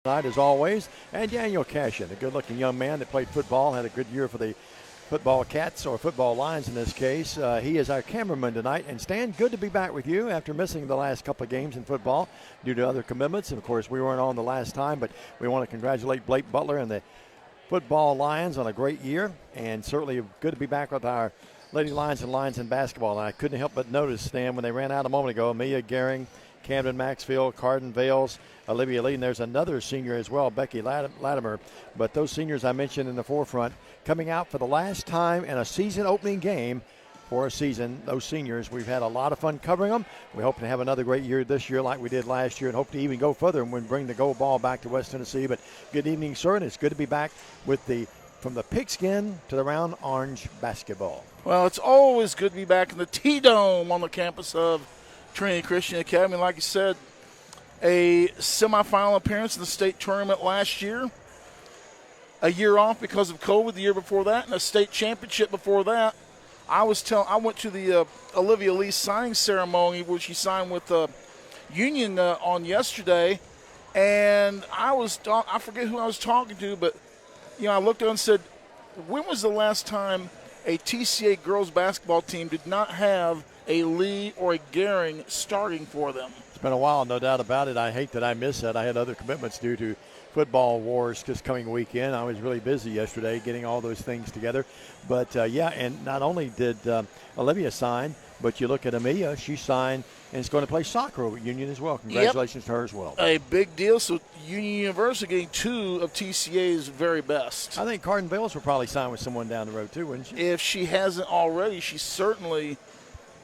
Tonight, as always, and Daniel Cashin, a good-looking young man that played football, had a good year for the football Cats, or football Lions in this case. He is our cameraman tonight. And Stan, good to be back with you after missing the last couple of games in football due to other commitments. And, of course, we weren't on the last time, but we want to congratulate Blake Butler and the football Lions on a great year. And certainly good to be back with our Lady Lions and Lions in basketball. And I couldn't help but notice, Stan, when they ran out a moment ago, Amelia Gehring, Camden Maxfield, Carden Vales, Olivia Lee, and there's another senior as well, Becky Latimer. But those seniors I mentioned in the forefront coming out for the last time in a season opening game for a season. Those seniors, we've had a lot of fun covering them. We hope to have another great year this year like we did last year, and hope to even go further and bring the gold ball back to West Tennessee. But good evening, sir, and it's good to be back with from the pigskin to the round orange basketball. Well, it's always good to be back in the T-Dome on the campus of Trinity Christian Academy. Like you said, a semifinal appearance in the state tournament last year, a year off because of COVID the year before that, and a state championship before that. I went to the Olivia Lee signing ceremony where she signed with Union on yesterday, and I forget who I was talking to, but I looked at her and said, when was the last time a TCA girls basketball team did not have a Lee or a Gehring starting for them? It's been a while, no doubt about it. I hate that I missed that. I had other commitments due to football wars this coming weekend. I was really busy yesterday getting all those things together. But, and not only did Olivia sign, but you look at Amelia, she signed and is going to play soccer over at Union as well. Congratulations to her as well. A big deal. So Union University getting two of TCA's very best. I think Carden Vales will probably sign with someone down the road too, wouldn't she? If she hasn't already, she certainly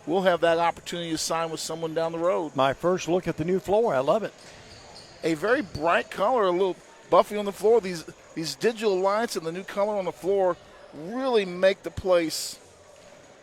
will have that opportunity to sign with someone down the road. My first look at the new floor. I love it. A very bright color, a little buffy on the floor. These digital lights and the new color on the floor really make the place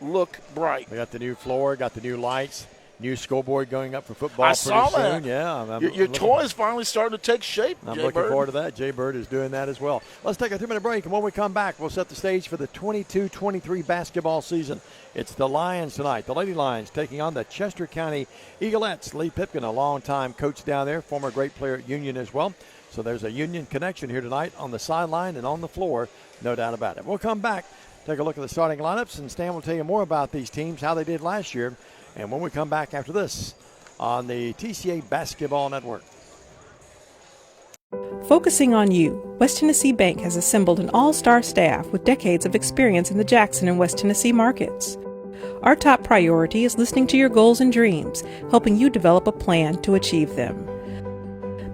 look bright. We got the new floor, got the new lights, new scoreboard going up for football I pretty saw soon. That. Yeah, your toy's finally starting to take shape. I'm looking forward to that. Jay Bird is doing that as well. Let's take a 2-minute break, and when we come back, we'll set the stage for the 22-23 basketball season. It's the Lions tonight, the Lady Lions taking on the Chester County Eaglettes. Lee Pipkin, a longtime coach down there, former great player at Union as well. So there's a Union connection here tonight on the sideline and on the floor, no doubt about it. We'll come back, take a look at the starting lineups, and Stan will tell you more about these teams, how they did last year, and when we come back after this on the TCA Basketball Network. Focusing on you, West Tennessee Bank has assembled an all-star staff with decades of experience in the Jackson and West Tennessee markets. Our top priority is listening to your goals and dreams, helping you develop a plan to achieve them.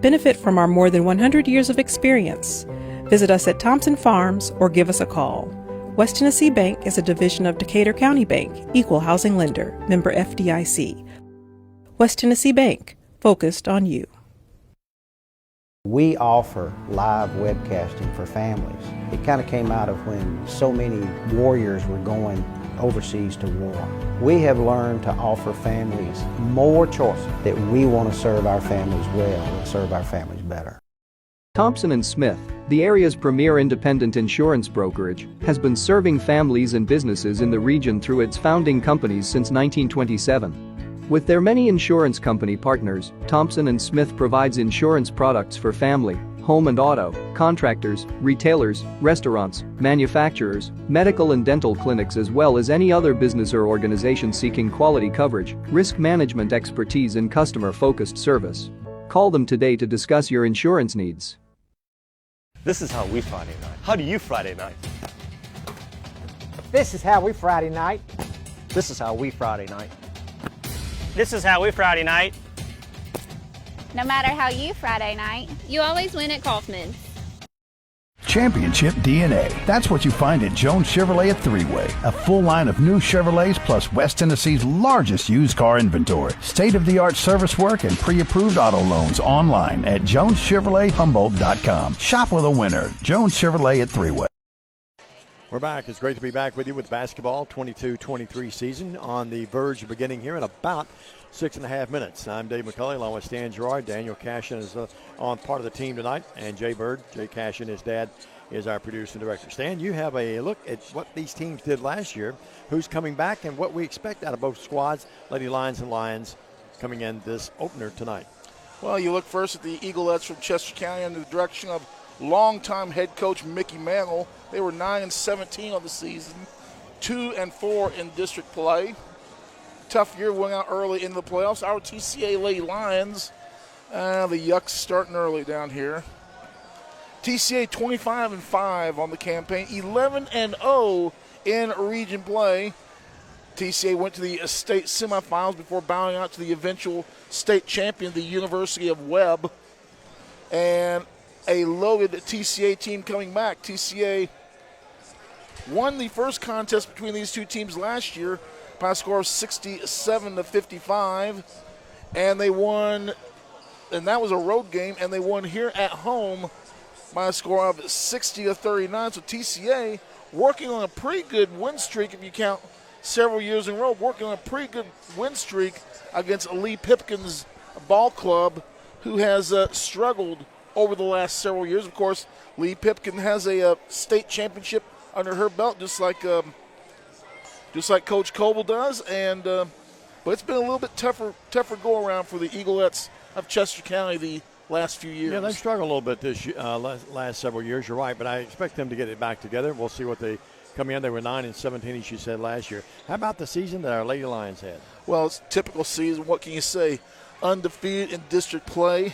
Benefit from our more than 100 years of experience. Visit us at Thompson Farms or give us a call. West Tennessee Bank is a division of Decatur County Bank, equal housing lender, member FDIC. West Tennessee Bank, focused on you. We offer live webcasting for families. It kind of came out of when so many warriors were going overseas to war. We have learned to offer families more choices, that we want to serve our families well and serve our families better. Thompson & Smith, the area's premier independent insurance brokerage, has been serving families and businesses in the region through its founding companies since 1927. With their many insurance company partners, Thompson & Smith provides insurance products for family, home and auto, contractors, retailers, restaurants, manufacturers, medical and dental clinics, as well as any other business or organization seeking quality coverage, risk management expertise and customer-focused service. Call them today to discuss your insurance needs. This is how we Friday night. How do you Friday night? This is how we Friday night. This is how we Friday night. This is how we Friday night. No matter how you Friday night, you always win at Kaufman's. Championship DNA. That's what you find at Jones Chevrolet at Three-Way. A full line of new Chevrolets plus West Tennessee's largest used car inventory. State-of-the-art service work and pre-approved auto loans online at JonesChevroletHumboldt.com. Shop with a winner. Jones Chevrolet at Three-Way. We're back. It's great to be back with you with basketball 22-23 season on the verge of beginning here in about 6.5 minutes. I'm Dave McCulley along with Stan Gerard. Daniel Cashin is on part of the team tonight, and Jay Bird, Jay Cashin, his dad, is our producer and director. Stan, you have a look at what these teams did last year, who's coming back, and what we expect out of both squads, Lady Lions and Lions, coming in this opener tonight. Well, you look first at the Eaglettes from Chester County under the direction of longtime head coach Mickey Mantle. They were 9-17 on the season, 2-4 in district play. Tough year, went out early in the playoffs. Our TCA Lady Lions, the Yucks starting early down here. TCA 25-5 on the campaign, 11-0 in region play. TCA went to the state semifinals before bowing out to the eventual state champion, the University of Webb. And a loaded TCA team coming back. TCA won the first contest between these two teams last year by a score of 67-55. And they won, and that was a road game, and they won here at home by a score of 60-39. So TCA working on a pretty good win streak if you count several years in a row, working on a pretty good win streak against Lee Pipkin's ball club, who has struggled over the last several years. Of course, Lee Pipkin has a state championship under her belt, just like Coach Coble does. And but it's been a little bit tougher go around for the Eaglettes of Chester County the last few years. Yeah, they've struggled a little bit this last several years. You're right, but I expect them to get it back together. We'll see what they come in. They were 9-17, as you said, last year. How about the season that our Lady Lions had? Well, it's a typical season. What can you say? Undefeated in district play.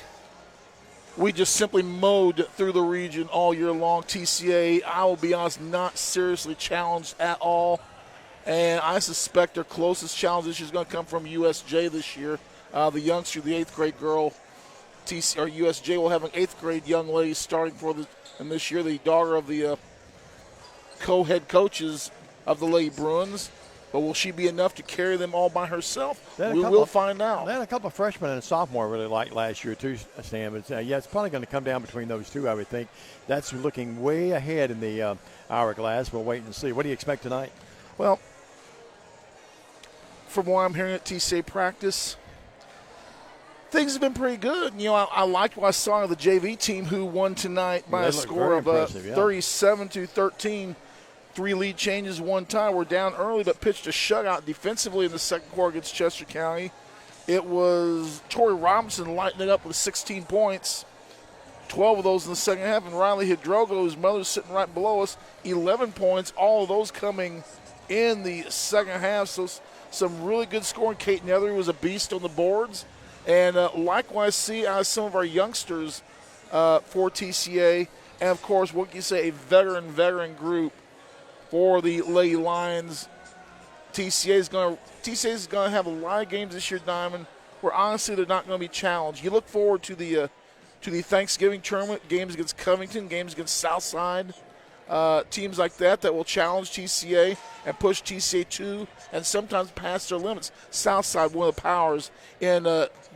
We just simply mowed through the region all year long. TCA, I will be honest, not seriously challenged at all. And I suspect their closest challenge this year is going to come from USJ this year. The youngster, the 8th grade girl, USJ will have an 8th grade young lady starting and this year, the daughter of the co-head coaches of the Lady Bruins. But will she be enough to carry them all by herself? We will find out. They had a couple of freshmen and a sophomore really liked last year too, Stan. But it's probably going to come down between those two, I would think. That's looking way ahead in the hourglass. We'll wait and see. What do you expect tonight? Well, from what I'm hearing at TCA practice, things have been pretty good. You know, I liked what I saw of the JV team, who won tonight by a score of 37-13. 3 lead changes, 1 tie. We're down early, but pitched a shutout defensively in the second quarter against Chester County. It was Tori Robinson lighting it up with 16 points, 12 of those in the second half, and Riley Hidrogo, whose mother's sitting right below us, 11 points, all of those coming in the second half. So some really good scoring. Kate Nethery was a beast on the boards. And likewise, see some of our youngsters for TCA. And, of course, what can you say, a veteran group for the Lady Lions. TCA is going to have a lot of games this year, Diamond, where honestly they're not going to be challenged. You look forward to the Thanksgiving tournament, games against Covington, games against Southside, teams like that will challenge TCA and push TCA to and sometimes past their limits. Southside, one of the powers in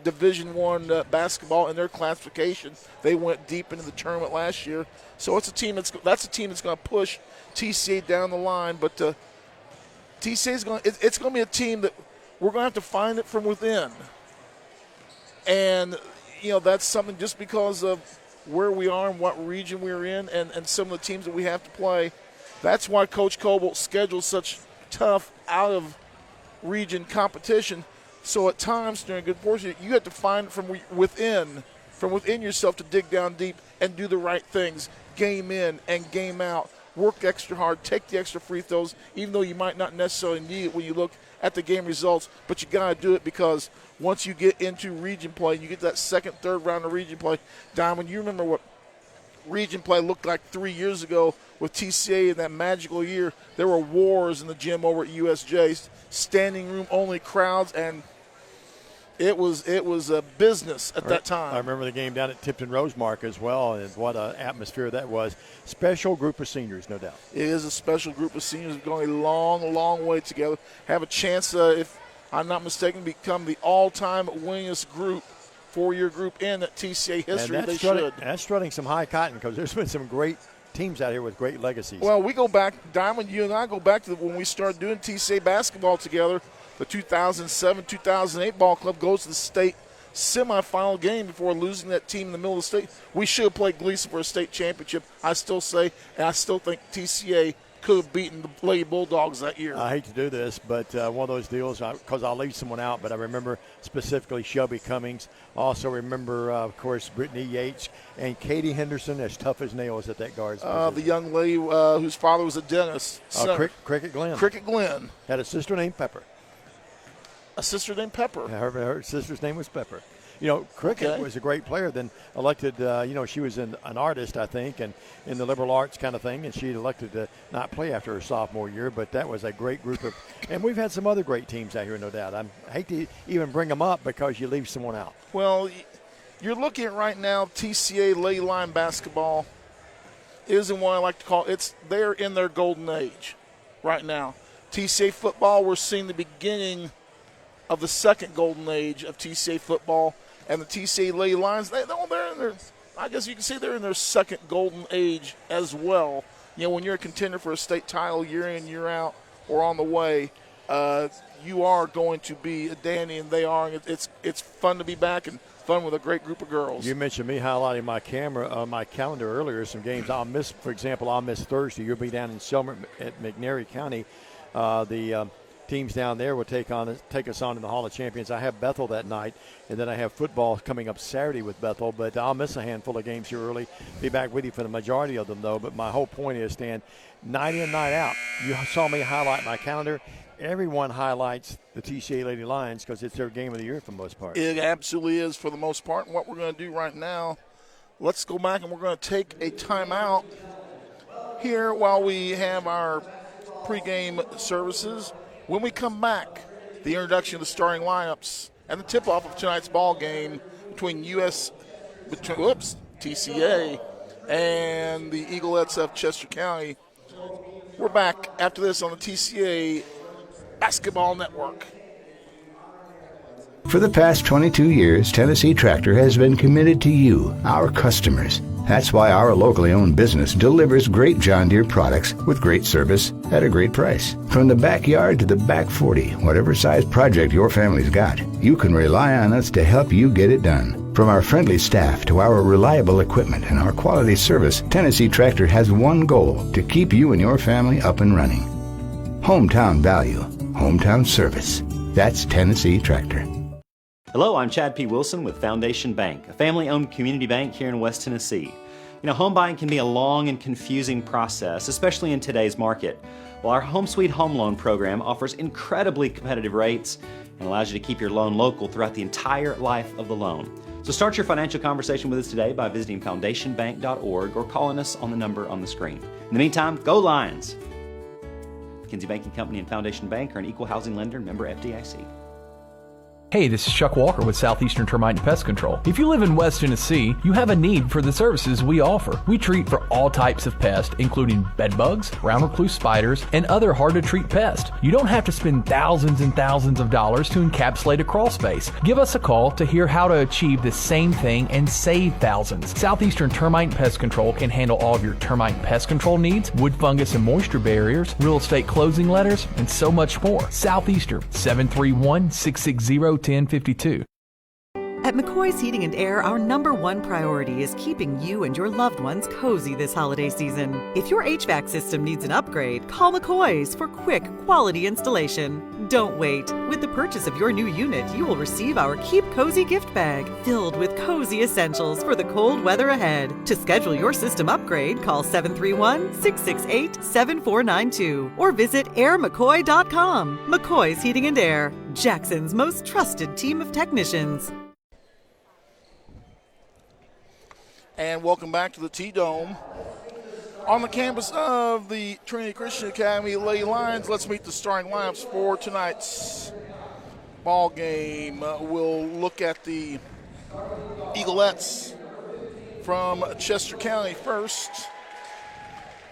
Division I basketball in their classification. They went deep into the tournament last year. So that's a team that's going to push TCA down the line. But TCA is it's going to be a team that we're going to have to find it from within. And, that's something just because of where we are and what region we're in and some of the teams that we have to play. That's why Coach Coble scheduled such tough out-of-region competition. So at times, during a good portion, you have to find it from within yourself to dig down deep and do the right things, game in and game out, work extra hard, take the extra free throws, even though you might not necessarily need it when you look at the game results, but you got to do it because once you get into region play, you get that second, third round of region play. Diamond, you remember what region play looked like 3 years ago with TCA in that magical year. There were wars in the gym over at USJ, standing room only crowds, and it was a business at that time. I remember the game down at Tipton Rosemark as well, and what an atmosphere that was. Special group of seniors, no doubt. It is a special group of seniors going a long, long way together. Have a chance, if I'm not mistaken, become the all-time winningest group, 4-year group in TCA history. And that's strutting some high cotton because there's been some great teams out here with great legacies. Well, we go back, Diamond, you and I go back to when we started doing TCA basketball together. The 2007-2008 ball club goes to the state semifinal game before losing that team in the middle of the state. We should have played Gleason for a state championship. I still say, and I still think TCA could have beaten the Lady Bulldogs that year. I hate to do this, but one of those deals, because I'll leave someone out, but I remember specifically Shelby Cummings. Also remember, of course, Brittany Yates and Katie Henderson, as tough as nails at that guard's position. The young lady whose father was a dentist. Cricket Glenn. Cricket Glenn. Had a sister named Pepper. A sister named Pepper. Her sister's name was Pepper. You know, Cricket was a great player, then elected, she was an artist, I think, and in the liberal arts kind of thing, and she elected to not play after her sophomore year, but that was a great group of – and we've had some other great teams out here, no doubt. I hate to even bring them up because you leave someone out. Well, you're looking at right now, TCA Lady Line basketball isn't what I like to call – they're in their golden age right now. TCA football, we're seeing the beginning of the second golden age of TCA football. And the TCA Lady Lions, they're in their, I guess you can say they're in their second golden age as well. You know, when you're a contender for a state title year in, year out, or on the way, you are going to be a dandy, and they are. It's fun to be back and fun with a great group of girls. You mentioned me highlighting my calendar earlier. Some games I'll miss. For example, I'll miss Thursday. You'll be down in Selmer at McNairy County. The teams down there will take us on in the Hall of Champions. I have Bethel that night, and then I have football coming up Saturday with Bethel, but I'll miss a handful of games here early. Be back with you for the majority of them, though. But my whole point is, Stan, night in, night out, you saw me highlight my calendar. Everyone highlights the TCA Lady Lions because it's their game of the year for the most part. It absolutely is for the most part. And what we're going to do right now, let's go back and we're going to take a timeout here while we have our pregame services. When we come back, the introduction of the starting lineups and the tip-off of tonight's ball game between TCA and the Eaglettes of Chester County. We're back after this on the TCA Basketball Network. For the past 22 years, Tennessee Tractor has been committed to you, our customers. That's why our locally owned business delivers great John Deere products with great service at a great price. From the backyard to the back 40, whatever size project your family's got, you can rely on us to help you get it done. From our friendly staff to our reliable equipment and our quality service, Tennessee Tractor has one goal: to keep you and your family up and running. Hometown value, hometown service. That's Tennessee Tractor. Hello, I'm Chad P. Wilson with Foundation Bank, a family-owned community bank here in West Tennessee. You know, home buying can be a long and confusing process, especially in today's market. Well, our Home Sweet Home Loan program offers incredibly competitive rates and allows you to keep your loan local throughout the entire life of the loan. So start your financial conversation with us today by visiting foundationbank.org or calling us on the number on the screen. In the meantime, go Lions! Kinsey Banking Company and Foundation Bank are an equal housing lender, member FDIC. Hey, this is Chuck Walker with Southeastern Termite and Pest Control. If you live in West Tennessee, you have a need for the services we offer. We treat for all types of pests, including bed bugs, round recluse spiders, and other hard-to-treat pests. You don't have to spend thousands and thousands of dollars to encapsulate a crawl space. Give us a call to hear how to achieve the same thing and save thousands. Southeastern Termite and Pest Control can handle all of your termite and pest control needs, wood fungus and moisture barriers, real estate closing letters, and so much more. Southeastern, 731-660-1052. At McCoy's Heating and Air, our #1 priority is keeping you and your loved ones cozy this holiday season. If your HVAC system needs an upgrade, call McCoy's for quick, quality installation. Don't wait. With the purchase of your new unit, you will receive our Keep Cozy gift bag filled with cozy essentials for the cold weather ahead. To schedule your system upgrade, call 731-668-7492 or visit airmccoy.com. McCoy's Heating and Air, Jackson's most trusted team of technicians. And welcome back to the T-Dome. On the campus of the Trinity Christian Academy Lady Lions, let's meet the starting lineups for tonight's ball game. We'll look at the Eaglettes from Chester County first.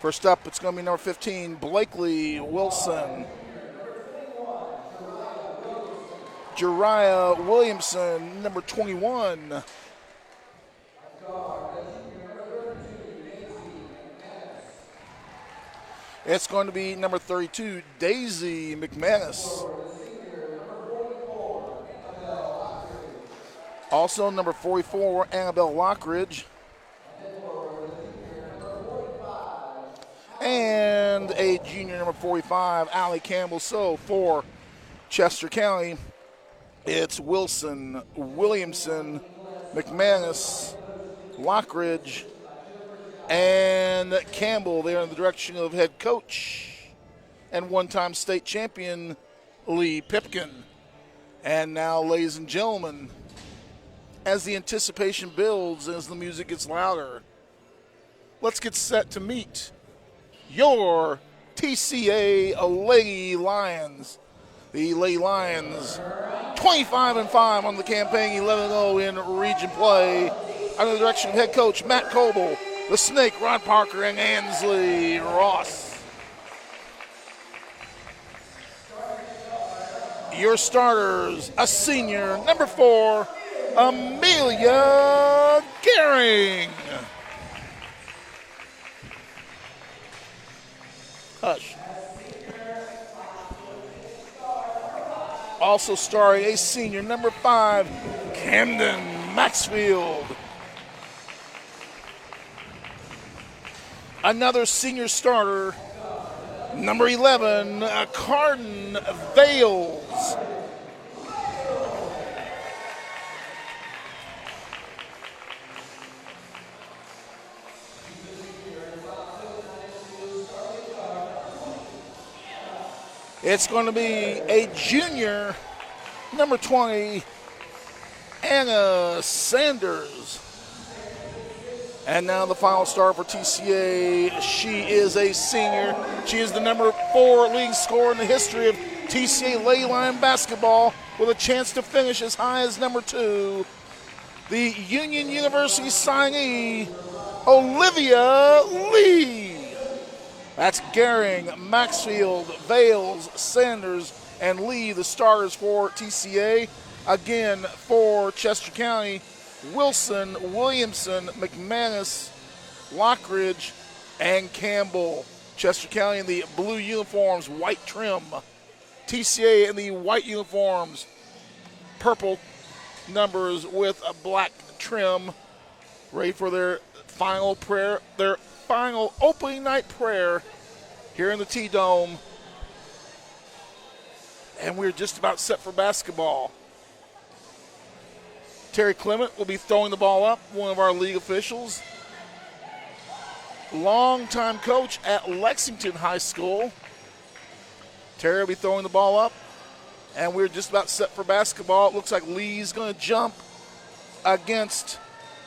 First up, it's going to be number 15, Blakely Wilson. Jariah Williamson, number 21. It's going to be number 32, Daisy McManus. Also number 44, Annabelle Lockridge. And and a junior, number 45, Allie Campbell. So for Chester County, it's Wilson, Williamson, McManus, Lockridge, and Campbell there in the direction of head coach and one-time state champion Lee Pipkin. And now, ladies and gentlemen, as the anticipation builds, as the music gets louder, let's get set to meet your TCA Lady Lions. The Lady Lions, 25-5 on the campaign, 11-0 in region play. Under the direction of head coach Matt Coble, the Snake, Rod Parker, and Ansley Ross. Your starters, a senior, number 4, Amelia Gehring. Hush. Also starring a senior, number 5, Camden Maxfield. Another senior starter, number 11, Carden Vales. It's going to be a junior, number 20, Anna Sanders. And now the final star for TCA. She is a senior. She is the number 4 league scorer in the history of TCA Lady Lion basketball, with a chance to finish as high as number 2. The Union University signee, Olivia Lee. That's Gehring, Maxfield, Vales, Sanders, and Lee, the starters for TCA. Again, for Chester County, Wilson, Williamson, McManus, Lockridge, and Campbell. Chester County in the blue uniforms, white trim. TCA in the white uniforms, purple numbers with a black trim. Ready for their final prayer, their final opening night prayer here in the T-Dome. And we're just about set for basketball. Terry Clement will be throwing the ball up, one of our league officials. Longtime coach at Lexington High School. Terry will be throwing the ball up, and we're just about set for basketball. It looks like Lee's going to jump against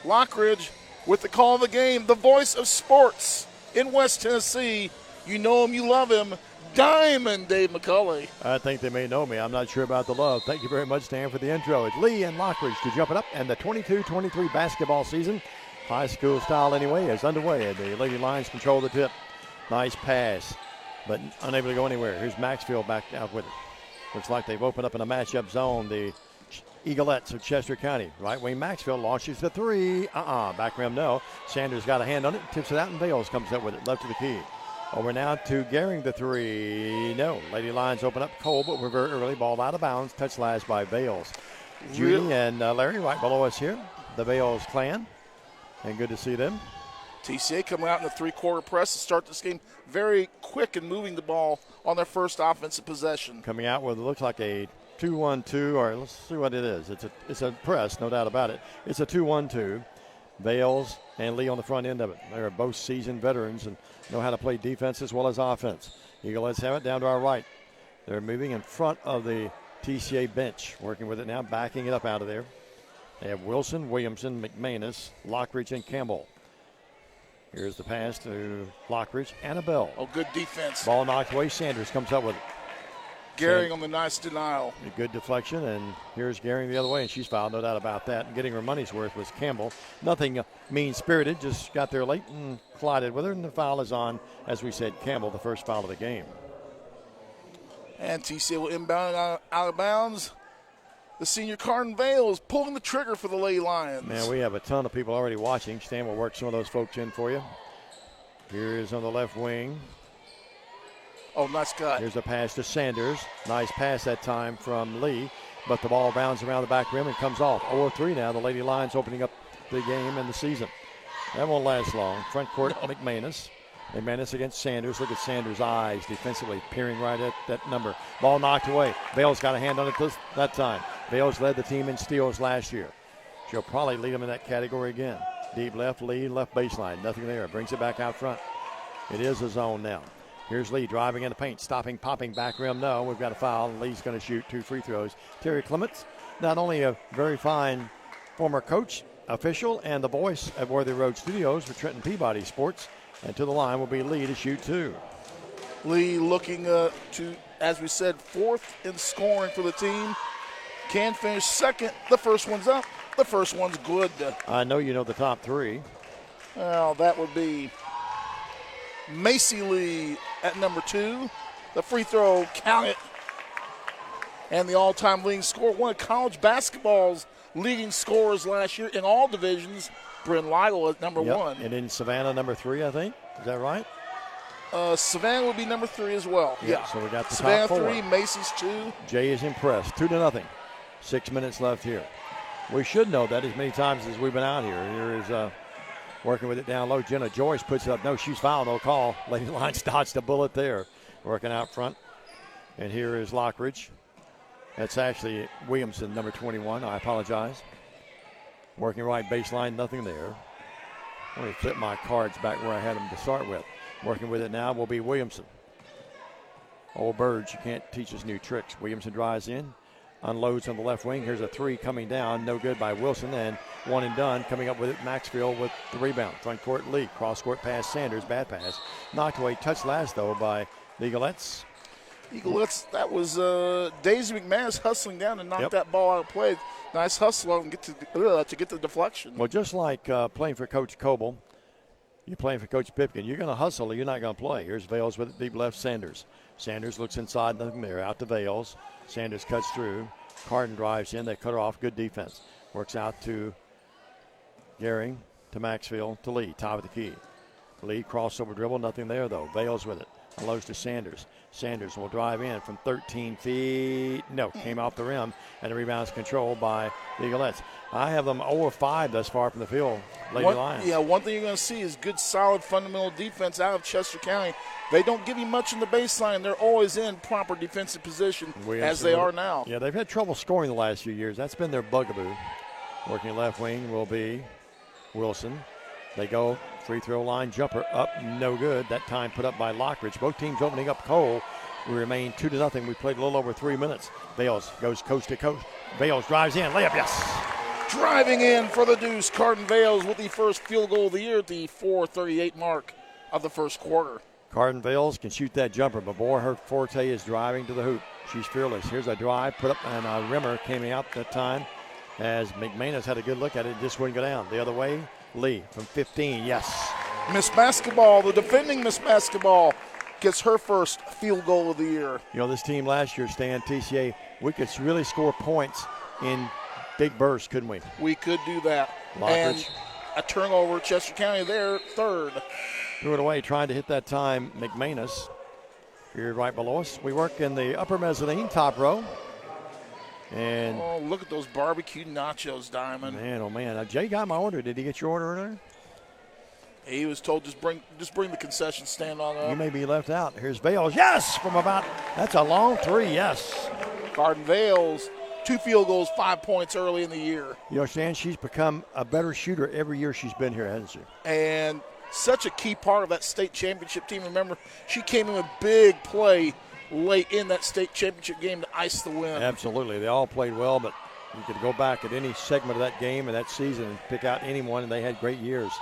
Lockridge with the call of the game, the voice of sports in West Tennessee. You know him, you love him, Diamond Dave McCulley. I think they may know me. I'm not sure about the love. Thank you very much, Dan, for the intro. It's Lee and Lockridge to jump it up, and the 22-23 basketball season, high school style anyway, is underway. The Lady Lions control the tip. Nice pass, but unable to go anywhere. Here's Maxfield back out with it. Looks like they've opened up in a matchup zone. The Eaglettes of Chester County. Right wing Maxfield launches the 3. Back rim, no. Sanders got a hand on it, tips it out, and Vales comes up with it. Left to the key. Over now to Gehring, the 3. No. Lady Lions open up cold, but we're very early. Ball out of bounds. Touch last by Vales. Judy and Larry right below us here. The Vales clan. And good to see them. TCA coming out in the three-quarter press to start this game very quick and moving the ball on their first offensive possession. Coming out with, it looks like a 2-1-2, or let's see what it is. It's a press, no doubt about it. It's a 2-1-2. Vales and Lee on the front end of it. They're both seasoned veterans and know how to play defense as well as offense. Eaglettes have it down to our right. They're moving in front of the TCA bench, working with it now, backing it up out of there. They have Wilson, Williamson, McManus, Lockridge, and Campbell. Here's the pass to Lockridge, Annabelle. Oh, good defense. Ball knocked away. Sanders comes up with it. Gehring on the nice denial. A good deflection, and here's Gehring the other way, and she's fouled, no doubt about that. And getting her money's worth was Campbell. Nothing mean-spirited, just got there late and collided with her, and the foul is on, as we said, Campbell, the first foul of the game. And TCA will inbound out of bounds. The senior Carden Vales pulling the trigger for the Lady Lions. Man, we have a ton of people already watching. Stan will work some of those folks in for you. Here's on the left wing. Oh, nice cut. Here's a pass to Sanders. Nice pass that time from Lee, but the ball bounces around the back rim and comes off. 0-3 now. The Lady Lions opening up the game and the season. That won't last long. Front court, McManus. McManus against Sanders. Look at Sanders' eyes defensively, peering right at that number. Ball knocked away. Vales got a hand on it that time. Vales led the team in steals last year. She'll probably lead them in that category again. Deep left, Lee, left baseline. Nothing there. Brings it back out front. It is a zone now. Here's Lee driving in the paint, stopping, popping, back rim. No, we've got a foul. Lee's going to shoot 2 free throws. Terry Clements, not only a very fine former coach, official, and the voice at Worthy Road Studios for Trenton Peabody Sports. And to the line will be Lee to shoot 2. Lee looking to, as we said, 4th in scoring for the team. Can finish 2nd. The first one's up. The first one's good. I know you know the top 3. Well, that would be Macy Lee at number 2. The free throw counted. And the all-time leading scorer, one of college basketball's leading scorers last year in all divisions, Bryn Lytle at number 1. And in Savannah, number 3, I think. Is that right? Savannah will be number 3 as well. Yeah. So we got the Savannah top 4. 3, Macy's 2. Jay is impressed. 2-0. 6 minutes left here. We should know that as many times as we've been out here. Here is working with it down low. Jenna Joyce puts it up. No, she's fouled. No call. Lady Lions dodged a bullet there. Working out front. And here is Lockridge. That's actually Williamson, number 21. I apologize. Working right baseline, nothing there. Let me flip my cards back where I had them to start with. Working with it now will be Williamson. Old birds, you can't teach us new tricks. Williamson drives in, unloads on the left wing. Here's a 3 coming down, no good by Wilson, and 1 and done. Coming up with it, Maxfield with the rebound. Front court Lee, cross court pass Sanders, bad pass. Knocked away, touched last though by the Eaglettes. That was Daisy McManus hustling down and knocked that ball out of play. Nice hustle and get to the deflection. Well, just like playing for Coach Coble, you're playing for Coach Pipkin. You're going to hustle or you're not going to play. Here's Vales with it, deep left Sanders. Sanders looks inside, nothing there. Out to Vales. Sanders cuts through. Carden drives in. They cut her off. Good defense. Works out to Gehring, to Maxfield, to Lee. Top of the key. Lee crossover dribble. Nothing there, though. Vales with it. Unloads to Sanders. Sanders will drive in from 13 feet. No, came off the rim, and the rebound is controlled by the Eaglettes. I have them 0-5 thus far from the field, Lady Lions. Yeah, one thing you're going to see is good, solid, fundamental defense out of Chester County. They don't give you much in the baseline. They're always in proper defensive position, as they are now. Yeah, they've had trouble scoring the last few years. That's been their bugaboo. Working left wing will be Wilson. They go free throw line jumper up, no good. That time put up by Lockridge. Both teams opening up cold. We remain 2-0. We played a little over 3 minutes. Vales goes coast to coast. Vales drives in, layup, yes. Driving in for the deuce, Carden Vales with the first field goal of the year at the 4:38 mark of the first quarter. Carden Vales can shoot that jumper, but boy, her forte is driving to the hoop. She's fearless. Here's a drive, put up, and a rimmer came out that time as McManus had a good look at it, just wouldn't go down. The other way, Lee from 15, yes. Miss Basketball, the defending Miss Basketball, gets her first field goal of the year. You know, this team last year, Stan, TCA, we could really score points in big bursts, couldn't we? We could do that. Lockridge. And a turnover, Chester County there, third. Threw it away, trying to hit that time, McManus. Here right below us. We work in the upper mezzanine, top row. And oh, look at those barbecue nachos, Diamond. Man, oh man. Now, Jay got my order. Did he get your order earlier? He was told just bring the concession stand on up. You may be left out. Here's Vales. Yes! From about, that's a long 3, yes. Carden Vales, 2 field goals, 5 points early in the year. You understand, she's become a better shooter every year she's been here, hasn't she? And such a key part of that state championship team. Remember, she came in with big play late in that state championship game to ice the win. Absolutely. They all played well, but you could go back at any segment of that game and that season and pick out anyone, and they had great years.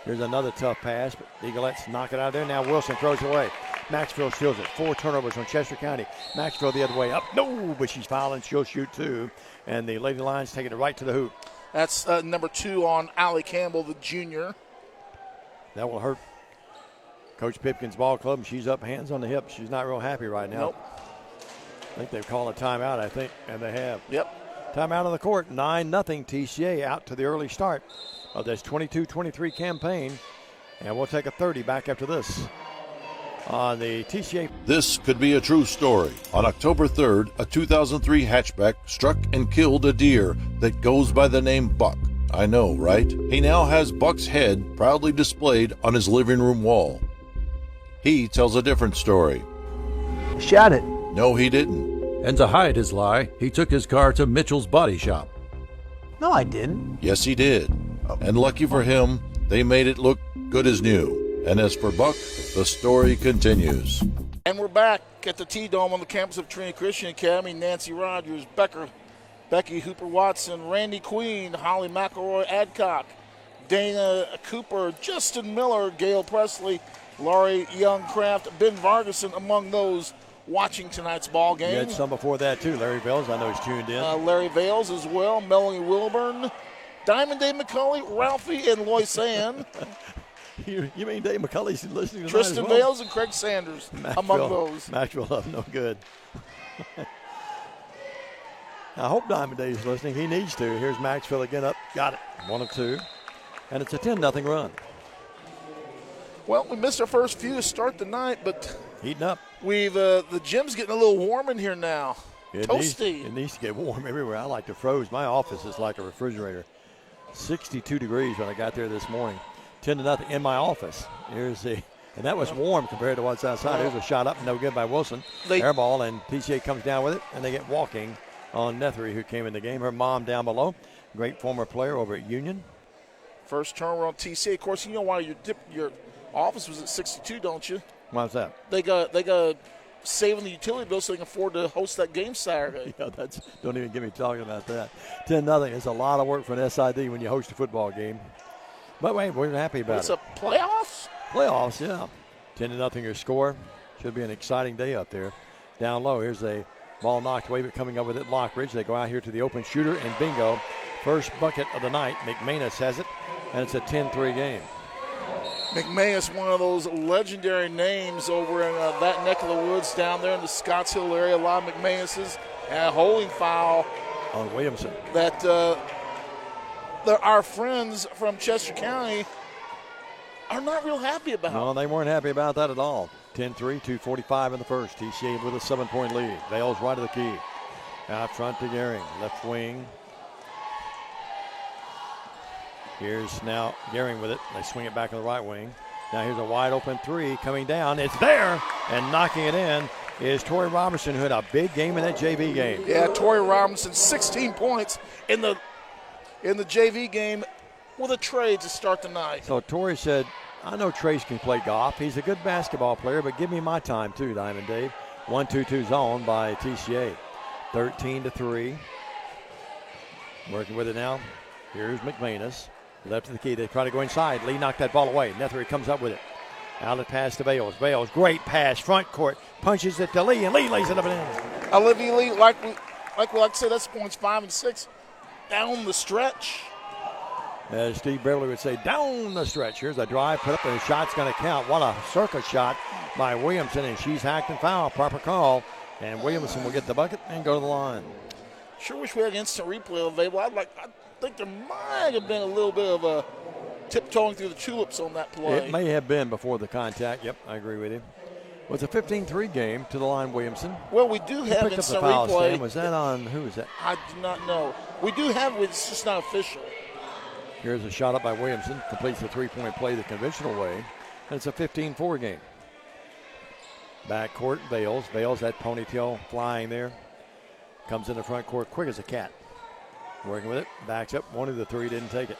Here's another tough pass, but the Eaglettes knock it out of there. Now Wilson throws it away. Maxfield steals it. 4 turnovers on Chester County. Maxfield the other way up. No, but she's fouling. She'll shoot 2. And the Lady Lions taking it right to the hoop. That's number 2 on Allie Campbell, the junior. That will hurt Coach Pipkin's ball club. She's up, hands on the hips. She's not real happy right now. Nope. I think they've called a timeout, and they have. Yep. Timeout on the court. 9-0 TCA out to the early start of this 22-23 campaign. And we'll take a 30 back after this on the TCA. This could be a true story. On October 3rd, a 2003 hatchback struck and killed a deer that goes by the name Buck. I know, right? He now has Buck's head proudly displayed on his living room wall. He tells a different story. Shot it. No, he didn't. And to hide his lie, he took his car to Mitchell's body shop. No, I didn't. Yes, he did. And lucky for him, they made it look good as new. And as for Buck, the story continues. And we're back at the T-Dome on the campus of Trinity Christian Academy. Nancy Rogers, Becky Hooper-Watson, Randy Queen, Holly McElroy, Adcock, Dana Cooper, Justin Miller, Gail Presley, Laurie Youngcraft, Ben Vargason among those watching tonight's ball game. You had some before that too. Larry Vales, I know he's tuned in. Larry Vales as well, Melanie Wilburn, Diamond Dave McCulley, Ralphie and Lois Ann. You mean Dave McCulley's listening to Tristan as well? Vales and Craig Sanders among those. Maxwell up no good. I hope Diamond Dave's listening. He needs to. Here's Maxwell again up. Got it. 1-2. And it's a 10-0 run. Well, we missed our first few to start the night, but heating up. We've the gym's getting a little warm in here now. Toasty. It needs to get warm everywhere. I like to froze. My office is like a refrigerator. 62 degrees when I got there this morning. 10-0 in my office. And that was warm compared to what's outside. There's a shot up, no good by Wilson. Air ball, and TCA comes down with it, and they get walking on Nethery, who came in the game. Her mom down below, great former player over at Union. First turnover on TCA. Of course, you know why your office was at 62, don't you? Why's that? They got saving the utility bill so they can afford to host that game Saturday. Yeah, don't even get me talking about that. 10-0. It's a lot of work for an SID when you host a football game. But wait, we're happy about it. It's a playoffs? Playoffs, yeah. 10-0 your score. Should be an exciting day up there. Down low, here's a ball knocked away, but coming up with it, Lockridge. They go out here to the open shooter, and bingo. First bucket of the night. McManus has it, and it's a 10-3 game. McManus, one of those legendary names over in that neck of the woods down there in the Scotts Hill area. A lot of McManuses, and a holding foul on Williamson. That our friends from Chester County are not real happy about. No, they weren't happy about that at all. 10-3, 2:45 in the first. TCA with a 7-point lead. Vales right of the key. Out front to Gehring, left wing. Here's now Gehring with it. They swing it back on the right wing. Now here's a wide open three coming down. It's there, and knocking it in is Tori Robertson, who had a big game in that JV game. Yeah, Tori Robinson, 16 points in the JV game with a trade to start the night. So Tori said, I know Trace can play golf. He's a good basketball player, but give me my time too, Diamond Dave. 1-2-2 zone by TCA. 13-3. Working with it now. Here's McManus. Left to the key. They try to go inside. Lee knocked that ball away. Nethery comes up with it. Out of pass to Vales. Vales, great pass. Front court. Punches it to Lee, and Lee lays it up and in. Olivia Lee, like we like to say, that's points 5 and 6. Down the stretch. As Steve Beverly would say, down the stretch. Here's a drive put up, and the shot's going to count. What a circus shot by Williamson, and she's hacked and foul. Proper call. And Williamson will get the bucket and go to the line. Sure wish we had instant replay available. I think there might have been a little bit of a tiptoeing through the tulips on that play. It may have been before the contact. Yep, I agree with you. Well, it's a 15-3 game to the line, Williamson. Well, we do have instant replay. Stand. Was that on, who was that? I do not know. We do have it, it's just not official. Here's a shot up by Williamson. Completes the three-point play the conventional way. And it's a 15-4 game. Backcourt, Vales. Vales, that ponytail flying there. Comes in the front court quick as a cat. Working with it. Backs up. One of the three didn't take it.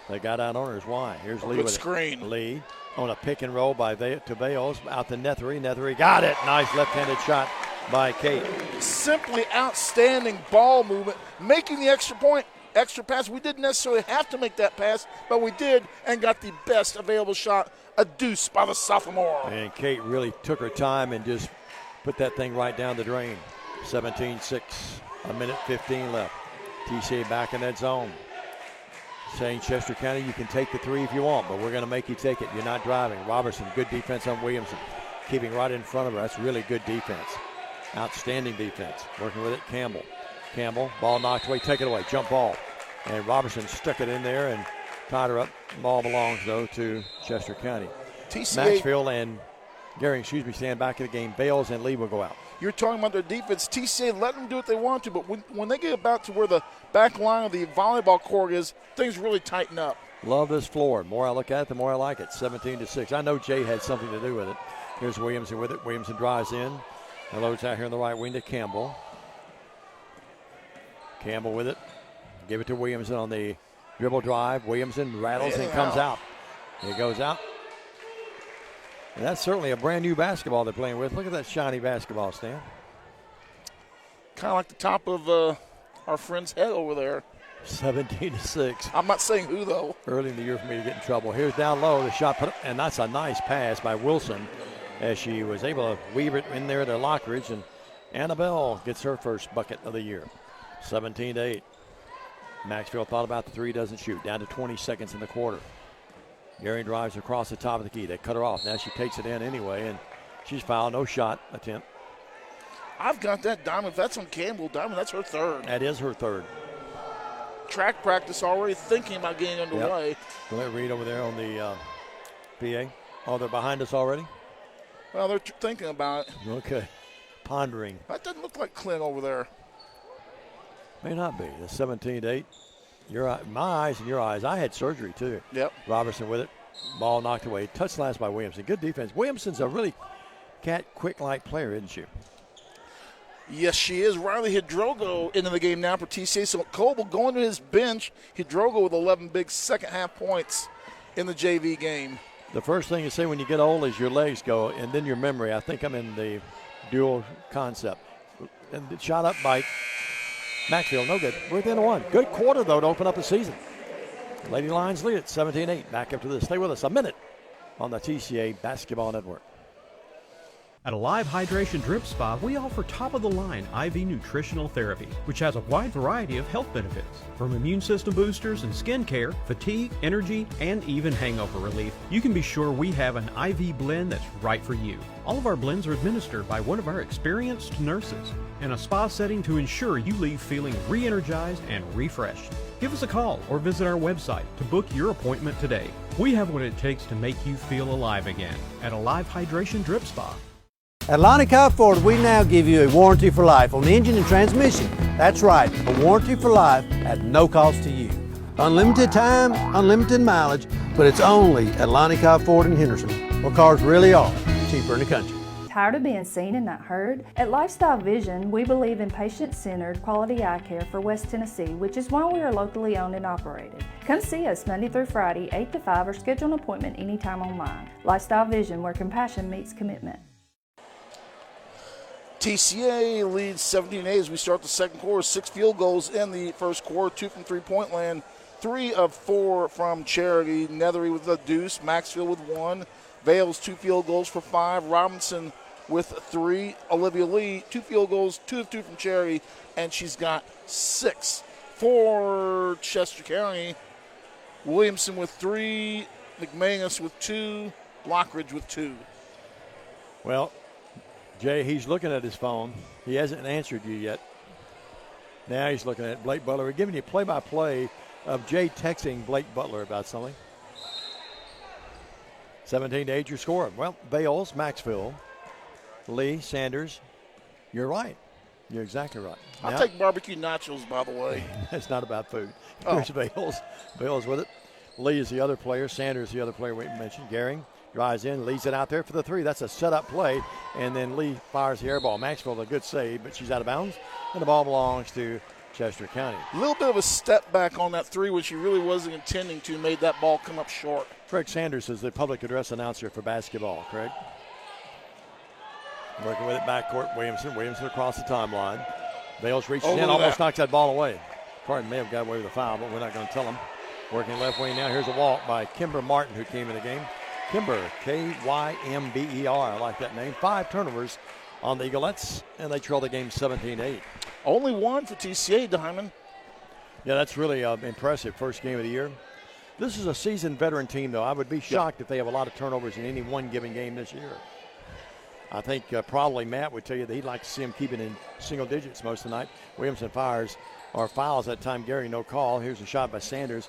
They got out on her. Why? Here's Lee with screen. It. Lee on a pick and roll to Vales. Out to Nethery. Nethery got it. Nice left-handed shot by Kate. Simply outstanding ball movement. Making the extra point. Extra pass. We didn't necessarily have to make that pass, but we did and got the best available shot. A deuce by the sophomore. And Kate really took her time and just put that thing right down the drain. 17-6, a minute 15 left. TCA back in that zone. Saying Chester County, you can take the three if you want, but we're going to make you take it. You're not driving. Robertson, good defense on Williamson. Keeping right in front of her. That's really good defense. Outstanding defense. Working with it, Campbell. Campbell, ball knocked away, take it away, jump ball. And Robertson stuck it in there and tied her up. Ball belongs, though, to Chester County. TCA, Maxfield and Gehring, stand back in the game. Vales and Lee will go out. You're talking about their defense. TCA, let them do what they want to, but when they get about to where the back line of the volleyball court is, things really tighten up. Love this floor. The more I look at it, the more I like it. 17-6. I know Jay had something to do with it. Here's Williamson with it. Williamson drives in. And loads out here on the right wing to Campbell. Campbell with it. Give it to Williamson on the dribble drive. Williamson rattles and comes out. He goes out. And that's certainly a brand new basketball they're playing with. Look at that shiny basketball, Stan. Kind of like the top of our friend's head over there. 17-6. I'm not saying who, though. Early in the year for me to get in trouble. Here's down low. The shot put up, and that's a nice pass by Wilson as she was able to weave it in there to Lockridge. And Annabelle gets her first bucket of the year. 17-8. Maxfield thought about the three, doesn't shoot. Down to 20 seconds in the quarter. Gary drives across the top of the key. They cut her off. Now she takes it in anyway, and she's fouled. No shot attempt. I've got that, Diamond. If that's on Campbell, Diamond, that's her third. That is her third. Track practice already thinking about getting underway. Yep. Go ahead, read over there on the PA. Oh, they're behind us already? Well, they're thinking about it. Okay. Pondering. That doesn't look like Clint over there. May not be. The 17-8. My eyes and your eyes. I had surgery, too. Yep. Robertson with it. Ball knocked away. Touch last by Williamson. Good defense. Williamson's a really quick-like player, isn't she? Yes, she is. Riley Hidrogo into the game now for TCA. So Coble going to his bench. Hidrogo with 11 big second-half points in the JV game. The first thing you say when you get old is your legs go, and then your memory. I think I'm in the dual concept. And the shot up by Maxfield, no good. We're within one. Good quarter, though, to open up the season. Lady Lions lead at 17-8. Back after this. Stay with us a minute on the TCA Basketball Network. At Alive Hydration Drip Spa, we offer top-of-the-line IV nutritional therapy, which has a wide variety of health benefits. From immune system boosters and skin care, fatigue, energy, and even hangover relief, you can be sure we have an IV blend that's right for you. All of our blends are administered by one of our experienced nurses in a spa setting to ensure you leave feeling re-energized and refreshed. Give us a call or visit our website to book your appointment today. We have what it takes to make you feel alive again at Alive Hydration Drip Spa. At Lonnie Kyle Ford, we now give you a warranty for life on the engine and transmission. That's right, a warranty for life at no cost to you. Unlimited time, unlimited mileage, but it's only at Lonnie Kyle Ford in Henderson, where cars really are cheaper in the country. Tired of being seen and not heard? At Lifestyle Vision, we believe in patient-centered quality eye care for West Tennessee, which is why we are locally owned and operated. Come see us Monday through Friday, 8 to 5, or schedule an appointment anytime online. Lifestyle Vision, where compassion meets commitment. TCA leads 17-8 as we start the second quarter. 6 field goals in the first quarter, 2 from three-point land, 3 of 4 from Charity. Nethery with a deuce, Maxfield with 1. Vales 2 field goals for 5. Robinson with 3. Olivia Lee 2 field goals, 2 of 2 from Charity, and she's got 6. For Chester County, Williamson with 3, McManus with 2, Lockridge with 2. Well, Jay, he's looking at his phone. He hasn't answered you yet. Now he's looking at Blake Butler. We're giving you play-by-play of Jay texting Blake Butler about something. 17-8 your score. Well, Bales, Maxfield, Lee, Sanders. You're right. You're exactly right. I'll take barbecue nachos, by the way. That's not about food. Here's Bales. Bales with it. Lee is the other player. Sanders the other player we mentioned. Garing drives in, leads it out there for the 3. That's a set-up play, and then Lee fires the air ball. Maxfield, a good save, but she's out of bounds, and the ball belongs to Chester County. A little bit of a step back on that 3, which he really wasn't intending to, made that ball come up short. Craig Sanders is the public address announcer for basketball. Craig? Working with it backcourt, Williamson across the timeline. Bales reaches in, almost knocks that ball away. Carden may have got away with a foul, but we're not going to tell him. Working left wing now. Here's a walk by Kimber Martin, who came in the game. Kimber, K-Y-M-B-E-R. I like that name. 5 turnovers on the Eaglettes, and they trail the game 17-8. Only 1 for TCA, Diamond. Yeah, that's really impressive. First game of the year. This is a seasoned veteran team, though. I would be shocked if they have a lot of turnovers in any one given game this year. I think probably Matt would tell you that he'd like to see them keep it in single digits most of the night. Williamson fires or fouls that time. Gary, no call. Here's a shot by Sanders.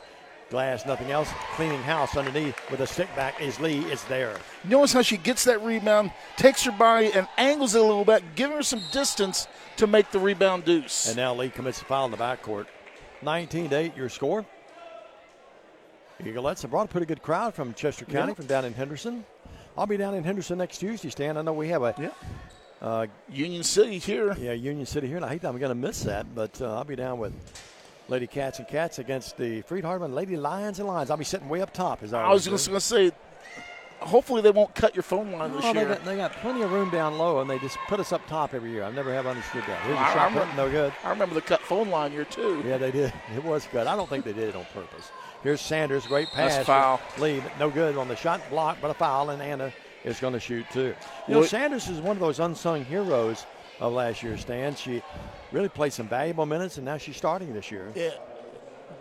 Glass, nothing else. Cleaning house underneath with a stick back is Lee. It's there. Notice how she gets that rebound, takes her body and angles it a little bit, giving her some distance to make the rebound deuce. And now Lee commits a foul in the backcourt. 19-8 your score. Eaglettes have brought a pretty good crowd from Chester County, from down in Henderson. I'll be down in Henderson next Tuesday, Stan. I know we have a Union City here. Yeah, Union City here, and I hate that I'm going to miss that, but I'll be down with Lady Cats and Cats against the Freed-Hardeman Lady Lions and Lions. I'll be sitting way up top. I was just going to say, hopefully they won't cut your phone line this year. They got plenty of room down low, and they just put us up top every year. I never have understood that. Here's a shot put, no good. I remember the cut phone line year, too. Yeah, they did. It was good. I don't think they did it on purpose. Here's Sanders, great pass. That's foul. Lee, but no good on the shot block, but a foul, and Anna is going to shoot, too. You know, Sanders is one of those unsung heroes of last year's Stan. She really played some valuable minutes, and now she's starting this year. Yeah.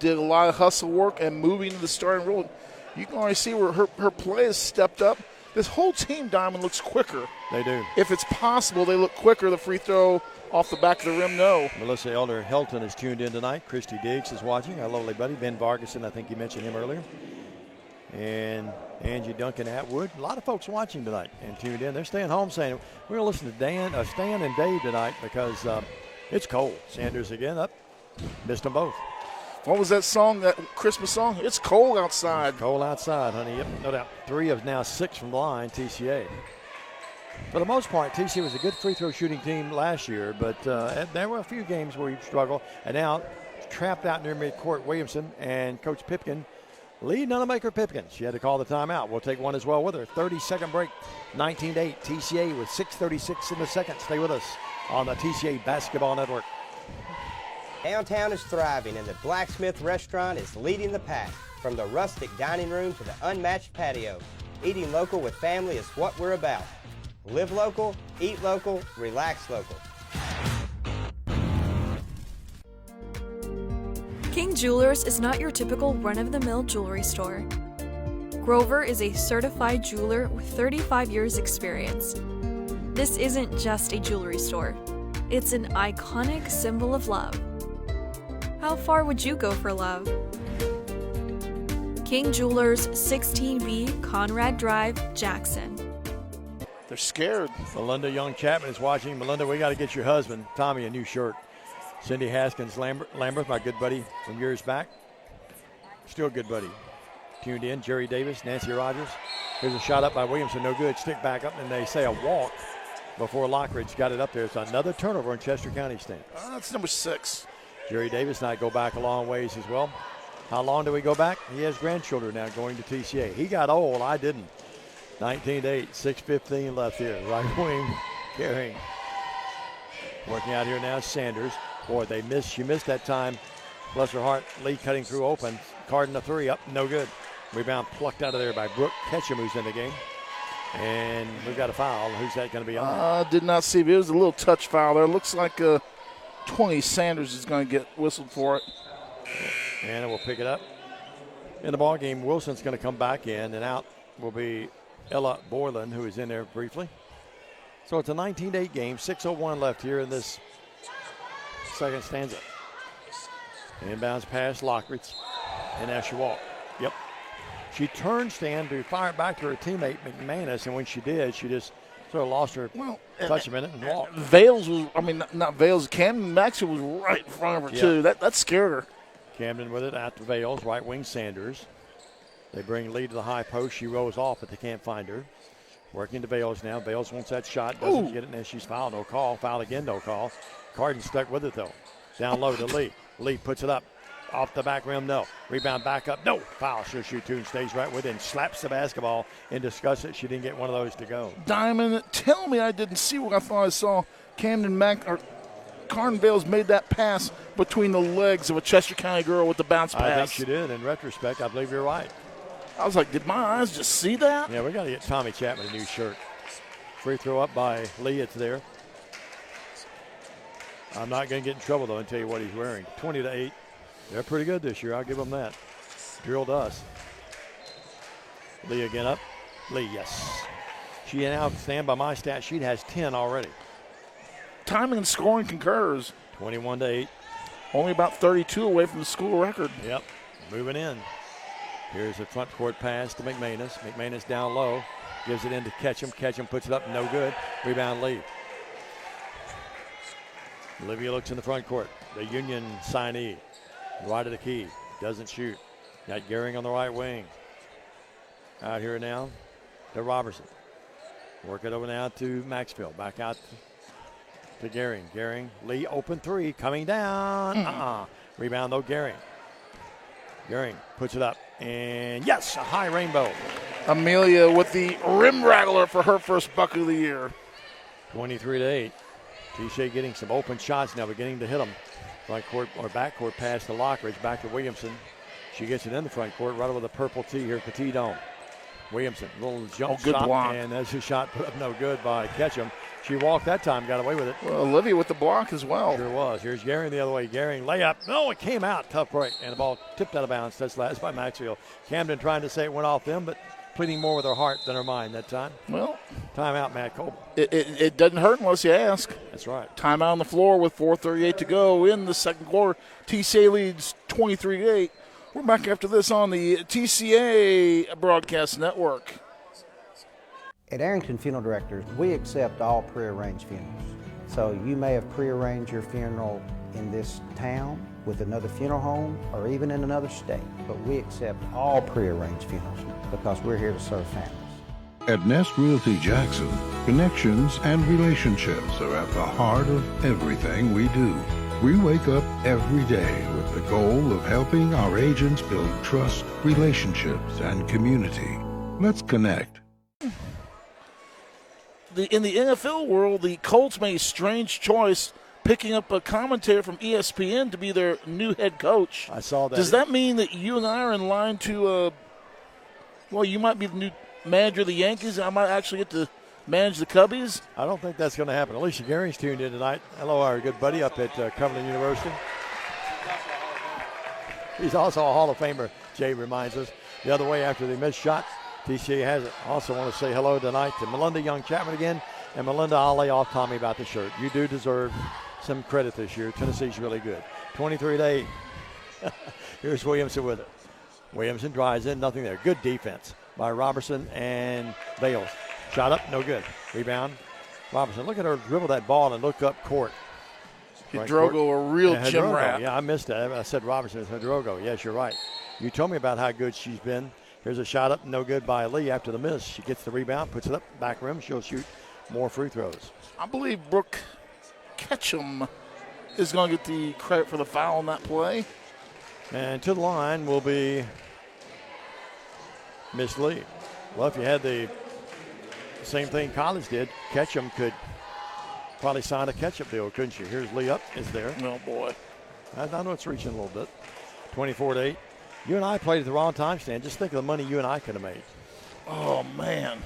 Did a lot of hustle work and moving to the starting role. You can already see where her play has stepped up. This whole team, Diamond, looks quicker. They do. If it's possible, they look quicker. The free throw off the back of the rim, no. Melissa Elder Helton is tuned in tonight. Christy Diggs is watching. Our lovely buddy, Ben Vargason, I think you mentioned him earlier. And Angie Duncan Atwood. A lot of folks watching tonight and tuned in. They're staying home saying, we're going to listen to Stan and Dave tonight because it's cold. Sanders again up. Missed them both. What was that song, that Christmas song? It's cold outside. It's cold outside, honey. Yep, no doubt. 3 of now 6 from the line, TCA. For the most part, TCA was a good free throw shooting team last year, but there were a few games where we struggled. And now, trapped out near midcourt, Williamson and Coach Pipkin, lead Nunemaker Pipkin. She had to call the timeout. We'll take one as well with her. 30-second break, 19-8. TCA with 6:36 in the second. Stay with us on the TCA Basketball Network. Downtown is thriving, and the Blacksmith Restaurant is leading the pack. From the rustic dining room to the unmatched patio, eating local with family is what we're about. Live local, eat local, relax local. King Jewelers is not your typical run-of-the-mill jewelry store. Grover is a certified jeweler with 35 years experience. This isn't just a jewelry store. It's an iconic symbol of love. How far would you go for love? King Jewelers, 16B Conrad Drive, Jackson. They're scared. Melinda Young Chapman is watching. Melinda, we got to get your husband, Tommy, a new shirt. Cindy Haskins Lambert, my good buddy from years back. Still a good buddy. Tuned in. Jerry Davis, Nancy Rogers. Here's a shot up by Williamson. No good. Stick back up, and they say a walk before Lockridge got it up there. It's another turnover in Chester County stand. That's number 6. Jerry Davis and I go back a long ways as well. How long do we go back? He has grandchildren now going to TCA. He got old. I didn't. 19-8, 6:15 left here. Right wing carrying. Working out here now is Sanders. Boy, she missed that time. Bless her heart. Lee cutting through open. Carding a 3 up. No good. Rebound plucked out of there by Brooke Ketchum, who's in the game. And we've got a foul. Who's that going to be on? Did not see. It was a little touch foul there. Looks like 20 Sanders is going to get whistled for it. And we'll pick it up. In the ball game, Wilson's going to come back in, and out will be Ella Borland, who is in there briefly. So it's a 19-8 game, 6:01 left here in this second stanza. Inbounds pass, Lockridge, and now she walked. Yep. She turned Stan to fire it back to her teammate McManus, and when she did, she just sort of lost her touch a minute and walked. Vales was, not Vales, Camden Maxwell was right in front of her, too. That scared her. Camden with it out to Vales, right wing Sanders. They bring Lee to the high post. She rolls off, but they can't find her. Working to Vales now. Vales wants that shot, doesn't get it, and she's fouled. No call. Foul again, no call. Carden stuck with it, though. Down low to Lee. Lee puts it up. Off the back rim, no. Rebound back up, no. Foul. She'll shoot 2 and stays right with it and slaps the basketball in disgust that she didn't get one of those to go. Diamond, tell me I didn't see what I thought I saw. Carden Vales made that pass between the legs of a Chester County girl with the bounce pass. I think she did. In retrospect, I believe you're right. I was like, did my eyes just see that? Yeah, we got to get Tommy Chapman a new shirt. Free throw up by Lee. It's there. I'm not going to get in trouble, though, and tell you what he's wearing. 20-8. They're pretty good this year. I'll give them that. Drilled us. Lee again up. Lee, yes. She now, stand by my stat sheet, has 10 already. Timing and scoring concurs. 21-8. Only about 32 away from the school record. Yep. Moving in. Here's a front court pass to McManus. McManus down low. Gives it in to Ketchum. Ketchum puts it up. No good. Rebound Lee. Olivia looks in the front court. The Union signee. Right of the key. Doesn't shoot. Got Gehring on the right wing. Out here now to Robertson. Work it over now to Maxfield. Back out to Gehring. Gehring, Lee, open three, coming down. Rebound, though, Gehring. Gehring puts it up. And, yes, a high rainbow. Amelia with the rim rattler for her first bucket of the year. 23-8. TCA getting some open shots now, beginning to hit them. Front court or back court pass to Lockridge, back to Williamson. She gets it in the front court, right over the purple tee here at the T-Dome. Williamson, little jump good shot, block. and that's a shot put up no good by Ketchum. She walked that time, got away with it. Well, Olivia with the block as well. Sure was. Here's Gehring the other way. Gehring layup. No, it came out. Tough break, and the ball tipped out of bounds. That's last by Maxfield. Camden trying to say it went off them, but pleading more with her heart than her mind that time. Well, timeout, Matt Coble. It doesn't hurt unless you ask. That's right. Timeout on the floor with 4:38 to go in the second quarter. TCA leads 23-8. We're back after this on the TCA Broadcast Network. At Arrington Funeral Directors, we accept all prearranged funerals. So you may have prearranged your funeral in this town with another funeral home or even in another state, but we accept all prearranged funerals because we're here to serve families. At Nest Realty Jackson, connections and relationships are at the heart of everything we do. We wake up every day with the goal of helping our agents build trust, relationships, and community. Let's connect. In the NFL world, the Colts made a strange choice picking up a commentator from ESPN to be their new head coach. I saw that. Does that mean that you and I are in line to, you might be the new manager of the Yankees and I might actually get to manage the Cubbies? I don't think that's going to happen. Alicia Gehring's tuned in tonight. Hello, our good buddy up at Cumberland University. He's also a Hall of Famer, Jay reminds us. The other way after the missed shot, TCA has it. Also want to say hello tonight to Melinda Young-Chapman again. And Melinda, I'll lay off Tommy about the shirt. You do deserve some credit this year. Tennessee's really good. 23-8. Here's Williamson with it. Williamson drives in, nothing there. Good defense by Robertson and Bales. Shot up, no good. Rebound, Robertson. Look at her dribble that ball and look up court. Hidrogo, a real gym rat. Yeah, I missed that. I said Robertson. It's Hidrogo. Yes, you're right. You told me about how good she's been. Here's a shot up, no good by Lee after the miss. She gets the rebound, puts it up, back rim. She'll shoot more free throws. I believe Brooke Ketchum is going to get the credit for the foul on that play. And to the line will be Miss Lee. Well, if you had the same thing college did, Ketchum could probably sign a catch-up deal, couldn't you? Here's Lee up, is there. Oh, boy. I know it's reaching a little bit. 24-8. You and I played at the wrong time, Stan. Just think of the money you and I could have made. Oh, man.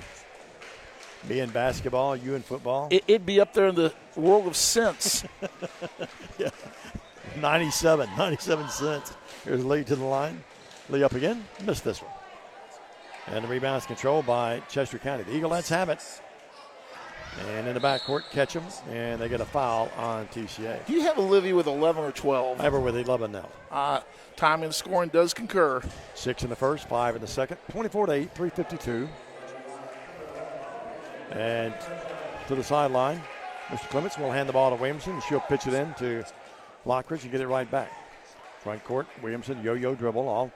Me in basketball, you in football. It'd be up there in the world of cents. Yeah. 97 cents. Here's Lee to the line. Lee up again. Missed this one. And the rebound is controlled by Chester County. The Eaglettes have it. And in the backcourt, Ketchum, and they get a foul on TCA. Do you have Olivia with 11 or 12? I have her with 11 now. Timing and scoring does concur. 6 in the first, 5 in the second. 24-8, 3:52. And to the sideline, Mr. Clements will hand the ball to Williamson, and she'll pitch it in to Lockridge and get it right back. Front court, Williamson, yo-yo dribble, all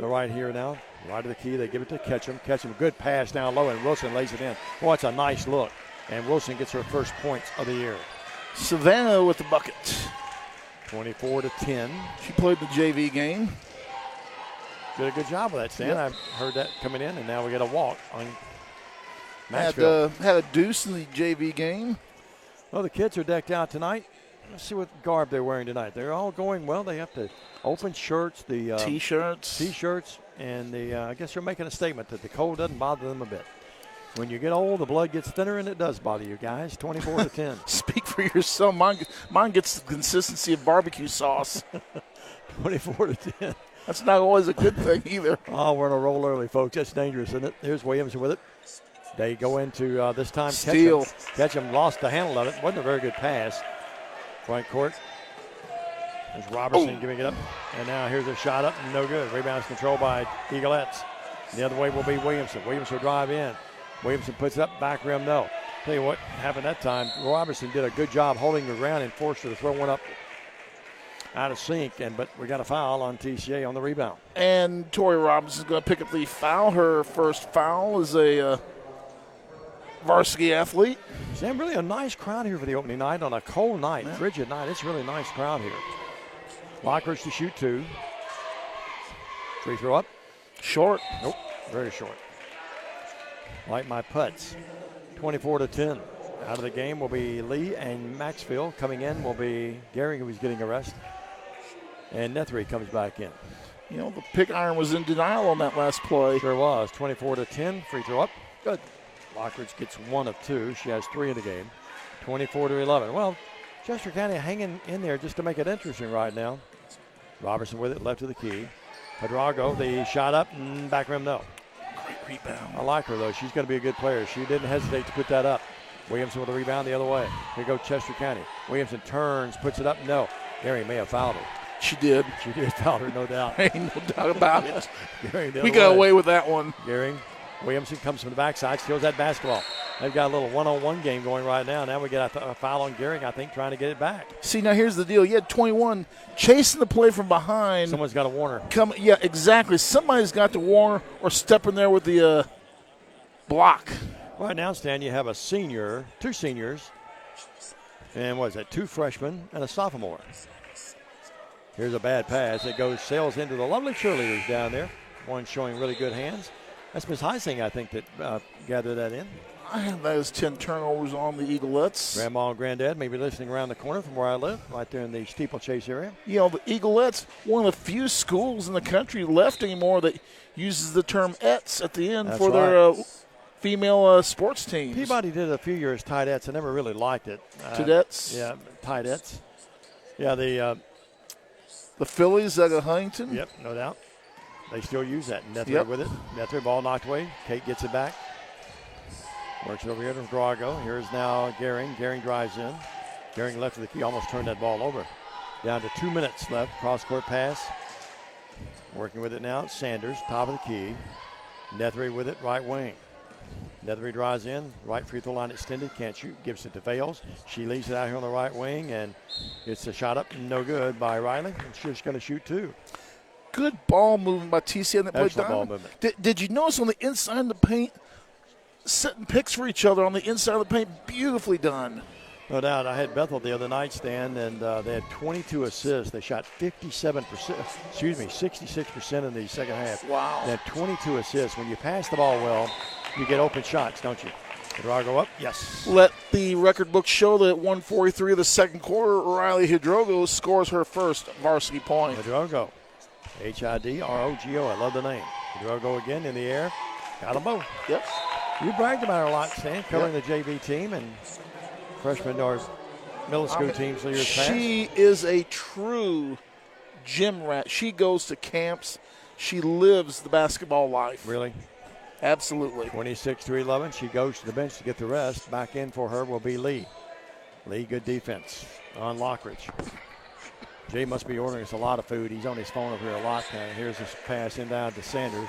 the right here now. Right to the key, they give it to Ketchum. Ketchum, good pass down low, and Wilson lays it in. Boy, it's a nice look. And Wilson gets her first points of the year. Savannah with the bucket. 24-10. She played the JV game. Did a good job with that, Stan. Yep. I've heard that coming in, and now we get a walk on Maxfield. Had a deuce in the JV game. Well, the kids are decked out tonight. Let's see what garb they're wearing tonight. They're all going well. They have the open shirts, the T-shirts, and the I guess they're making a statement that the cold doesn't bother them a bit. When you get old, the blood gets thinner, and it does bother you guys. 24-10. Speak for yourself. Mine gets the consistency of barbecue sauce. 24-10. That's not always a good thing either. Oh, we're on a roll early, folks. That's dangerous, isn't it? Here's Williams with it. They go into this time. Steal. Ketchum lost the handle of it. Wasn't a very good pass. Front court. There's Robertson giving it up. And now here's a shot up. No good. Rebound's controlled by Eaglettes. The other way will be Williamson. Williams will drive in. Williamson puts it up. Back rim, no. Tell you what happened that time. Robertson did a good job holding the ground and forced her to throw one up out of sync. But we got a foul on TCA on the rebound. And Tori Robinson's going to pick up the foul. Her first foul is a varsity athlete. Sam, really a nice crowd here for the opening night on a cold night, frigid night. It's a really nice crowd here. Lockridge to shoot 2. Free throw up. Short. Nope, very short. Like my putts. 24-10. Out of the game will be Lee and Maxfield. Coming in will be Gehring, who was getting a rest. And Nethery comes back in. You know, the pick iron was in denial on that last play. Sure was. 24-10. Free throw up. Good. Lockridge gets 1 of 2. She has 3 in the game. 24-11. Well, Chester County hanging in there just to make it interesting right now. Robertson with it, left of the key. Pedrago, the shot up, back rim, no. Great rebound. I like her, though. She's going to be a good player. She didn't hesitate to put that up. Williamson with a rebound the other way. Here goes Chester County. Williamson turns, puts it up, no. Gary may have fouled her. She did. She did foul her, no doubt. Ain't no doubt about it. We got away with that one. Gehring. Williamson comes from the backside, steals that basketball. They've got a little one-on-one game going right now. Now we get a foul on Gehring, I think, trying to get it back. See, now here's the deal. You had 21 chasing the play from behind. Someone's got to warn her. Yeah, exactly. Somebody's got to warn her or step in there with the block. Right now, Stan, you have a senior, 2 seniors, and what is that, 2 freshmen and a sophomore. Here's a bad pass. It sails into the lovely cheerleaders down there. One showing really good hands. That's Ms. Heising, I think, that gathered that in. I have those 10 turnovers on the Eaglettes. Grandma and Granddad may be listening around the corner from where I live, right there in the Steeplechase area. You know, the Eaglettes, one of the few schools in the country left anymore that uses the term "ets" at the end. That's for their female sports teams. Peabody did a few years tidettes. I never really liked it. Tidettes? Yeah, tidettes. Yeah, the Phillies at Huntington? Yep, no doubt. They still use that. Nethery with it. Nethery, ball knocked away. Kate gets it back. Works it over here to Drago. Here's now Gehring. Gehring drives in. Gehring left of the key, almost turned that ball over. Down to 2 minutes left. Cross-court pass. Working with it now. Sanders, top of the key. Nethery with it, right wing. Nethery drives in. Right free throw line extended. Can't shoot. Gives it to Vales. She leaves it out here on the right wing, and it's a shot up. No good by Riley. And she's going to shoot 2. Good ball movement by TCA in that play. Excellent ball movement. Did you notice on the inside of the paint, setting picks for each other on the inside of the paint? Beautifully done. No doubt. I had Bethel the other night, Stan, and they had 22 assists. They shot 66% in the second half. Wow. They had 22 assists. When you pass the ball well, you get open shots, don't you? Drago up? Yes. Let the record book show that at 1:43 of the second quarter, Riley Hidrogo scores her first varsity point. Hidrogo. Hidrogo. I love the name. Hidrogo again in the air. Got them both. Yep. You bragged about her a lot, Stan, covering the JV team and freshman or middle school teams for years past. She is a true gym rat. She goes to camps. She lives the basketball life. Really? Absolutely. 26-11. She goes to the bench to get the rest. Back in for her will be Lee. Lee, good defense on Lockridge. Jay must be ordering us a lot of food. He's on his phone over here a lot. Here's this pass in down to Sanders.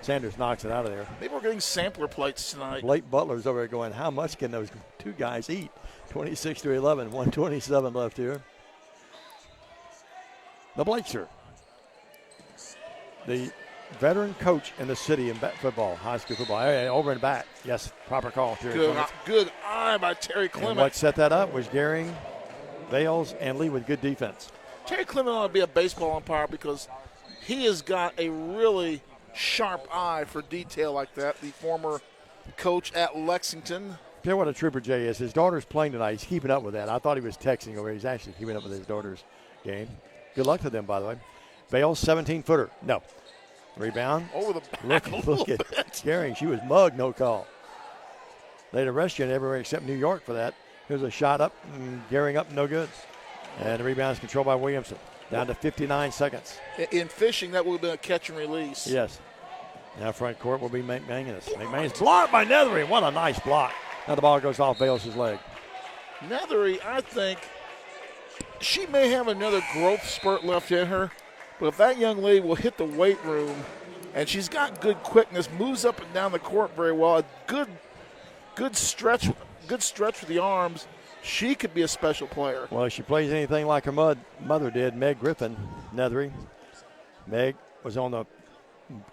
Sanders knocks it out of there. Maybe we're getting sampler plates tonight. Blake Butler's over there going, how much can those 2 guys eat? 26-11, 1:27 left here. The Blakeser, the veteran coach in the city in football, high school football. Over and back. Yes, proper call. Good eye by Terry Clement. And what set that up was Gehring, Vales, and Lee with good defense. Terry Clement ought to be a baseball umpire because he has got a really sharp eye for detail like that. The former coach at Lexington. Tell you what a trooper Jay is. His daughter's playing tonight. He's keeping up with that. I thought he was texting over. He's actually keeping up with his daughter's game. Good luck to them, by the way. Vales, 17-footer. No. Rebound. Over the back Look at Gehring. She was mugged, no call. They'd arrest you everywhere except New York for that. Here's a shot up. Gehring up, no good. And the rebound is controlled by Williamson. Down to 59 seconds. In fishing, that would have been a catch and release. Yes. Now front court will be McManus. McManus blocked by Nethery. What a nice block. Now the ball goes off Vales' leg. Nethery, I think, she may have another growth spurt left in her, but if that young lady will hit the weight room, and she's got good quickness, moves up and down the court very well, a good stretch with the arms, she could be a special player. Well, if she plays anything like her mother did, Meg Griffin, Nethery. Meg was on the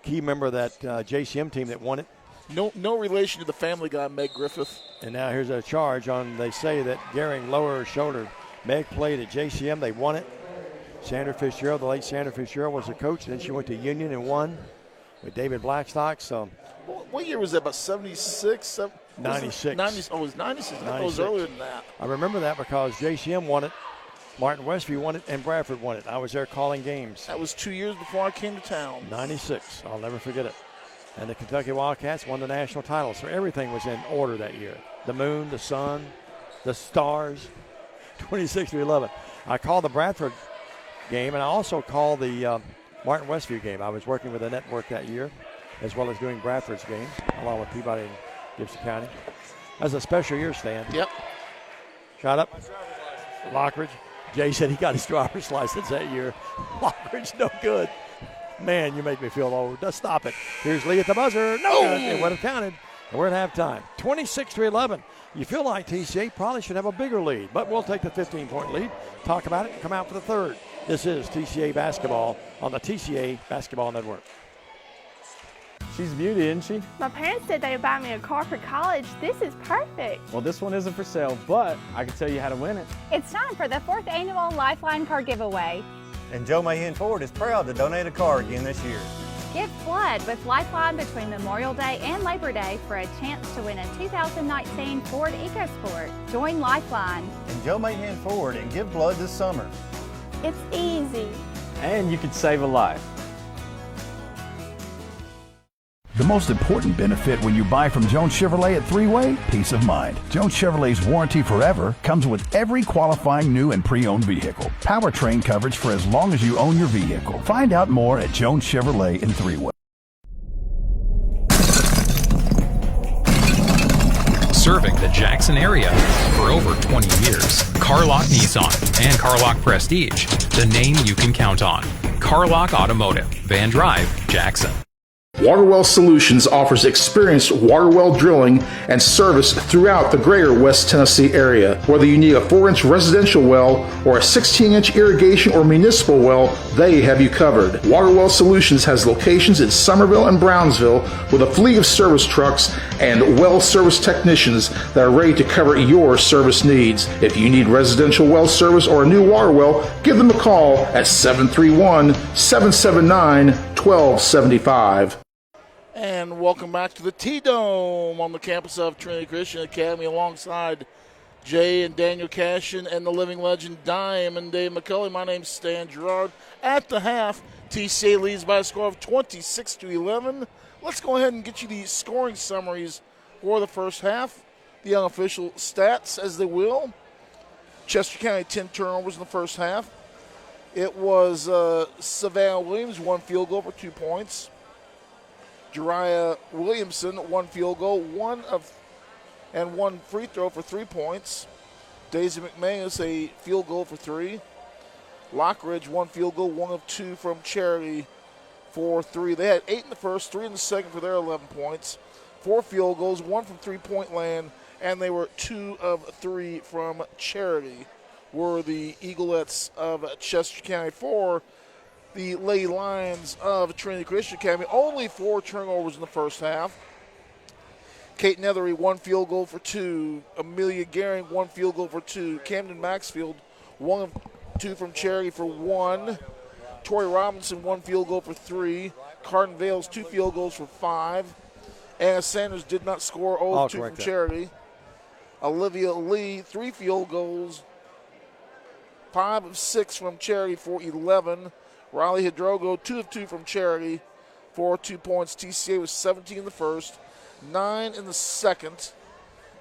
key member of that JCM team that won it. No relation to the Family Guy, Meg Griffith. And now here's a charge on, they say that Gehring lower her shoulder. Meg played at JCM. They won it. Sandra Fitzgerald, the late Sandra Fitzgerald, was the coach. Then she went to Union and won with David Blackstock. So, what year was that? About 76? 96. 90, oh, it was 96. I thought it was earlier than that. I remember that because JCM won it, Martin Westview won it, and Bradford won it. I was there calling games. That was 2 years before I came to town. 96. I'll never forget it. And the Kentucky Wildcats won the national title. So everything was in order that year. The moon, the sun, the stars, 26-11. I called the Bradford game, and I also called the Martin Westview game. I was working with a network that year, as well as doing Bradford's games, along with Peabody and Gibson County. That was a special year, Stan. Yep. Shot up. Lockridge. Jay said he got his driver's license that year. Lockridge, no good. Man, you make me feel old. Just stop it. Here's Lee at the buzzer. No good. It would have counted. And we're at halftime. 26-11. You feel like TCA probably should have a bigger lead, but we'll take the 15-point lead, talk about it, and come out for the third. This is TCA basketball on the TCA Basketball Network. She's a beauty, isn't she? My parents said they'd buy me a car for college. This is perfect. Well, this one isn't for sale, but I can tell you how to win it. It's time for the 4th annual Lifeline car giveaway. And Joe Mahan Ford is proud to donate a car again this year. Give blood with Lifeline between Memorial Day and Labor Day for a chance to win a 2019 Ford EcoSport. Join Lifeline. And Joe Mahan Ford and give blood this summer. It's easy. And you could save a life. The most important benefit when you buy from Jones Chevrolet at Three-Way? Peace of mind. Jones Chevrolet's Warranty Forever comes with every qualifying new and pre-owned vehicle. Powertrain coverage for as long as you own your vehicle. Find out more at Jones Chevrolet in Three-Way. Serving the Jackson area for over 20 years. Carlock Nissan and Carlock Prestige, the name you can count on. Carlock Automotive, Van Drive, Jackson. Waterwell Solutions offers experienced water well drilling and service throughout the greater West Tennessee area. Whether you need a 4-inch residential well or a 16-inch irrigation or municipal well, they have you covered. Waterwell Solutions has locations in Summerville and Brownsville with a fleet of service trucks and well service technicians that are ready to cover your service needs. If you need residential well service or a new water well, give them a call at 731-779-1275. And welcome back to the T-Dome on the campus of Trinity Christian Academy alongside Jay and Daniel Cashin and the living legend Diamond Dave McCulley. My name's Stan Gerard. At the half, TCA leads by a score of 26-11. Let's go ahead and get you the scoring summaries for the first half. The unofficial stats, as they will. Chester County, 10 turnovers in the first half. It was Savannah Williams, 1 field goal for 2 points. Jariah Williamson, 1 field goal, 1 free throw for 3 points. Daisy McManus, a field goal for 3. Lockridge, 1 field goal, 1 of 2 from Charity for 3. They had 8 in the first, 3 in the second for their 11 points. 4 field goals, 1 from three-point land, and they were 2 of 3 from Charity, were the Eaglettes of Chester County. For the Lady Lions of Trinity Christian Academy, only 4 turnovers in the first half. Kate Nethery, 1 field goal for 2. Amelia Gehring, 1 field goal for 2. Camden Maxfield, 1 of 2 from Charity for 1. Tori Robinson, 1 field goal for 3. Cardin Vales, 2 field goals for 5. Anna Sanders did not score, 0 of 2 from Charity. Olivia Lee, 3 field goals, 5 of 6 from Charity for 11. Riley Hidrogo, 2 of 2 from Charity for 2 points. TCA was 17 in the first, 9 in the second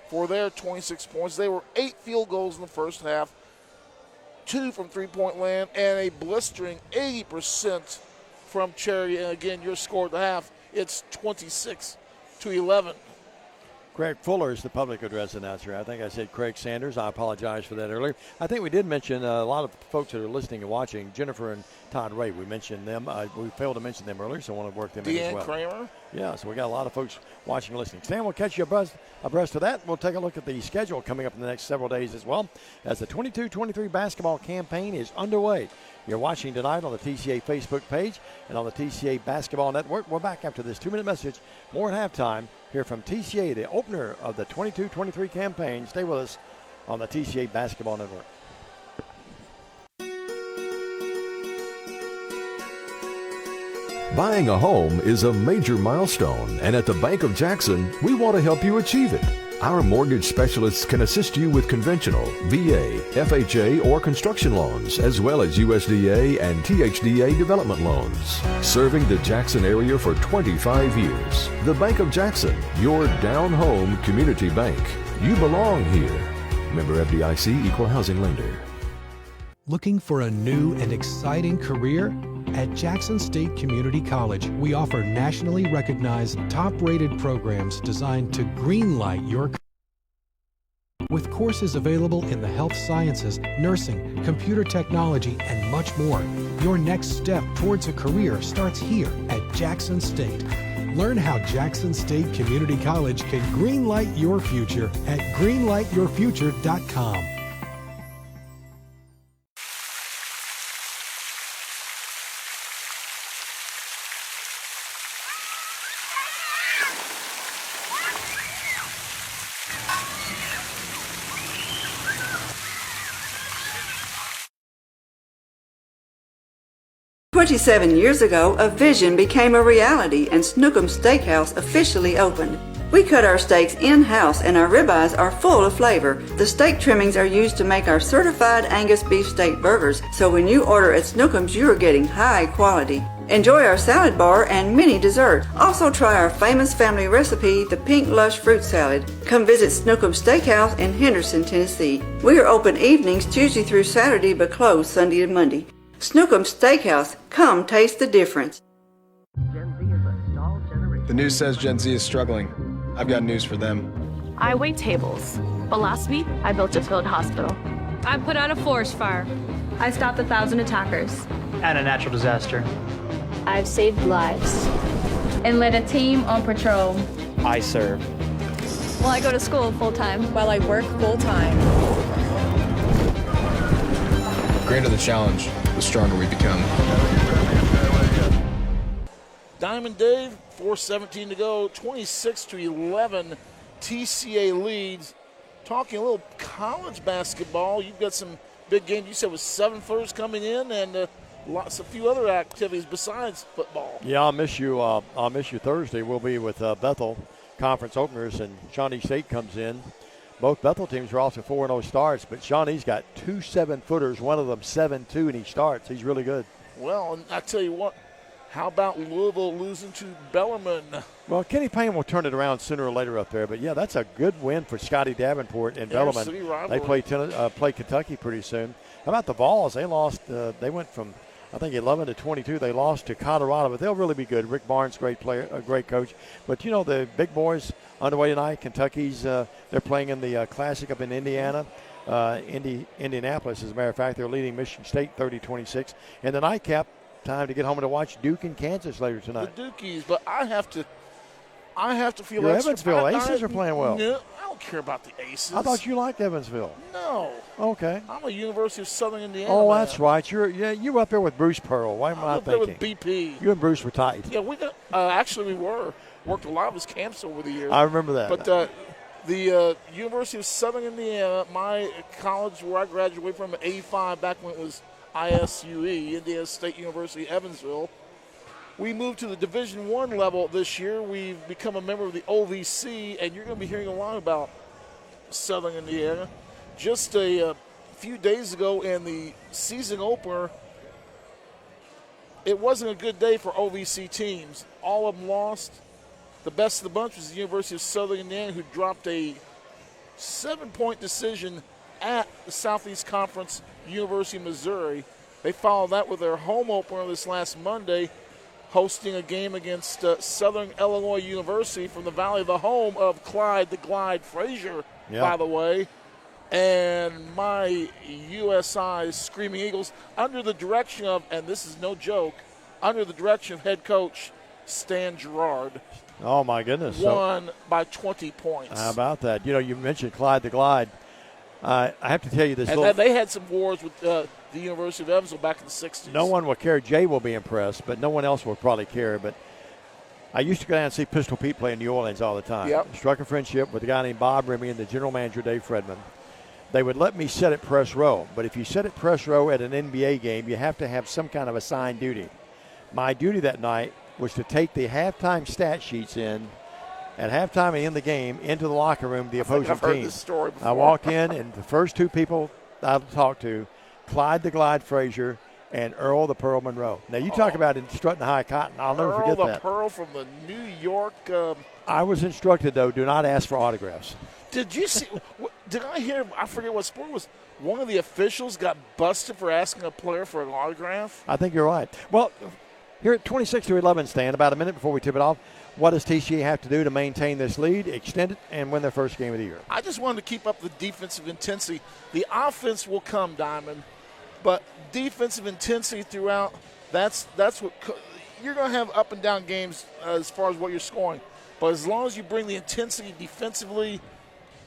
for their 26 points. They were 8 field goals in the first half, 2 from three-point land, and a blistering 80% from Charity. And again, your score at the half, it's 26-11. Craig Fuller is the public address announcer. I think I said Craig Sanders. I apologize for that earlier. I think we did mention a lot of folks that are listening and watching, Jennifer and Todd Ray. We mentioned them. We failed to mention them earlier, so I want to work them in as well. Kramer. Yeah, so we got a lot of folks watching and listening. Stan, we'll catch you abreast of that. We'll take a look at the schedule coming up in the next several days as well, as the 22-23 basketball campaign is underway. You're watching tonight on the TCA Facebook page and on the TCA Basketball Network. We're back after this 2-minute message. More at halftime here from TCA, the opener of the 22-23 campaign. Stay with us on the TCA Basketball Network. Buying a home is a major milestone, and at the Bank of Jackson, we want to help you achieve it. Our mortgage specialists can assist you with conventional, VA, FHA, or construction loans, as well as USDA and THDA development loans. Serving the Jackson area for 25 years. The Bank of Jackson, your down-home community bank. You belong here. Member FDIC, Equal Housing Lender. Looking for a new and exciting career? At Jackson State Community College, we offer nationally recognized, top-rated programs designed to greenlight your career. With courses available in the health sciences, nursing, computer technology, and much more. Your next step towards a career starts here at Jackson State. Learn how Jackson State Community College can greenlight your future at greenlightyourfuture.com. "27 years ago, a vision became a reality and Snookum Steakhouse officially opened. We cut our steaks in-house and our ribeyes are full of flavor. The steak trimmings are used to make our certified Angus beef steak burgers, so when you order at Snookum's, you are getting high quality. Enjoy our salad bar and mini dessert. Also try our famous family recipe, the Pink Lush Fruit Salad. Come visit Snookum Steakhouse in Henderson, Tennessee. We are open evenings Tuesday through Saturday but closed Sunday and Monday. Snookum Steakhouse, come taste the difference." The news says Gen Z is struggling. I've got news for them. I wait tables, but last week I built a field hospital. I put out a forest fire. I stopped 1,000 attackers. And a natural disaster. I've saved lives and led a team on patrol. I serve. Well, I go to school full-time while I work full-time. The greater the challenge, the stronger we become. Diamond Dave, 4:17 to go, 26-11, TCA leads. Talking a little college basketball, you've got some big games. You said with 7 footers coming in and a few other activities besides football. Yeah, I'll miss you. I'll miss you Thursday. We'll be with Bethel conference openers, and Shawnee State comes in. Both Bethel teams are off to 4-0 starts, but Shawnee's got 2 7-footers, one of them 7-2, and he starts. He's really good. Well, and I tell you what, how about Louisville losing to Bellarmine? Well, Kenny Payne will turn it around sooner or later up there, but yeah, that's a good win for Scotty Davenport and Bellarmine. They play Kentucky pretty soon. How about the Vols? They lost. They went from, I think, 11 to 22. They lost to Colorado, but they'll really be good. Rick Barnes, great player, a great coach. But you know, the big boys underway tonight. Kentucky's they're playing in the Classic up in Indiana. Indianapolis, as a matter of fact, they're leading Michigan State 30-26. And the nightcap, time to get home to watch Duke and Kansas later tonight. The Dukies, but I have to feel Your extra. Evansville Aces are playing well. No, I don't care about the Aces. I thought you liked Evansville. No. Okay. I'm a University of Southern Indiana. Oh, man. that's right. You were up there with Bruce Pearl. Why am I up there thinking? with BP. You and Bruce were tight. Yeah, we got. Actually, we worked a lot of his camps over the years. I remember that. But the University of Southern Indiana, my college where I graduated from in '85, back when it was ISUE, Indiana State University, Evansville. We moved to the Division I level this year. We've become a member of the OVC, and you're going to be hearing a lot about Southern Indiana. Just a few days ago in the season opener, it wasn't a good day for OVC teams. All of them lost. The best of the bunch was the University of Southern Indiana, who dropped a 7-point decision at the Southeast Conference, University of Missouri. They followed that with their home opener this last Monday, hosting a game against Southern Illinois University from the Valley, the home of Clyde the Glide Frazier, by the way. And my USI Screaming Eagles, under the direction of, and this is no joke, under the direction of head coach Stan Gerard. Oh, my goodness. Won by 20 points. How about that? You know, you mentioned Clyde the Glide. I have to tell you this. And they had some wars with the University of Evansville back in the 60s. No one will care. Jay will be impressed, but no one else will probably care. But I used to go down and see Pistol Pete play in New Orleans all the time. Yep. Struck a friendship with a guy named Bob Remy and the general manager, Dave Fredman. They would let me sit at press row, but if you sit at press row at an NBA game, you have to have some kind of assigned duty. My duty that night was to take the halftime stat sheets in at halftime and in the game into the locker room, the opposing I've team. heard this story before. I walked in, and the first two people I talked to, Clyde the Glide Frazier and Earl the Pearl Monroe. Now, you talk about strutting high cotton. I'll never forget Earl the that. Pearl from the New York. I was instructed, though, do not ask for autographs. Did you see? Did I hear? I forget what sport it was. One of the officials got busted for asking a player for an autograph. I think you're right. Well, here at 26-11, Stan, about a minute before we tip it off, what does TCA have to do to maintain this lead, extend it, and win their first game of the year? I just wanted to keep up the defensive intensity. The offense will come, Diamond, but defensive intensity throughout, that's what you're going to have up and down games as far as what you're scoring. But as long as you bring the intensity defensively,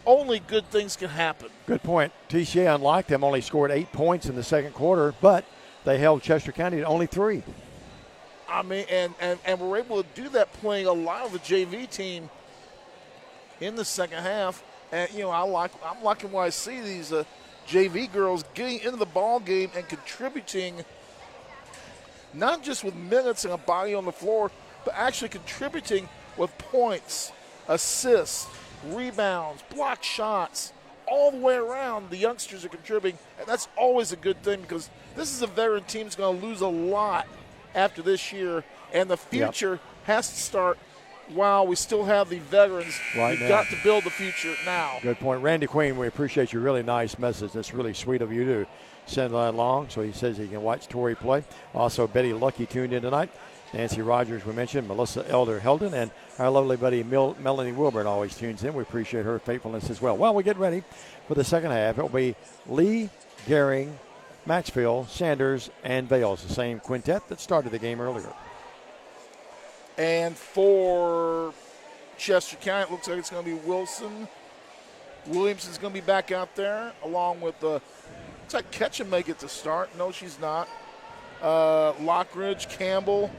only good things can happen. Good point. TCA, unlike them, only scored 8 points in the second quarter, but they held Chester County to only 3. I mean, and we're able to do that playing a lot of the JV team in the second half. And, you know, I'm liking what I see these JV girls getting into the ball game and contributing not just with minutes and a body on the floor, but actually contributing with points, assists, rebounds, block shots, all the way around. The youngsters are contributing, and that's always a good thing because this is a veteran team that's going to lose a lot after this year, and the future has to start while we still have the veterans. Right We've now. got to build the future now. Good point. Randy Queen, we appreciate your really nice message. That's really sweet of you to send that along. So he says he can watch Tori play. Also, Betty Lucky tuned in tonight. Nancy Rogers, we mentioned, Melissa Elder Heldon, and our lovely buddy Melanie Wilburn always tunes in. We appreciate her faithfulness as well. Well, we get ready for the second half. It'll be Lee, Gehring, Maxfield, Sanders, and Vales, the same quintet that started the game earlier. And for Chester County, it looks like it's going to be Wilson. Williamson's going to be back out there, along with looks like Ketchum may get to start. No, she's not. Lockridge, Campbell.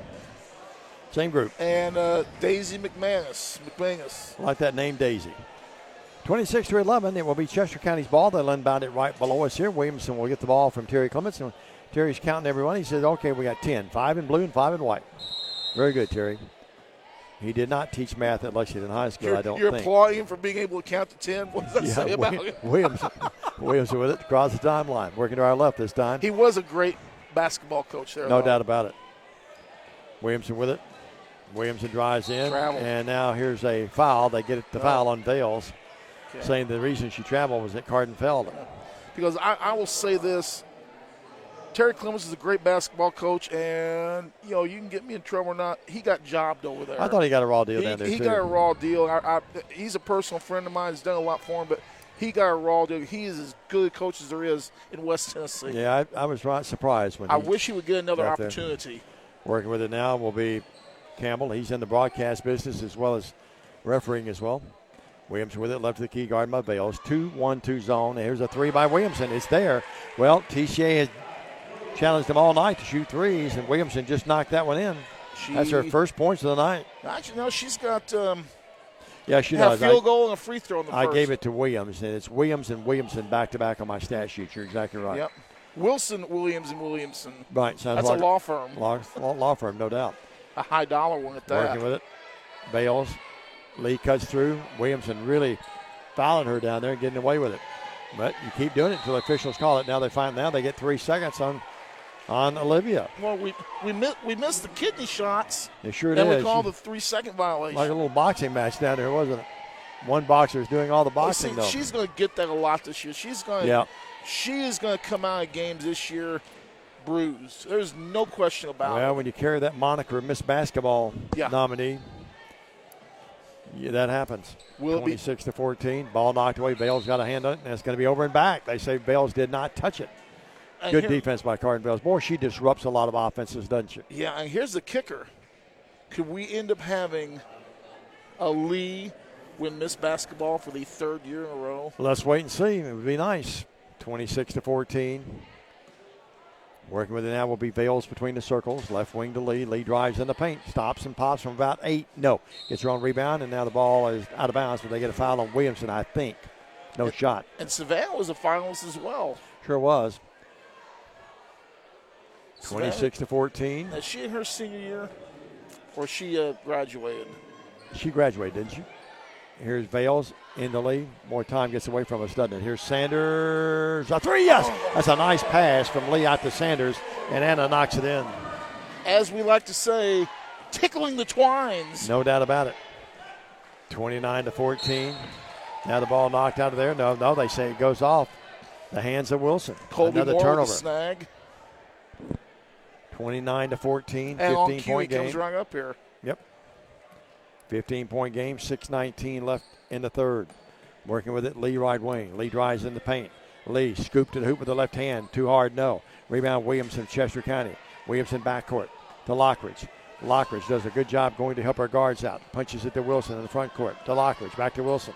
Same group. And Daisy McManus. I like that name, Daisy. 26-11, it will be Chester County's ball. They'll unbound it right below us here. Williamson will get the ball from Terry Clements. And Terry's counting everyone. He says, okay, we got 10. 5 in blue and 5 in white. Very good, Terry. He did not teach math at Lexington High School, I don't You're think. applauding him for being able to count to 10? What does that say about him? Williamson with it, across the timeline. Working to our left this time. He was a great basketball coach there. No doubt about it. Williamson with it. Williamson drives in. Travel. And now here's a foul. They get the foul on Vales, saying the reason she traveled was that Carden fell. Because I will say this. Terry Clements is a great basketball coach, and, you know, you can get me in trouble or not. He got jobbed over there. I thought he got a raw deal down there, He too. got a raw deal. He's a personal friend of mine. He's done a lot for him, but he got a raw deal. He is as good a coach as there is in West Tennessee. Yeah, I was right surprised when I wish he would get another got there. opportunity. Working with it now will be Campbell. He's in the broadcast business as well as refereeing as well. Williamson with it, left to the key guard by Vales. 2-1-2 zone. Here's a three by Williamson. It's there. Well, TCA has challenged them all night to shoot threes, and Williamson just knocked that one in. That's her first points of the night. Actually, no, she's got Yeah, she a does. field goal and a free throw in the I first. gave it to Williams, and it's Williams and Williamson back-to-back on my stat sheet. You're exactly right. Yep. Wilson, Williams, and Williamson. Right. Sounds That's like a law firm. Law firm, no doubt. A high dollar one at that. Working with it. Bales. Lee cuts through. Williamson really fouling her down there and getting away with it. But you keep doing it until the officials call it. Now they get 3 seconds on Olivia. Well, we missed the kidney shots. It sure and did. we called the 3-second violation. Like a little boxing match down there, wasn't it? One boxer is doing all the boxing, though. She's going to get that a lot this year. She is going to come out of games this year bruised. There's no question about it. Well, when you carry that moniker of Miss Basketball nominee, that happens. 26-14. Ball knocked away. Bales got a hand on it, and it's going to be over and back. They say Bales did not touch it. And Good defense by Carden Bales. Boy, she disrupts a lot of offenses, doesn't she? Yeah, and here's the kicker. Could we end up having a Lee win Miss Basketball for the third year in a row? Let's wait and see. It would be nice. 26-14. Working with it now will be Vales between the circles. Left wing to Lee. Lee drives in the paint. Stops and pops from about 8. No. Gets her own rebound, and now the ball is out of bounds, but they get a foul on Williamson, I think. No shot. And Savannah was a finalist as well. Sure was. 26-14. Is she in her senior year, or she graduated? She graduated, didn't she? Here's Vales in the lead. More time gets away from us, doesn't it? Here's Sanders. A three, yes! That's a nice pass from Lee out to Sanders, and Anna knocks it in. As we like to say, tickling the twines. No doubt about it. 29-14. Now the ball knocked out of there. No, they say it goes off the hands of Wilson. Colby Another Moore turnover. with the snag. 29-14, 15-point game. Comes right up here. Yep. 15-point game, 6:19 left in the third. Working with it, Lee right wing. Lee drives in the paint. Lee scooped to the hoop with the left hand. Too hard, no. Rebound, Williamson, Chester County. Williamson backcourt to Lockridge. Lockridge does a good job going to help our guards out. Punches it to Wilson in the front court. To Lockridge, back to Wilson.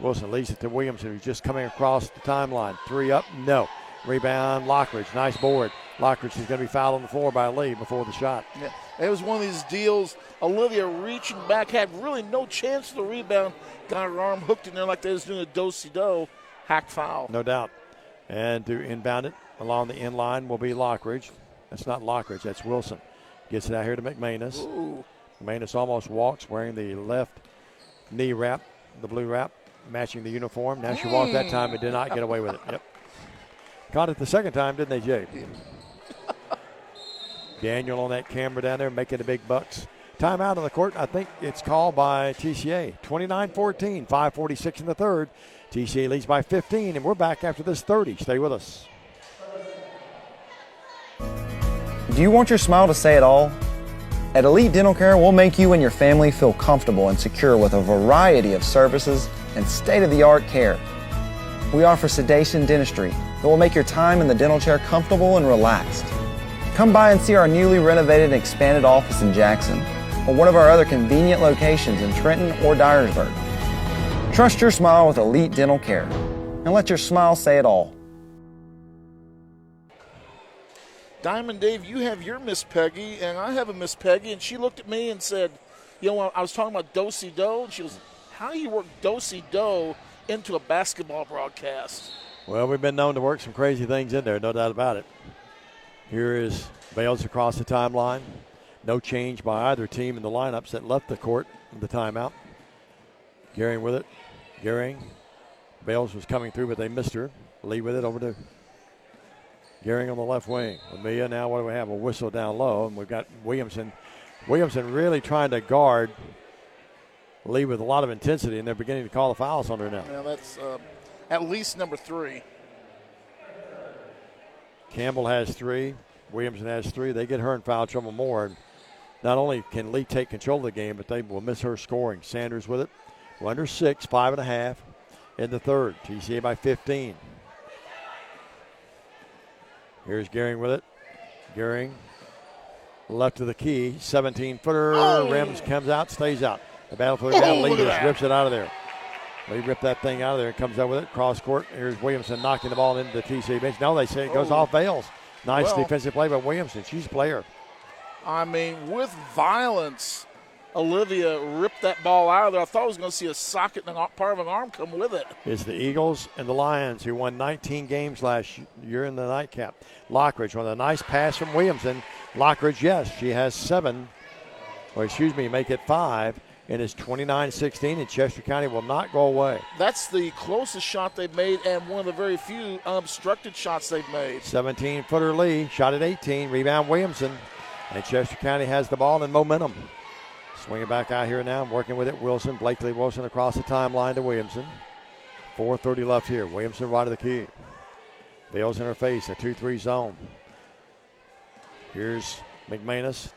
Wilson leads it to Williamson, who's just coming across the timeline. 3 up, no. Rebound, Lockridge, nice board. Lockridge is going to be fouled on the floor by Lee before the shot. Yeah, it was one of these deals. Olivia reaching back, had really no chance for the rebound. Got her arm hooked in there like they was doing a do-si-do. Hack foul. No doubt. And to inbound it along the end line will be Lockridge. That's not Lockridge, that's Wilson. Gets it out here to McManus. Ooh. McManus almost walks wearing the left knee wrap, the blue wrap, matching the uniform. Now she walked that time and did not get away with it. Yep. Caught it the second time, didn't they, Jay? Daniel on that camera down there making the big bucks. Timeout on the court. I think it's called by TCA. 29-14, 5:46 in the third. TCA leads by 15, and we're back after this 30. Stay with us. Do you want your smile to say it all? At Elite Dental Care, we'll make you and your family feel comfortable and secure with a variety of services and state-of-the-art care. We offer sedation dentistry that will make your time in the dental chair comfortable and relaxed. Come by and see our newly renovated and expanded office in Jackson, or one of our other convenient locations in Trenton or Dyersburg. Trust your smile with Elite Dental Care, and let your smile say it all. Diamond Dave, you have your Miss Peggy, and I have a Miss Peggy, and she looked at me and said, you know, I was talking about do-si-do, and she goes, how do you work do-si-do into a basketball broadcast? Well, we've been known to work some crazy things in there, no doubt about it. Here is Vales across the timeline. No change by either team in the lineups that left the court in the timeout. Gehring with it. Gehring. Vales was coming through, but they missed her. Lee with it over to Gehring on the left wing. Amelia, now what do we have? A whistle down low, and we've got Williamson. Williamson really trying to guard Lee with a lot of intensity, and they're beginning to call the fouls on her now. Yeah, that's at least number 3. Campbell has 3. Williamson has 3. They get her in foul trouble more. And not only can Lee take control of the game, but they will miss her scoring. Sanders with it. We're under 6, 5.5 in the third. TCA by 15. Here's Gehring with it. Gehring left of the key. 17-footer. Oh. Rims comes out, stays out. The battle for the ground. Lee just rips it out of there. Lee ripped that thing out of there and comes up with it. Cross court. Here's Williamson knocking the ball into the TCA bench. No, they say it goes off Vales. Nice defensive play by Williamson. She's a player. I mean, with violence, Olivia ripped that ball out of there. I thought I was going to see a socket and part of an arm come with it. It's the Eagles and the Lions who won 19 games last year in the nightcap. Lockridge with a nice pass from Williamson. Lockridge, yes, she has 7. Or excuse me, make it 5. And it's 29-16, and Chester County will not go away. That's the closest shot they've made and one of the very few unobstructed shots they've made. 17-footer Lee, shot at 18, rebound Williamson. And Chester County has the ball and momentum. Swinging back out here now, working with it, Wilson. Blakely Wilson across the timeline to Williamson. 4:30 left here. Williamson right of the key. Vales in her face, a 2-3 zone. Here's McManus.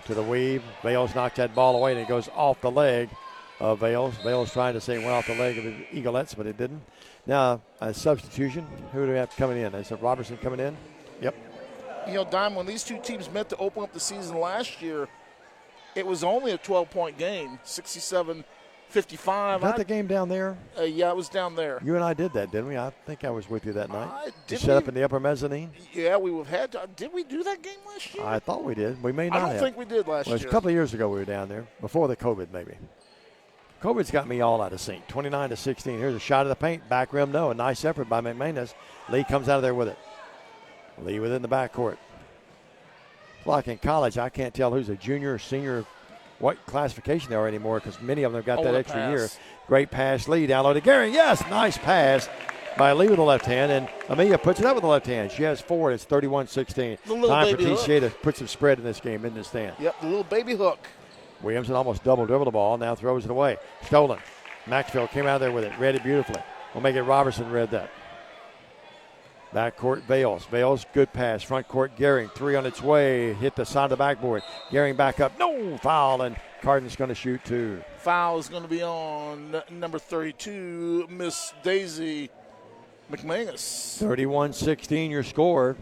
To the weave. Vales knocks that ball away, and it goes off the leg of Vales. Vales trying to say it went off the leg of the Eaglettes, but it didn't. Now, a substitution. Who do we have coming in? Is it Robertson coming in? Yep. You know, Dime, when these two teams met to open up the season last year, it was only a 12-point game, 67-59 55. Was that the game down there? Yeah, it was down there. You and I did that, didn't we? I think I was with you that night. Did set up in the upper mezzanine? Yeah, we would have had to. Did we do that game last year? I thought we did. We may not have. I don't think we did last year. It was a couple of years ago we were down there, before the COVID maybe. COVID's got me all out of sync. 29-16. Here's a shot of the paint. Back rim, no. A nice effort by McManus. Lee comes out of there with it. Lee within the backcourt. Like in college, I can't tell who's a junior or senior, what classification they are anymore, because many of them have got that extra year. Great pass. Lee down low to Gary. Yes, nice pass by Lee with the left hand, and Amelia puts it up with the left hand. She has 4, and it's 31-16. Time for TCA to put some spread in this game in the stand. Yep, the little baby hook. Williamson almost double-dribbled the ball, now throws it away. Stolen. Maxfield came out there with it, read it beautifully. We'll make it Robertson read that. Backcourt, Vales. Vales, good pass. Front court, Gehring. 3 on its way. Hit the side of the backboard. Gehring back up. No foul, and Carden's going to shoot 2. Foul is going to be on number 32, Miss Daisy McManus. 31-16 your score.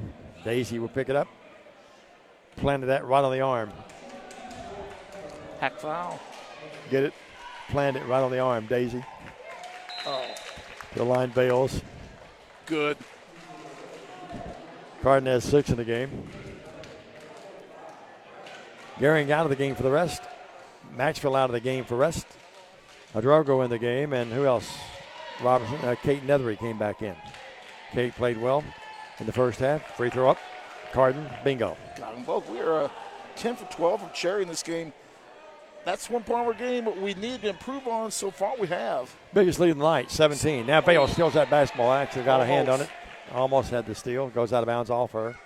Daisy will pick it up. Planted that right on the arm. Hack foul. Get it. Planted it right on the arm, Daisy. Oh. The line, Vales. Good. Carden has 6 in the game. Gehring out of the game for the rest. Maxfield out of the game for rest. Adrogo in the game, and who else? Robertson. Kate Nethery came back in. Kate played well in the first half. Free throw up. Carden, bingo. Got them both. We are 10 for 12 from Cherry in this game. That's one part of our game, but we need to improve on. So far, we have. Biggest lead in the night, 17. Now Bale steals that basketball. Actually got a hand on it. Almost had the steal. Goes out of bounds off her.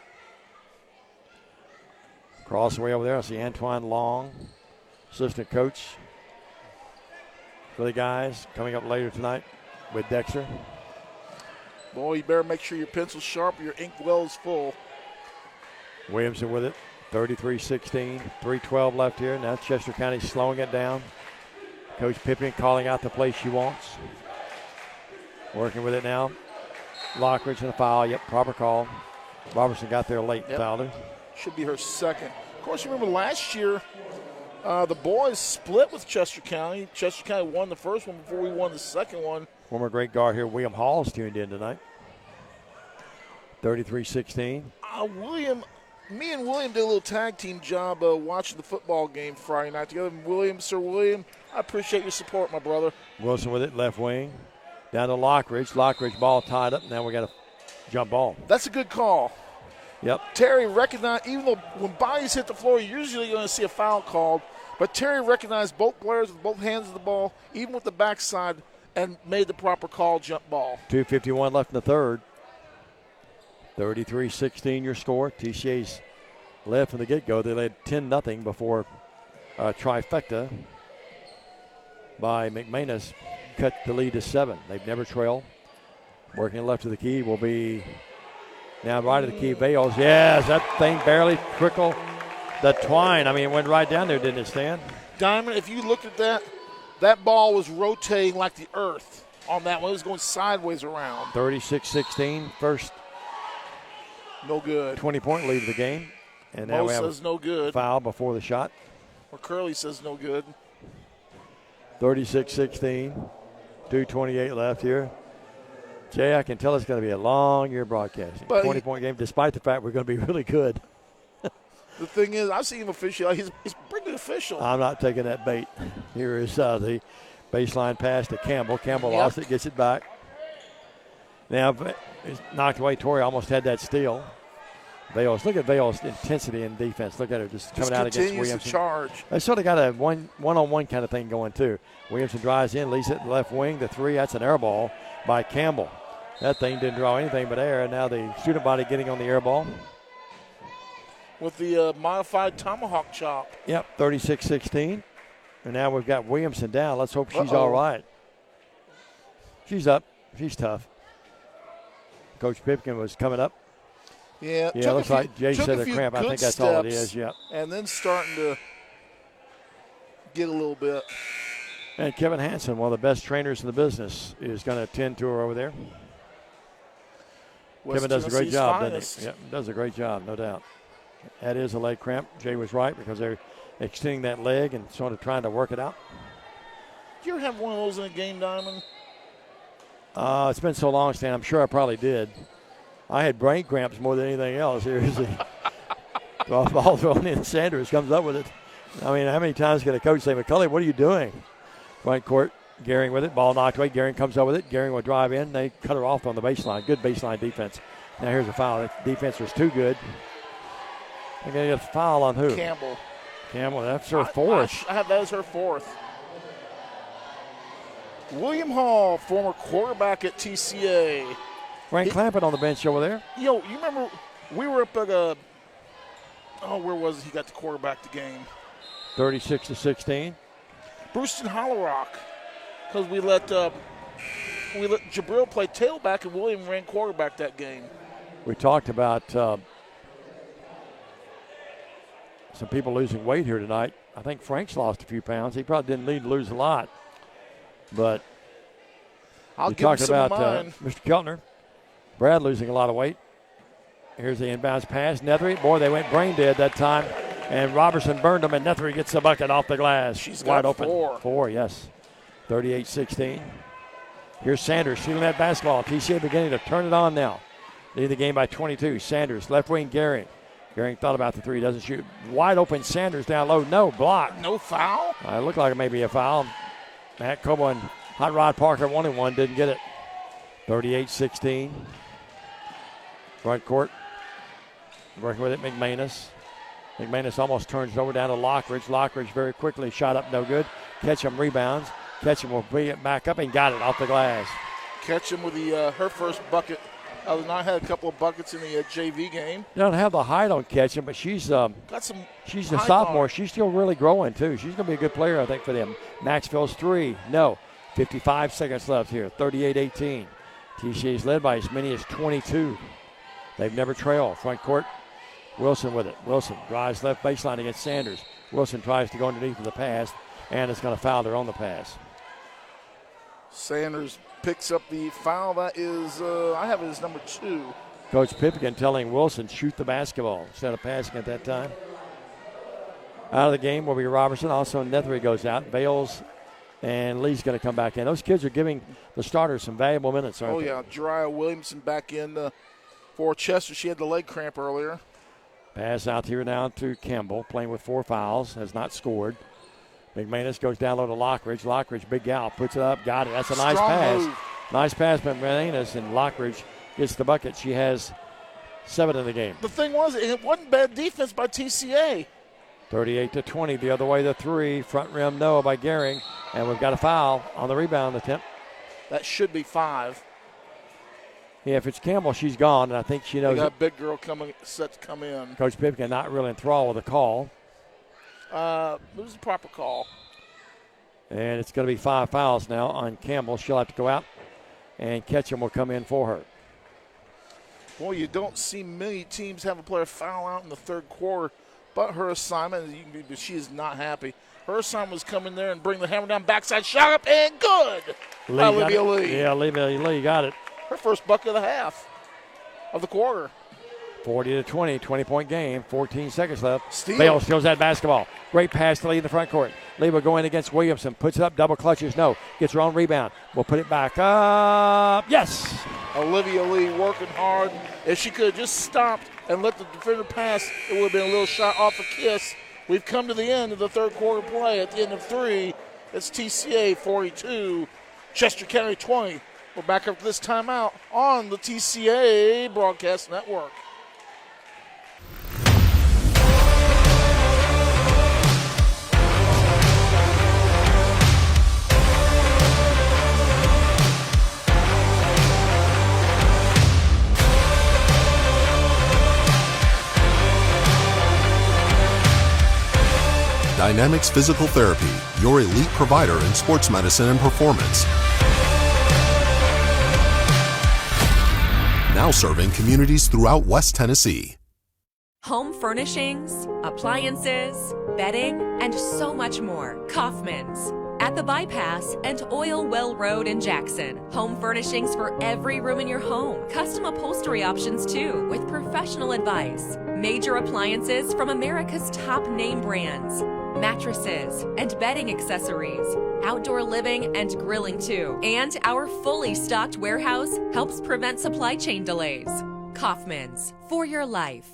Cross away over there. I see Antoine Long, assistant coach for the guys, coming up later tonight with Dexter. Boy, you better make sure your pencil's sharp or your ink well is full. Williamson with it. 33-16, 3:12 left here. Now Chester County slowing it down. Coach Pippin calling out the play she wants. Working with it now. Lockridge and a foul. Yep, proper call. Robertson got there late. Yep. Fouled her. Should be her second. Of course, you remember last year, the boys split with Chester County. Chester County won the first one before we won the second one. Former great guard here, William Hall's tuned in tonight. 33-16. Me and William did a little tag team job watching the football game Friday night together. Sir William, I appreciate your support, my brother. Wilson with it, left wing. Down to Lockridge. Lockridge ball tied up. Now we got a jump ball. That's a good call. Yep. Terry recognized, even though when bodies hit the floor, you're usually going to see a foul called, but Terry recognized both players with both hands of the ball, even with the backside, and made the proper call, jump ball. 2:51 left in the third. 33-16 your score. TCA's led from the get-go. They led 10-0 before trifecta by McManus cut the lead to 7. They've never trailed. Working left of the key will be now right of the key. Vales. Yes, that thing barely trickled the twine. I mean, it went right down there, didn't it, Stan? Diamond, if you looked at that, that ball was rotating like the earth on that one. It was going sideways around. 36-16, first. No good. 20-point lead of the game. And now Mo we have says no good. Foul before the shot. Or Curley says no good. 36-16, 2:28 left here. Jay, I can tell it's going to be a long year broadcasting. 20-point game, despite the fact we're going to be really good. The thing is, I've seen him official. He's pretty good official. I'm not taking that bait. Here is the baseline pass to Campbell. Campbell lost it, gets it back. Now it's knocked away. Torrey almost had that steal. Vales, look at Vales' intensity in defense. Look at her just coming out against Williamson. To charge. They sort of got a one-on-one kind of thing going too. Williamson drives in, leads it to the left wing. The 3, that's an air ball by Campbell. That thing didn't draw anything but air. And now the student body getting on the air ball. With the modified tomahawk chop. Yep, 36-16. And now we've got Williamson down. Let's hope she's all right. She's up. She's tough. Coach Pipkin was coming up. Yeah, looks like Jay said a cramp. I think that's all it is, yeah. And then starting to get a little bit. And Kevin Hansen, one of the best trainers in the business, is going to attend to her over there. Kevin does a great job, doesn't he? Yep, does a great job, no doubt. That is a leg cramp. Jay was right because they're extending that leg and sort of trying to work it out. Did you ever have one of those in a game, Diamond? It's been so long, Stan. I'm sure I probably did. I had brain cramps more than anything else. Seriously. Ball thrown in. Sanders comes up with it. I mean, how many times can a coach say, McCulley, what are you doing? Front court, Gehring with it. Ball knocked away. Gehring comes up with it. Gehring will drive in. They cut her off on the baseline. Good baseline defense. Now here's a foul. The defense was too good. They're going to get a foul on who? Campbell. That's her fourth. I have that as her fourth. William Hall, former quarterback at TCA. Frank Clampett on the bench over there. You remember we were up at where was it? He got the quarterback the game. 36-16. Brewston Hollow Rock. Because we let Jabril play tailback and William ran quarterback that game. We talked about some people losing weight here tonight. I think Frank's lost a few pounds. He probably didn't need to lose a lot. But we talked about Mr. Keltner. Brad losing a lot of weight. Here's the inbounds pass. Nethery, boy, they went brain dead that time. And Robertson burned them, and Nethery gets the bucket off the glass. She's wide got open. four. 4, yes. 38-16. Here's Sanders shooting that basketball. TCA beginning to turn it on now. Lead the game by 22. Sanders, left wing, Gehring. Gehring thought about the three, doesn't shoot. Wide open, Sanders down low. No, block. No foul? It looked like it may be a foul. Matt Coble and Hot Rod Parker wanted one, didn't get it. 38-16. Front court. Working with it, McManus. McManus almost turns it over down to Lockridge. Lockridge very quickly shot up, no good. Ketchum rebounds. Ketchum will bring it back up and got it off the glass. Ketchum with her first bucket. Other than I had a couple of buckets in the JV game. Don't have the height on Ketchum, but she's she's a sophomore. She's still really growing too. She's going to be a good player, I think, for them. Maxville's three. No. 55 seconds left here. 38-18. TCA's led by as many as 22. They've never trailed. Front court. Wilson with it. Wilson drives left baseline against Sanders. Wilson tries to go underneath of the pass, and it's going to foul her on the pass. Sanders picks up the foul. That is, I have it as number 2. Coach Pipkin telling Wilson, shoot the basketball instead of passing at that time. Out of the game will be Robertson. Also, Nethery goes out. Bales and Lee's going to come back in. Those kids are giving the starters some valuable minutes, aren't they? Oh, yeah. Jariah Williamson back in for Chester. She had the leg cramp earlier. Pass out here now to Campbell, playing with 4 fouls, has not scored. McManus goes down low to Lockridge. Lockridge, big gal, puts it up, got it. That's a nice pass. Move. Nice pass by McManus, and Lockridge gets the bucket. She has 7 in the game. The thing was, it wasn't bad defense by TCA. 38-20, the other way, the 3. Front rim, no, by Gehring. And we've got a foul on the rebound attempt. That should be 5. Yeah, if it's Campbell, she's gone, and I think she knows. They got a big girl set to come in. Coach Pipkin not really enthralled with the call. It was the proper call. And it's going to be 5 fouls now on Campbell. She'll have to go out, and Ketchum will come in for her. Boy, you don't see many teams have a player foul out in the third quarter, but her assignment, she is not happy. Her assignment was come in there and bring the hammer down, backside shot up, and good. Olivia Lee. Yeah, Olivia Lee got it. Her first bucket of the half of the quarter. 40-20, 20-point game, 14 seconds left. Steal. Bale steals that basketball. Great pass to Lee in the front court. Lee will go in against Williamson. Puts it up, double clutches, no. Gets her own rebound. We'll put it back up. Yes! Olivia Lee working hard. If she could have just stopped and let the defender pass, it would have been a little shot off a kiss. We've come to the end of the third quarter play. At the end of 3, it's TCA 42, Chester County 20. We're back up to this timeout on the TCA Broadcast Network. Dynamics Physical Therapy, your elite provider in sports medicine and performance. Now serving communities throughout West Tennessee. Home furnishings, appliances, bedding, and so much more. Kaufman's. At the Bypass and Oil Well Road in Jackson. Home furnishings for every room in your home. Custom upholstery options too, with professional advice. Major appliances from America's top name brands. Mattresses and bedding accessories. outdoor living, and grilling too. And our fully stocked warehouse helps prevent supply chain delays. Kaufman's, for your life.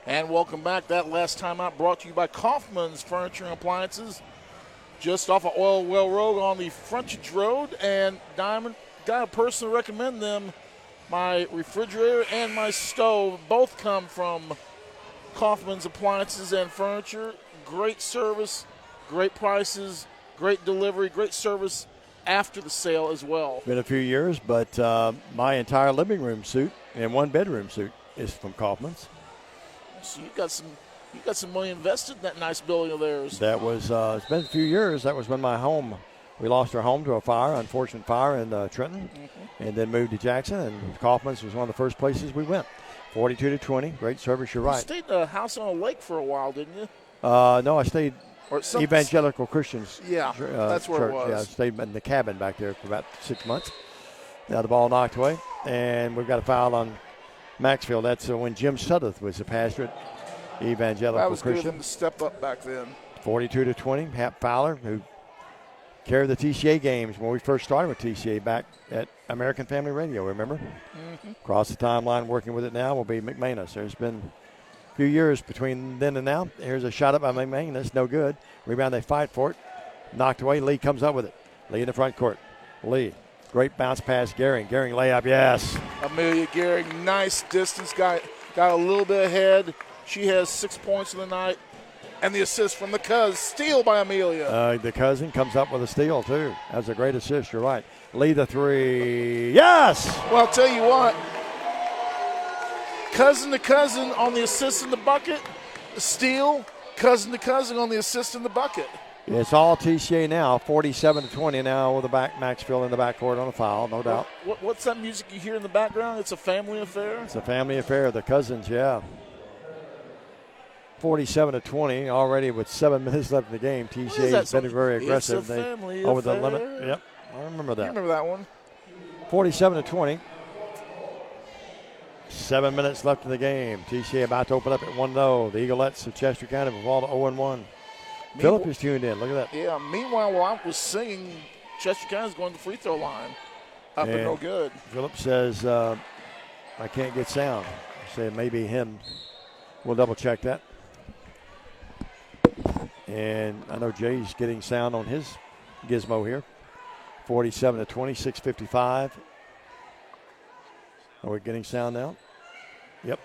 And welcome back. That last time out brought to you by Kaufman's Furniture and Appliances, just off of Oil Well Road on the frontage road. And Diamond, got a person to recommend them. My refrigerator and my stove both come from Kaufman's Appliances and Furniture. Great service, great prices, great delivery, great service after the sale as well. Been a few years, but my entire living room suite and one bedroom suite is from Kaufman's. So you got some money invested in that nice building of theirs. That was it's been a few years. That was when we lost our home to a fire, unfortunate fire in Trenton, and then moved to Jackson. And Kaufman's was one of the first places we went. 42-20, great service. You're right. You stayed in a house on a lake for a while, didn't you? No, I stayed or Evangelical Christians. Yeah, that's where church. it was. Yeah, I stayed in the cabin back there for about 6 months. Now the ball knocked away, and we've got a foul on Maxfield. That's when Jim Sudduth was the pastor at Evangelical that was Christian. good of him to step up back then. 42-20, Hap Fowler, who carried the TCA games when we first started with TCA back at American Family Radio, remember? Across the timeline, working with it now will be McManus. There's been a few years between then and now. Here's a shot up by McManus, no good. Rebound, they fight for it. Knocked away, Lee comes up with it. Lee in the front court. Lee, great bounce pass, Gehring. Gehring layup, yes. Amelia Gehring, nice distance, got a little bit ahead. She has 6 points in the night. And the assist from the Cuz, steal by Amelia. The cousin comes up with a steal, too. That's a great assist, you're right. Lee the three, yes! Well, I'll tell you what. Cousin to cousin on the assist in the bucket. Steal, cousin to cousin on the assist in the bucket. It's all TCA now, 47-20 now with the Maxfield in the backcourt on a foul, no doubt. What's that music you hear in the background? It's a family affair? It's a family affair, the cousins, yeah. 47-20, already with 7 minutes left in the game. TCA has been very aggressive. They over the limit. Yep, I remember that. You remember that one? 47-20. 7 minutes left in the game. TCA about to open up at 1-0. The Eaglettes of Chester County have fall to 0-1. Phillip is tuned in. Look at that. Yeah, meanwhile, while I was singing, Chester County is going to the free throw line. Up and no good. Phillip says, I can't get sound. Say maybe him. We'll double check that. And I know Jay's getting sound on his gizmo here. 47-20, 6:55. Are we getting sound now? Yep.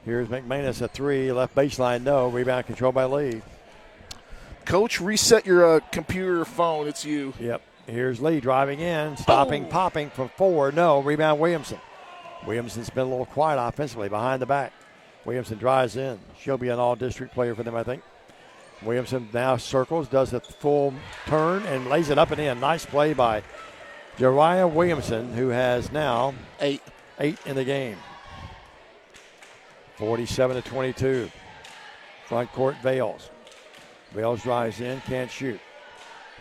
Here's McManus at 3, left baseline, no. Rebound controlled by Lee. Coach, reset your computer phone. It's you. Yep. Here's Lee driving in, stopping, popping from 4, no. Rebound Williamson. Williamson's been a little quiet offensively behind the back. Williamson drives in. She'll be an all-district player for them, I think. Williamson now circles, does a full turn, and lays it up and in. Nice play by Jariah Williamson, who has now 8 in the game. 47-22. Front court, Vales. Vales drives in, can't shoot.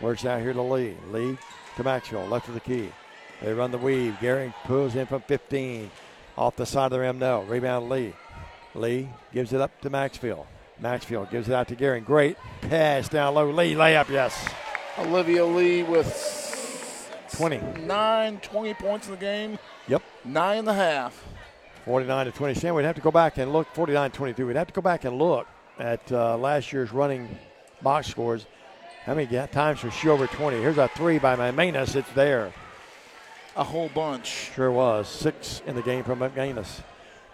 Works out here to Lee. Lee to Maxwell, left of the key. They run the weave. Gehring pulls in from 15. Off the side of the rim, no. Rebound Lee. Lee gives it up to Maxfield. Maxfield gives it out to Gehring. Great pass down low. Lee, layup, yes. Olivia Lee with 20 points in the game. Yep. 9.5. 49-20. Sam, we'd have to go back and look. 49-22. We'd have to go back and look at last year's running box scores. How many times was she over 20? Here's a 3 by McManus. It's there. A whole bunch. Sure was. 6 in the game from McManus.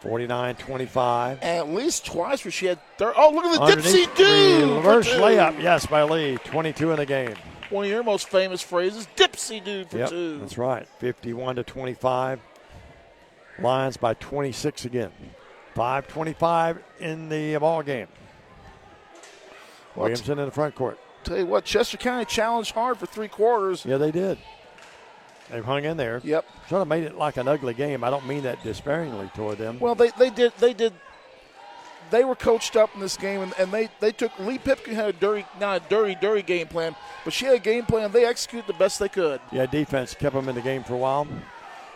49-25. And at least twice where she had oh, look at the dipsy do. Reverse layup, yes, by Lee. 22 in the game. One of your most famous phrases, dipsy do for 2. That's right. 51-25. Lions by 26 again. 5:25 in the ball game. Williamson in the front court. Tell you what, Chester County challenged hard for 3 quarters. Yeah, they did. They've hung in there. Yep. Sort of made it like an ugly game. I don't mean that despairingly toward them. Well, they did. They were coached up in this game, and they took. Lee Pipkin had not a dirty game plan, but she had a game plan. They executed the best they could. Yeah, defense kept them in the game for a while.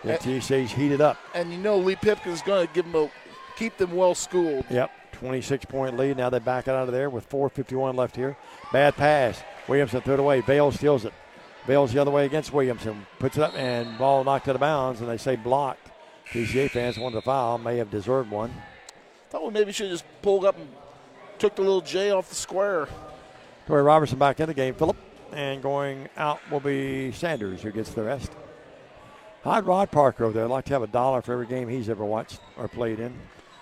The TCA's heated up. And you know Lee Pipkin's going to keep them well schooled. Yep, 26-point lead. Now they back it out of there with 4:51 left here. Bad pass. Williamson threw it away. Bales steals it. Bales the other way against Williamson. Puts it up, and ball knocked out of bounds, and they say blocked. TCA fans wanted a foul. May have deserved one. Thought we maybe should have just pulled up and took the little J off the square. Torrey Robertson back in the game. Phillip. And going out will be Sanders, who gets the rest. Hot Rod Parker over there. I'd like to have $1 for every game he's ever watched or played in.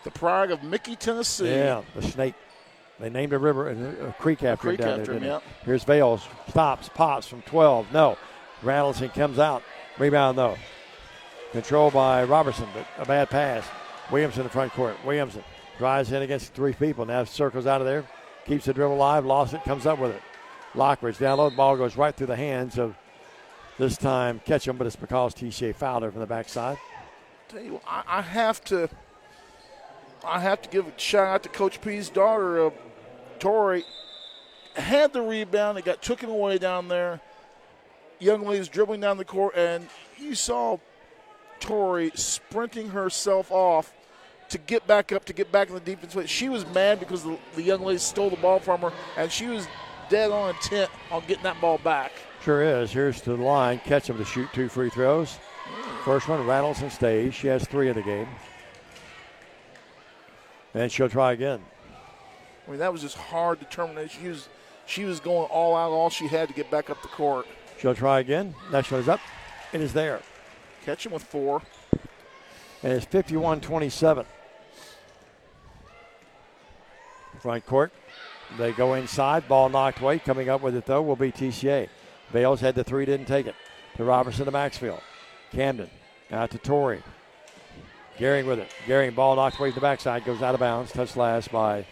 The pride of Mickey, Tennessee. Yeah, the Snake. They named a river, a creek after him down there. Yep. Here's Vales. Stops, pops from 12. No. Rattles and comes out. Rebound, though. Controlled by Robertson, but a bad pass. Williamson in the front court. Williamson drives in against 3 people. Now circles out of there. Keeps the dribble alive. Lost it. Comes up with it. Lockridge down low. The ball goes right through the hands of this time Ketchum, but it's because TCA fouled her from the backside. Tell you what, I have to give a shout out to Coach P's daughter, Tori. Had the rebound. It got taken away down there. Young lady's dribbling down the court, and you saw Tori sprinting herself off to get back up, to get back in the defense. She was mad because the young lady stole the ball from her, and she was dead on intent on getting that ball back. Sure is. Here's to the line. Ketchum to shoot 2 free throws. First one rattles and stays. She has 3 of the game. And she'll try again. I mean, that was just hard determination. She was going all out, all she had to get back up the court. She'll try again. Next one is up. It is there. Ketchum with 4. And it's 51-27. Front court. They go inside. Ball knocked away. Coming up with it, though, will be TCA. Bales had the 3, didn't take it. To Robertson to Maxfield. Camden out to Torrey. Gehring with it. Gehring, ball knocked away from the backside. Goes out of bounds. Touched last by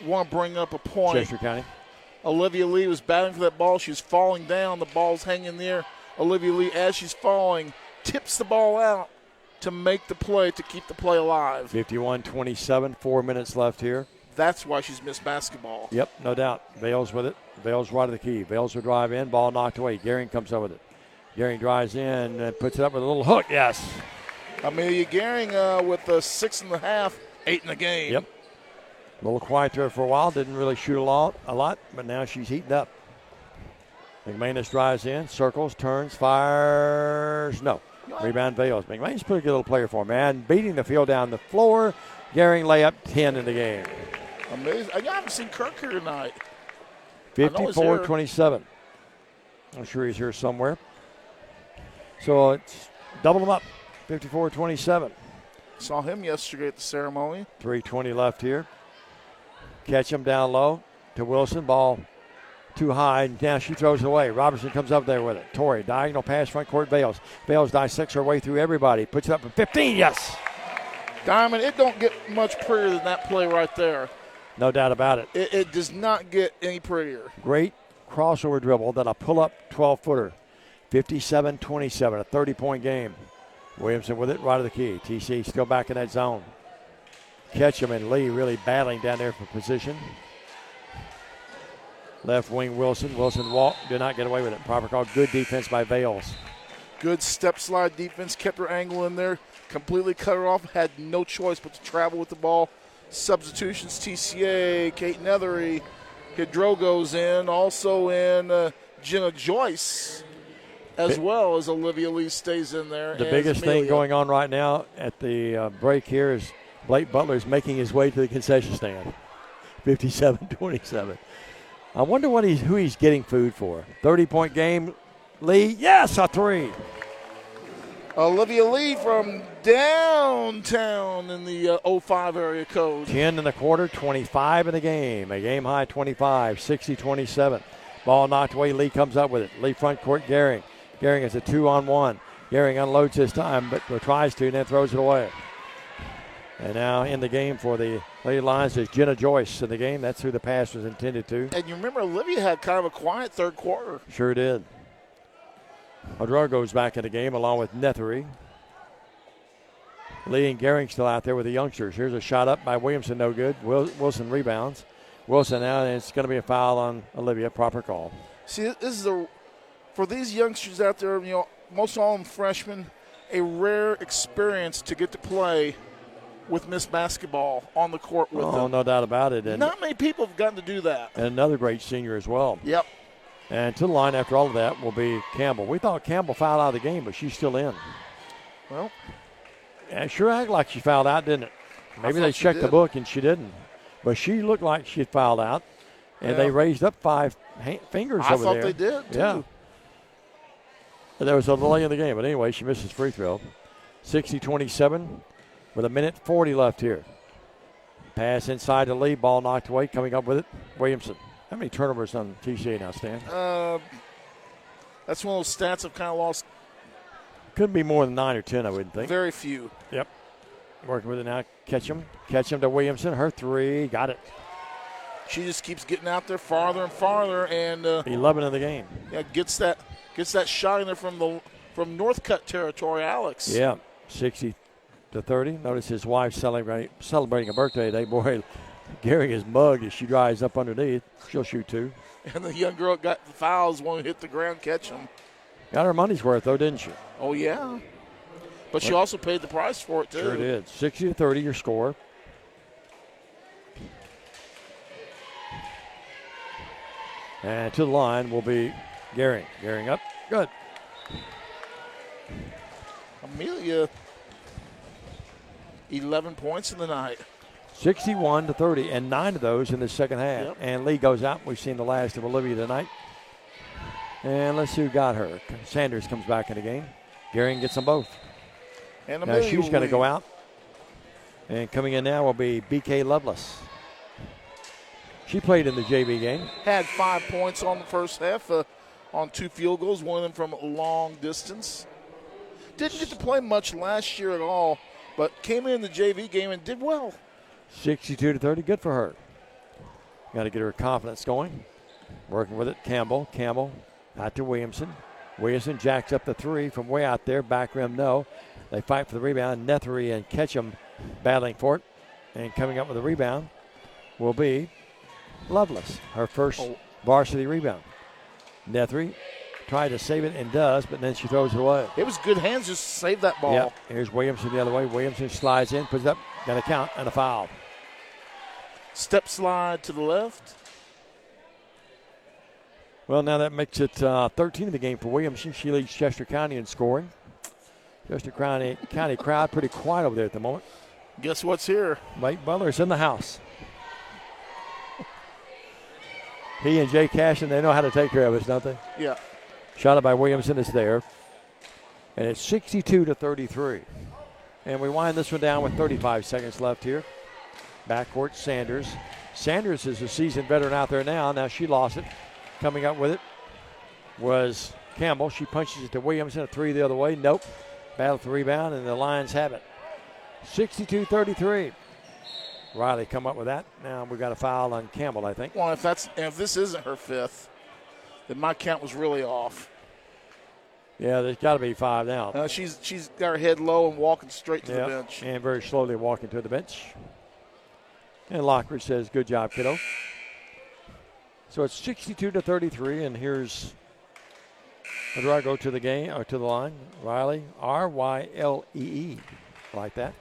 want to bring up a point. Chester County. Olivia Lee was battling for that ball. She was falling down. The ball's hanging there. Olivia Lee, as she's falling, tips the ball out to make the play, to keep the play alive. 51-27, 4 minutes left here. That's why she's missed basketball. Yep, no doubt. Vales with it. Vales right of the key. Vales will drive in. Ball knocked away. Gehring comes up with it. Gehring drives in and puts it up with a little hook. Yes. Amelia Gehring with a 6.5, 8 in the game. Yep. A little quiet there for a while. Didn't really shoot a lot, but now she's heating up. McManus drives in, circles, turns, fires. No. Rebound Vales. McManus pretty good little player for him, man. Beating the field down the floor. Gehring layup, 10 in the game. Amazing. I haven't seen Kirk here tonight. 54-27. I'm sure he's here somewhere. So it's double them up. 54-27. Saw him yesterday at the ceremony. 3:20 left here. Ketchum down low to Wilson. Ball too high. Now she throws it away. Robertson comes up there with it. Torrey, diagonal pass, front court, Vales. Vales dissects her way through everybody. Puts it up for 15. Yes. Diamond, it don't get much prettier than that play right there. No doubt about it. It does not get any prettier. Great crossover dribble, then a pull-up 12-footer. 57-27, a 30-point game. Williamson with it, right of the key. TC still back in that zone. Ketchum and Lee really battling down there for position. Left wing Wilson. Wilson walked, did not get away with it. Proper call. Good defense by Vales. Good step slide defense. Kept her angle in there. Completely cut her off. Had no choice but to travel with the ball. Substitutions, TCA, Kate Nethery. Hidro goes in. Also in Jenna Joyce, as well as Olivia Lee stays in there. The biggest thing going on right now at the break here is Blake Butler is making his way to the concession stand. 57-27. I wonder who he's getting food for. 30-point game. Lee, yes, a 3. Olivia Lee from downtown in the 05 area code. 10 in the quarter, 25 in the game. A game high 25, 60-27. Ball knocked away. Lee comes up with it. Lee front court, Gehring. Gehring is a 2-on-1. Gehring unloads this time, but tries to and then throws it away. And now in the game for the Lady Lions is Jenna Joyce in the game. That's who the pass was intended to. And you remember Olivia had kind of a quiet third quarter. Sure did. Hidro goes back in the game along with Nethery. Lee and Gehring still out there with the youngsters. Here's a shot up by Williamson, no good. Wilson rebounds. Wilson now, and it's going to be a foul on Olivia. Proper call. See, this is for these youngsters out there, most all of them freshmen, a rare experience to get to play with Miss Basketball on the court with them. Oh, no doubt about it. And not many people have gotten to do that. And another great senior as well. Yep. And to the line after all of that will be Campbell. We thought Campbell fouled out of the game, but she's still in. Well. And sure acted like she fouled out, didn't it? Maybe they checked the book and she didn't. But she looked like she fouled out. And they raised up 5 fingers over there. I thought they did, too. Yeah. And there was a delay in the game. But anyway, she misses free throw. 60-27 with 1:40 left here. Pass inside the lead. Ball knocked away. Coming up with it, Williamson. How many turnovers on TCA now, Stan? That's one of those stats I've kind of lost. Couldn't be more than 9 or 10, I wouldn't think. Very few. Yep. Working with it now. Catch him to Williamson. Her 3. Got it. She just keeps getting out there farther and farther, and 11 in the game. Yeah, gets that shot in there from Northcutt territory, Alex. Yeah, 60-30. Notice his wife celebrating a birthday today. Boy, Gary is mugged as she drives up underneath. She'll shoot 2. And the young girl got the fouls, one hit the ground, catch him. Got her money's worth though, didn't she? Oh yeah, but she also paid the price for it too. Sure did. 60-30, your score. And to the line will be Gehring. Gehring up. Good. Amelia, 11 points in the night. 61-30, and 9 of those in the second half. Yep. And Lee goes out. We've seen the last of Olivia tonight. And let's see who got her. Sanders comes back in the game. Gehring gets them both. And now she's going to go out. And coming in now will be B.K. Lovelace. She played in the JV game. Had 5 points on the first half on 2 field goals, one of them from a long distance. Didn't get to play much last year at all, but came in the JV game and did well. 62-30, good for her. Got to get her confidence going. Working with it, Campbell. Campbell out to Williamson. Williamson jacks up the 3 from way out there. Back rim, no. They fight for the rebound. Nethery and Ketchum battling for it. And coming up with a rebound will be Lovelace, her first varsity rebound. Nethery tried to save it and does, but then she throws it away. It was good hands just to save that ball. Yep. Here's Williamson the other way. Williamson slides in, puts it up, got a count and a foul. Step slide to the left. Well, now that makes it 13 in the game for Williamson. She leads Chester County in scoring. Chester County crowd pretty quiet over there at the moment. Guess what's here? Mike Butler's in the house. He and Jay Cashin, they know how to take care of us, don't they? Yeah. Shot it by Williamson is there. And it's 62-33. And we wind this one down with 35 seconds left here. Backcourt, Sanders. Sanders is a seasoned veteran out there now. Now she lost it. Coming up with it was Campbell. She punches it to Williamson, a 3 the other way. Nope. Battle for the rebound, and the Lions have it. 62-33. Riley come up with that. Now we've got a foul on Campbell, I think. Well, if this isn't her 5th, then my count was really off. Yeah, there's got to be 5 now. She's got her head low and walking straight to the bench. And very slowly walking to the bench. And Lockridge says, good job, kiddo. So it's 62-33, and here's, where do I go to the game, or to the line? Riley, R-Y-L-E-E, like that.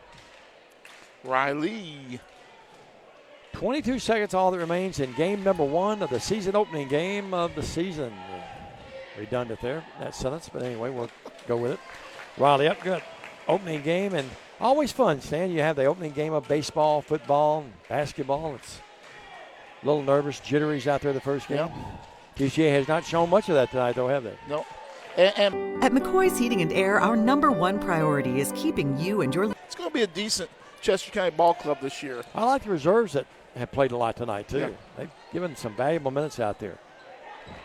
Riley. 22 seconds, all that remains in game number 1 of the season opening game of the season. Redundant there, that sentence, but anyway, we'll go with it. Riley up, good. Opening game, and always fun, Stan. You have the opening game of baseball, football, basketball. It's a little nervous, jitteries out there the first game. TCA has not shown much of that tonight, though, have they? No. At McCoy's Heating and Air, our #1 priority is keeping you and your... It's going to be a decent Chester County ball club this year. I like the reserves that have played a lot tonight, too. Yeah. They've given some valuable minutes out there.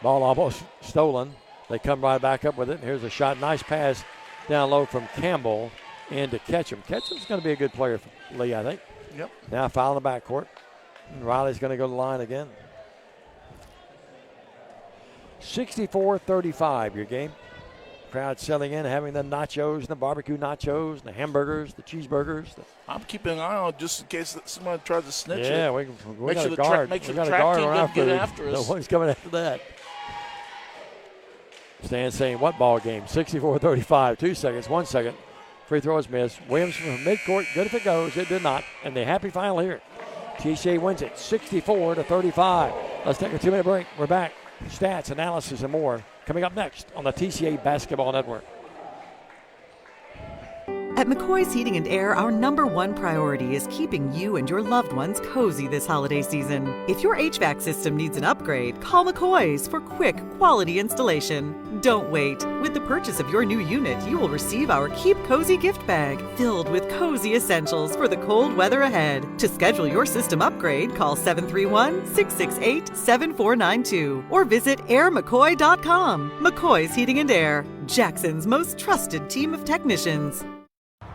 Ball almost stolen. They come right back up with it. And here's a shot. Nice pass down low from Campbell into Ketchum. Ketchum's going to be a good player for Lee, I think. Yep. Now foul in the backcourt. And Riley's going to go to the line again. 64-35, your game. Crowd selling in, having the nachos, the barbecue nachos, the hamburgers, the cheeseburgers. I'm keeping an eye on it just in case somebody tries to snitch it. Yeah, we make got sure a guard. Make sure we the got a guard team on our doesn't get food. after us. No one's coming after that. Stan saying what ball game? 64-35, 2 seconds, 1 second. Free throw is missed. Williamson from midcourt, good if it goes. It did not. And the happy final here. TCA wins it 64-35. Let's take a 2-minute break. We're back. Stats, analysis, and more coming up next on the TCA Basketball Network. At McCoy's Heating and Air, our #1 priority is keeping you and your loved ones cozy this holiday season. If your HVAC system needs an upgrade, call McCoy's for quick, quality installation. Don't wait. With the purchase of your new unit, you will receive our Keep Cozy gift bag filled with cozy essentials for the cold weather ahead. To schedule your system upgrade, call 731-668-7492 or visit airmccoy.com. McCoy's Heating and Air, Jackson's most trusted team of technicians.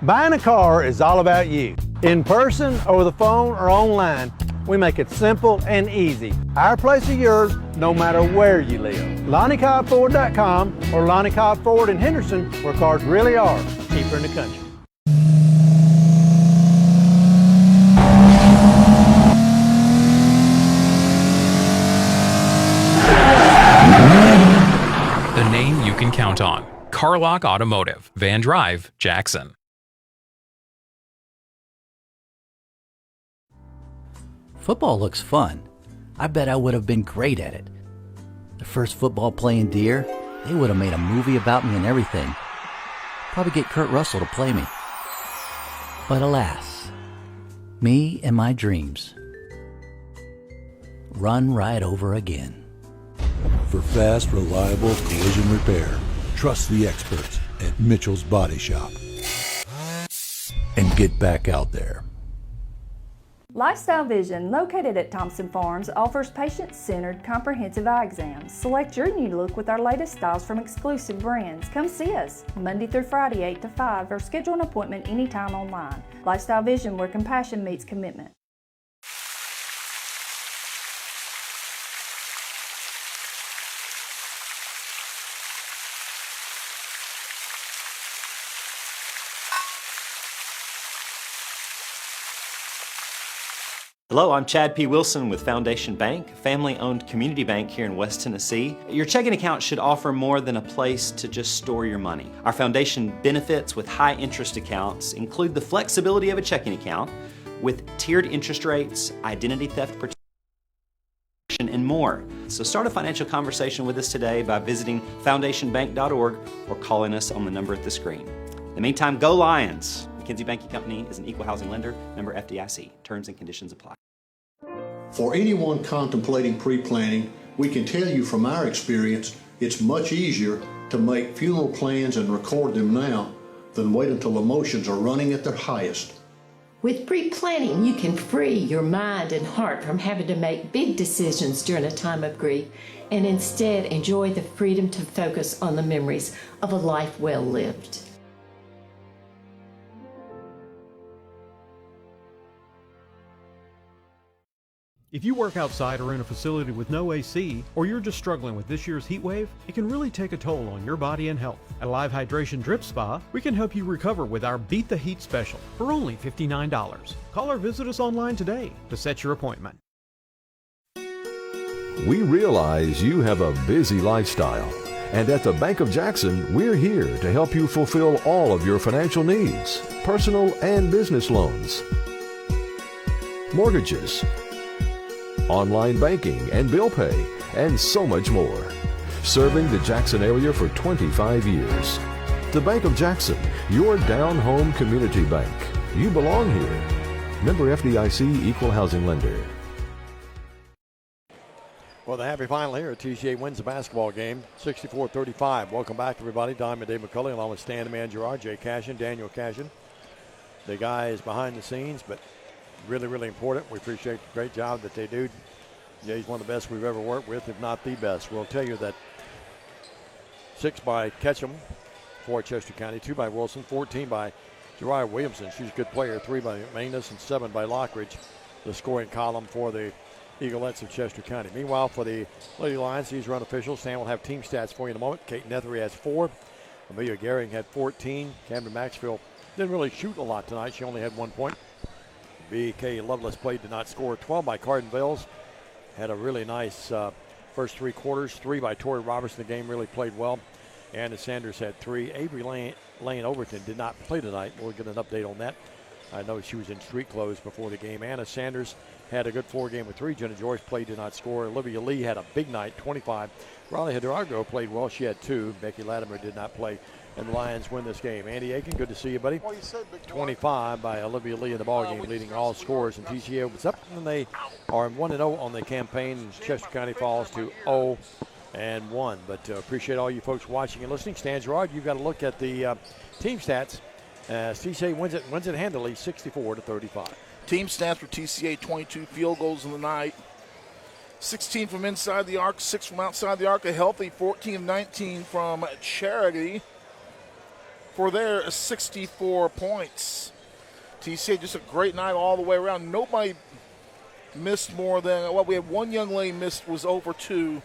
Buying a car is all about you. In person, over the phone, or online, we make it simple and easy. Our place is yours, no matter where you live. LonnieCobbFord.com or Lonnie Cobb Ford in Henderson, where cars really are cheaper in the country. The name you can count on. Carlock Automotive, Van Drive, Jackson. Football looks fun. I bet I would have been great at it. The first football playing Deer, they would have made a movie about me and everything. Probably get Kurt Russell to play me. But alas, me and my dreams run right over again. For fast, reliable collision repair, trust the experts at Mitchell's Body Shop. And get back out there. Lifestyle Vision, located at Thompson Farms, offers patient-centered comprehensive eye exams. Select your new look with our latest styles from exclusive brands. Come see us Monday through Friday 8 to 5 or schedule an appointment anytime online. Lifestyle Vision, where compassion meets commitment. Hello, I'm Chad P. Wilson with Foundation Bank, family-owned community bank here in West Tennessee. Your checking account should offer more than a place to just store your money. Our foundation benefits with high interest accounts include the flexibility of a checking account with tiered interest rates, identity theft protection, and more. So start a financial conversation with us today by visiting foundationbank.org or calling us on the number at the screen. In the meantime, go Lions! McKinsey Banking Company is an equal housing lender, member FDIC. Terms and conditions apply. For anyone contemplating pre-planning, we can tell you from our experience, it's much easier to make funeral plans and record them now than wait until emotions are running at their highest. With pre-planning, you can free your mind and heart from having to make big decisions during a time of grief and instead enjoy the freedom to focus on the memories of a life well lived. If you work outside or in a facility with no AC, or you're just struggling with this year's heat wave, it can really take a toll on your body and health. At Live Hydration Drip Spa, we can help you recover with our Beat the Heat special for only $59. Call or visit us online today to set your appointment. We realize you have a busy lifestyle, and at the Bank of Jackson, we're here to help you fulfill all of your financial needs, personal and business loans, mortgages, online banking and bill pay, and so much more. Serving the Jackson area for 25 years. The Bank of Jackson, your down-home community bank. You belong here. Member FDIC, equal housing lender. Well, the happy final here. TCA wins the basketball game, 64-35. Welcome back, everybody. Diamond Dave McCulley, along with Stan the Man Gerard, Jay Cashin, Daniel Cashin. The guys behind the scenes, but really, really important. We appreciate the great job that they do. Yeah, he's one of the best we've ever worked with, if not the best. We'll tell you that 6 by Ketchum for Chester County, 2 by Wilson, 14 by Jariah Williamson. She's a good player. 3 by Magnus and 7 by Lockridge, the scoring column for the Eaglettes of Chester County. Meanwhile, for the Lady Lions, these run officials. Stan will have team stats for you in a moment. Kate Nethery has 4. Amelia Gehring had 14. Camden Maxfield didn't really shoot a lot tonight. She only had 1 point. B.K. Lovelace did not score. 12 by Carden Vales. Had a really nice first 3 quarters. 3 by Tori Robertson. The game really played well. Anna Sanders had 3. Avery Lane Overton did not play tonight. We'll get an update on that. I know she was in street clothes before the game. Anna Sanders had a good 4 game with 3. Jenna Joyce played, did not score. Olivia Lee had a big night, 25. Riley Hidalgo played well. She had 2. Becky Latimer did not play. And the Lions win this game. Andy Aiken, good to see you, buddy. 25 by Olivia Lee in the ballgame, leading all scores. And TCA was up, and they are 1-0 on the campaign. Chester County falls to 0-1. But appreciate all you folks watching and listening. Stan Gerard, you've got to look at the team stats. TCA wins it handily, 64-35. Team stats for TCA: 22 field goals in the night, 16 from inside the arc, 6 from outside the arc. A healthy 14 of 19 from Charity for their 64 points. TCA just a great night all the way around. Nobody missed more than we had. One young lady missed, was over 2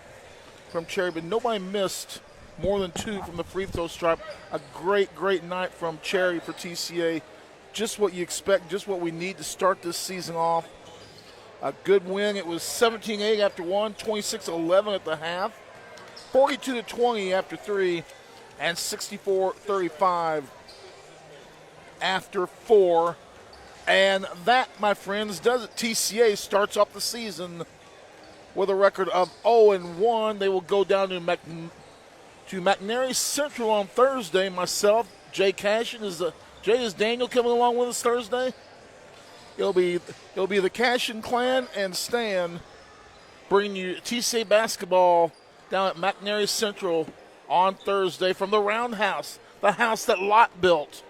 from Charity, but nobody missed more than 2 from the free throw stripe. A great night from Charity for TCA. Just what you expect, just what we need to start this season off. A good win. It was 17-8 after 1, 26-11 at the half, 42-20 after 3, and 64-35 after 4. And that, my friends, does it. TCA starts off the season with a record of 0-1. They will go down to McNary Central on Thursday. Myself, Jay Cashin, is Daniel coming along with us Thursday? It'll be the Cashin clan and Stan bringing you TCA basketball down at McNary Central on Thursday from the Roundhouse, the house that Lott built.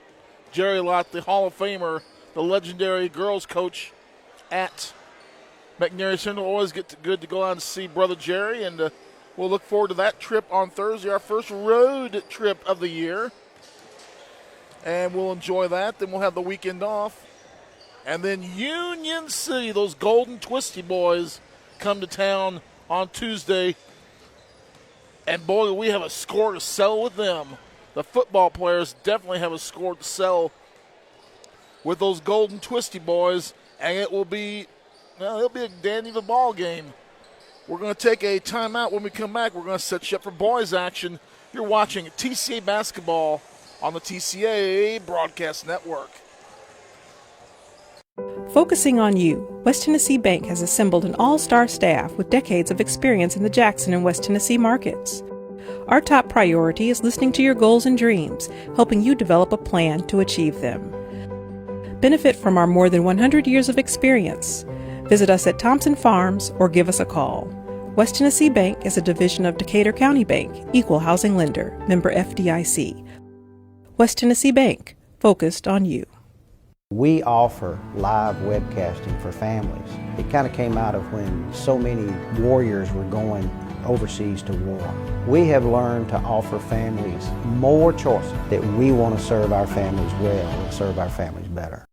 Jerry Lott, the Hall of Famer, the legendary girls coach at McNary Central. Always good to go out and see Brother Jerry, and we'll look forward to that trip on Thursday, our first road trip of the year. And we'll enjoy that. Then we'll have the weekend off. And then Union City, those Golden Twisty boys, come to town on Tuesday. And boy, we have a score to sell with them. The football players definitely have a score to sell with those Golden Twisty boys. And it'll be a dandy of a ball game. We're going to take a timeout. When we come back, we're going to set you up for boys action. You're watching TCA basketball on the TCA Broadcast Network. Focusing on you, West Tennessee Bank has assembled an all-star staff with decades of experience in the Jackson and West Tennessee markets. Our top priority is listening to your goals and dreams, helping you develop a plan to achieve them. Benefit from our more than 100 years of experience. Visit us at Thompson Farms or give us a call. West Tennessee Bank is a division of Decatur County Bank, equal housing lender, member FDIC. West Tennessee Bank, focused on you. We offer live webcasting for families. It kind of came out of when so many warriors were going overseas to war. We have learned to offer families more choices, that we want to serve our families well and serve our families better.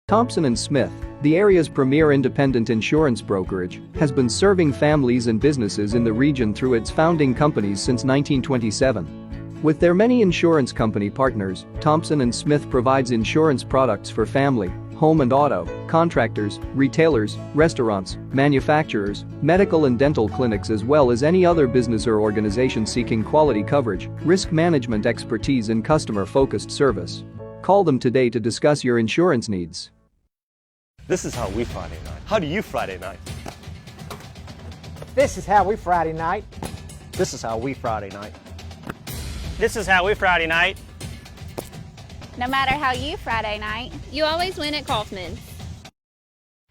Thompson & Smith, the area's premier independent insurance brokerage, has been serving families and businesses in the region through its founding companies since 1927. With their many insurance company partners, Thompson & Smith provides insurance products for family, home and auto, contractors, retailers, restaurants, manufacturers, medical and dental clinics, as well as any other business or organization seeking quality coverage, risk management expertise and customer-focused service. Call them today to discuss your insurance needs. This is how we Friday night. How do you Friday night? This is how we Friday night. This is how we Friday night. This is how we Friday night. No matter how you Friday night, you always win at Kaufman's.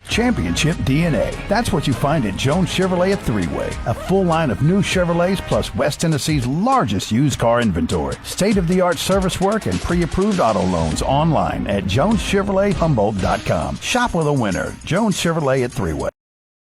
Championship DNA. That's what you find at Jones Chevrolet at Three-Way. A full line of new Chevrolets plus West Tennessee's largest used car inventory. State-of-the-art service work and pre-approved auto loans online at JonesChevroletHumboldt.com. Shop with a winner. Jones Chevrolet at Three-Way.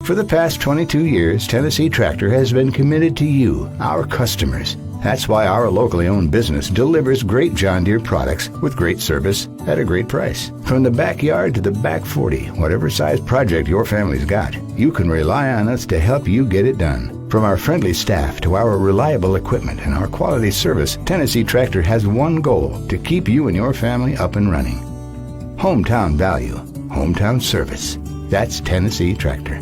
For the past 22 years, Tennessee Tractor has been committed to you, our customers. That's why our locally owned business delivers great John Deere products with great service at a great price. From the backyard to the back 40, whatever size project your family's got, you can rely on us to help you get it done. From our friendly staff to our reliable equipment and our quality service, Tennessee Tractor has one goal: to keep you and your family up and running. Hometown value, hometown service. That's Tennessee Tractor.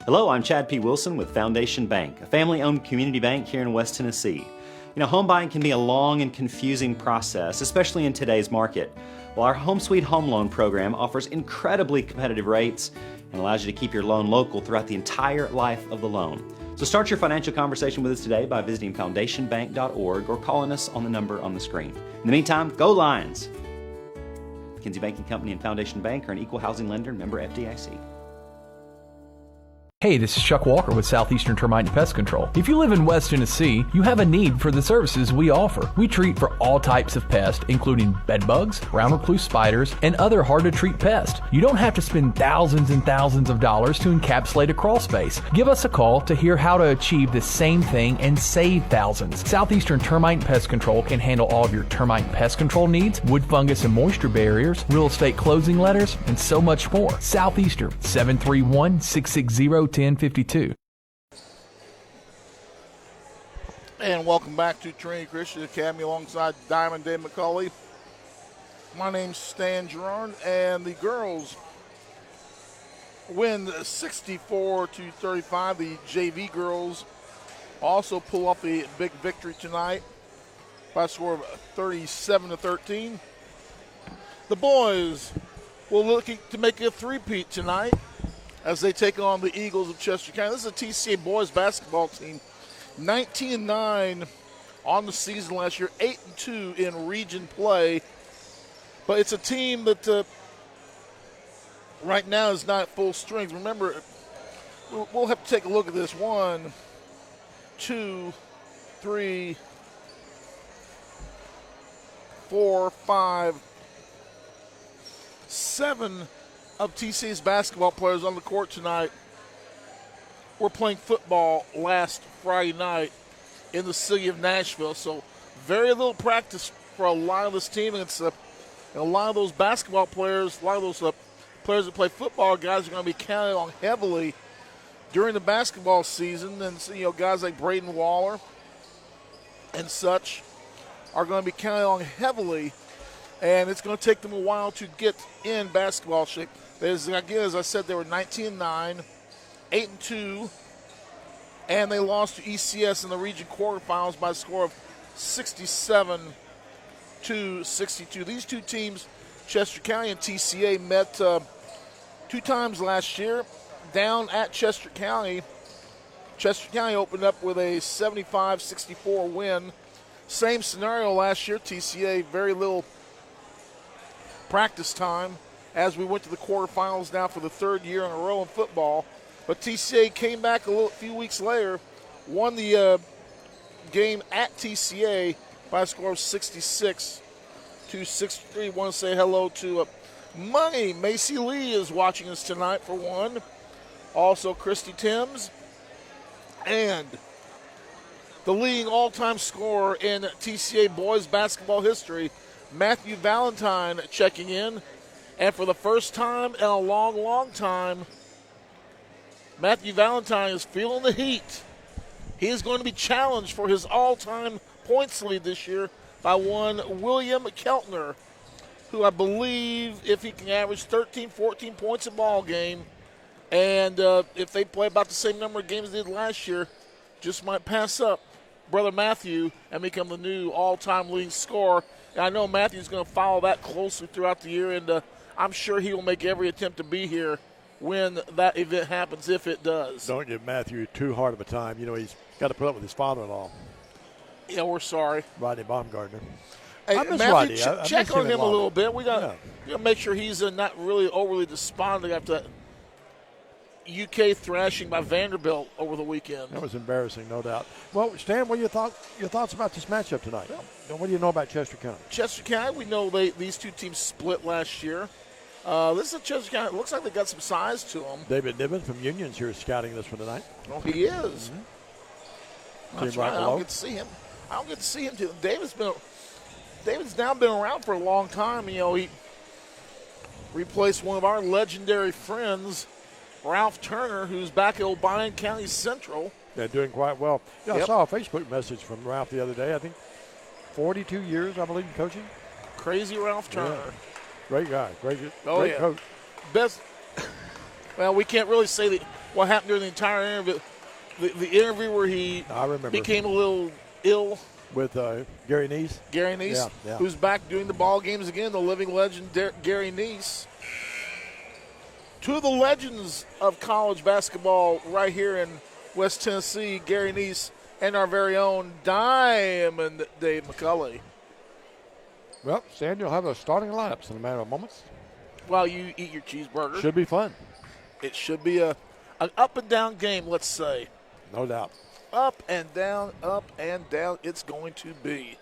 Hello, I'm Chad P. Wilson with Foundation Bank, a family-owned community bank here in West Tennessee. You know, home buying can be a long and confusing process, especially in today's market. Well, our Home Sweet Home Loan program offers incredibly competitive rates and allows you to keep your loan local throughout the entire life of the loan. So start your financial conversation with us today by visiting foundationbank.org or calling us on the number on the screen. In the meantime, go Lions! Kinsey Banking Company and Foundation Bank are an equal housing lender, member FDIC. Hey, this is Chuck Walker with Southeastern Termite and Pest Control. If you live in West Tennessee, you have a need for the services we offer. We treat for all types of pests, including bed bugs, round recluse spiders, and other hard-to-treat pests. You don't have to spend thousands and thousands of dollars to encapsulate a crawl space. Give us a call to hear how to achieve the same thing and save thousands. Southeastern Termite and Pest Control can handle all of your termite and pest control needs, wood fungus and moisture barriers, real estate closing letters, and so much more. Southeastern, 731-660-1052. And welcome back to Trinity Christian Academy alongside Diamond Dave McCauley. My name's Stan Gerard, and the girls win 64-35. The JV girls also pull off a big victory tonight by a score of 37-13. The boys will looking to make a three-peat tonight as they take on the Eagles of Chester County. This is a TCA boys basketball team, 19-9 on the season last year, 8-2 in region play. But it's a team that right now is not full strength. Remember, we'll have to take a look at this. 1, 2, 3, 4, 5, 7 of TCA's basketball players on the court tonight were playing football last Friday night in the city of Nashville. So very little practice for a lot of this team. And it's a lot of those basketball players, a lot of those players that play football, guys are going to be counted on heavily during the basketball season. And, you know, guys like Braden Waller and such are going to be counted on heavily. And it's going to take them a while to get in basketball shape. As I said, they were 19-9, 8-2, and they lost to ECS in the region quarterfinals by a score of 67-62. These two teams, Chester County and TCA, met 2 times last year down at Chester County. Chester County opened up with a 75-64 win. Same scenario last year. TCA, very little practice time as we went to the quarterfinals now for the 3rd year in a row in football. But TCA came back a few weeks later, won the game at TCA by a score of 66-63. Want to say hello to Money. Macy Lee is watching us tonight for one. Also Christy Timms. And the leading all-time scorer in TCA boys basketball history, Matthew Valentine, checking in. And for the first time in a long, long time, Matthew Valentine is feeling the heat. He is going to be challenged for his all-time points lead this year by one William Keltner, who I believe if he can average 13, 14 points a ball game, and if they play about the same number of games they did last year, just might pass up Brother Matthew and become the new all-time leading scorer. And I know Matthew's going to follow that closely throughout the year, and I'm sure he will make every attempt to be here when that event happens, if it does. Don't give Matthew too hard of a time. You know, he's got to put up with his father-in-law. Yeah, we're sorry. Rodney Baumgartner. Hey, I miss Matthew, Rodney. check on him a little bit. We got to make sure he's not really overly despondent after that UK thrashing by Vanderbilt over the weekend. That was embarrassing, no doubt. Well, Stan, what are your thoughts about this matchup tonight? Well, what do you know about Chester County? Chester County, we know these two teams split last year. This is a Chester County. It looks like they got some size to them. David Niven from Union's here scouting this one tonight. Oh, he is. That's right. I don't get to see him. Too. David's now been around for a long time. You know, he replaced one of our legendary friends, Ralph Turner, who's back at Obion County Central. Yeah, doing quite well. Yeah, I saw a Facebook message from Ralph the other day. I think 42 years, I believe, in coaching. Crazy Ralph Turner. Yeah. Great guy. Great coach. Best. Well, we can't really say that. what happened during the entire interview. The interview where he became a little ill. With Gary Neese. Gary Neese, who's back doing the ball games again, the living legend Gary Neese. Two of the legends of college basketball right here in West Tennessee, Gary Neese and our very own Diamond Dave McCulley. Well, Stan, you'll have a starting lineups in a matter of moments. While you eat your cheeseburger. Should be fun. It should be an up and down game, let's say. No doubt. Up and down it's going to be.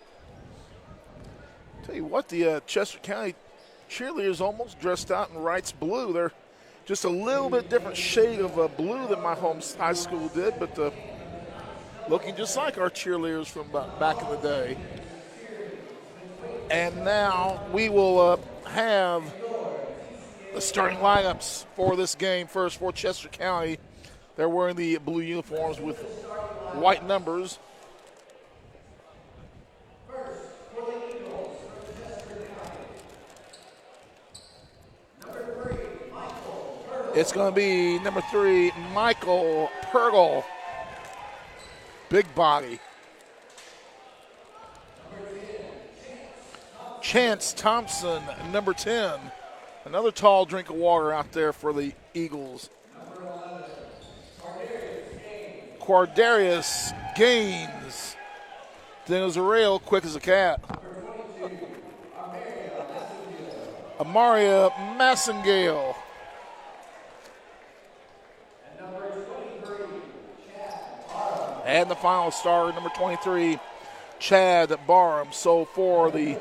Tell you what, the Chester County cheerleaders almost dressed out in Wright's blue. They're just a little bit different shade of blue than my home high school did, but looking just like our cheerleaders from back in the day. And now we will have the starting lineups for this game. First for Chester County, they're wearing the blue uniforms with white numbers. It's going to be number 3, Michael Purgle. Big body. Chance Thompson, number 10. Another tall drink of water out there for the Eagles. Quardarius Gaines. Dennis Arrail, quick as a cat. Amaria Massengale. And the final star, number 23, Chad Barham. So for the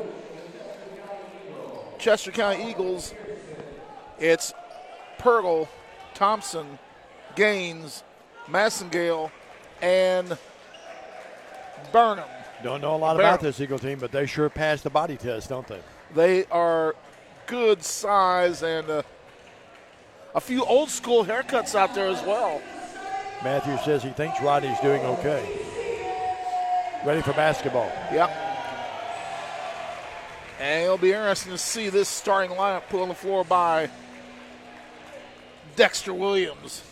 Chester County Eagles, it's Purgle, Thompson, Gaines, Massengale, and Burnham. Don't know a lot about this Eagle team, but they sure pass the body test, don't they? They are good size and a few old school haircuts out there as well. Matthew says he thinks Rodney's doing okay. Ready for basketball. Yep. And it'll be interesting to see this starting lineup put on the floor by Dexter Williams.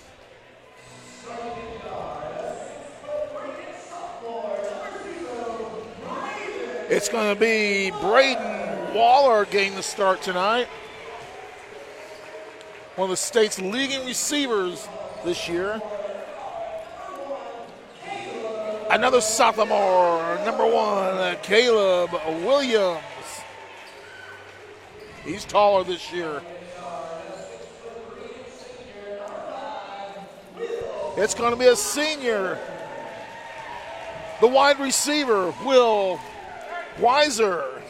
It's going to be Braden Waller getting the start tonight. One of the state's leading receivers this year. Another sophomore, number 1, Caleb Williams. He's taller this year. It's going to be a senior. The wide receiver, Will Weiser.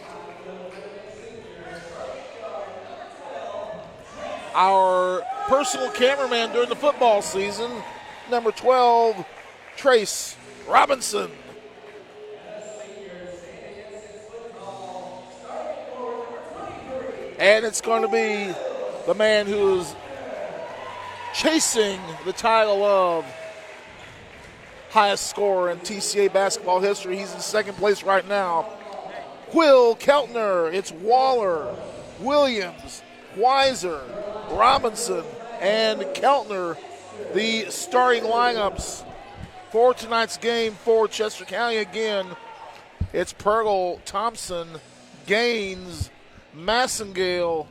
Our personal cameraman during the football season, number 12, Trace Robinson. And it's going to be the man who's chasing the title of highest scorer in TCA basketball history. He's in second place right now. Will Keltner. It's Waller, Williams, Weiser, Robinson, and Keltner, the starting lineups for tonight's game for Chester County. Again, it's Purgle, Thompson, Gaines, Massengale,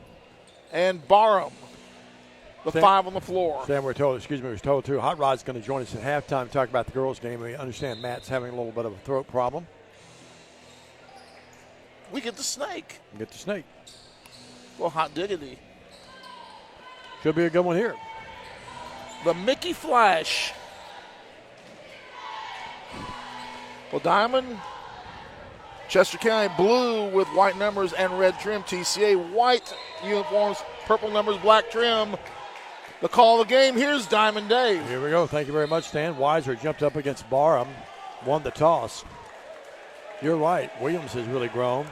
and Barham, the 5 on the floor. Sam, we're told too, Hot Rod's going to join us at halftime to talk about the girls' game. We understand Matt's having a little bit of a throat problem. We get the snake. Well, hot diggity. Should be a good one here. The Mickey Flash. Well, Diamond, Chester County blue with white numbers and red trim. TCA white uniforms, purple numbers, black trim. The call of the game, here's Diamond Dave. Here we go. Thank you very much, Stan. Weiser jumped up against Barham, won the toss. You're right. Williams has really grown.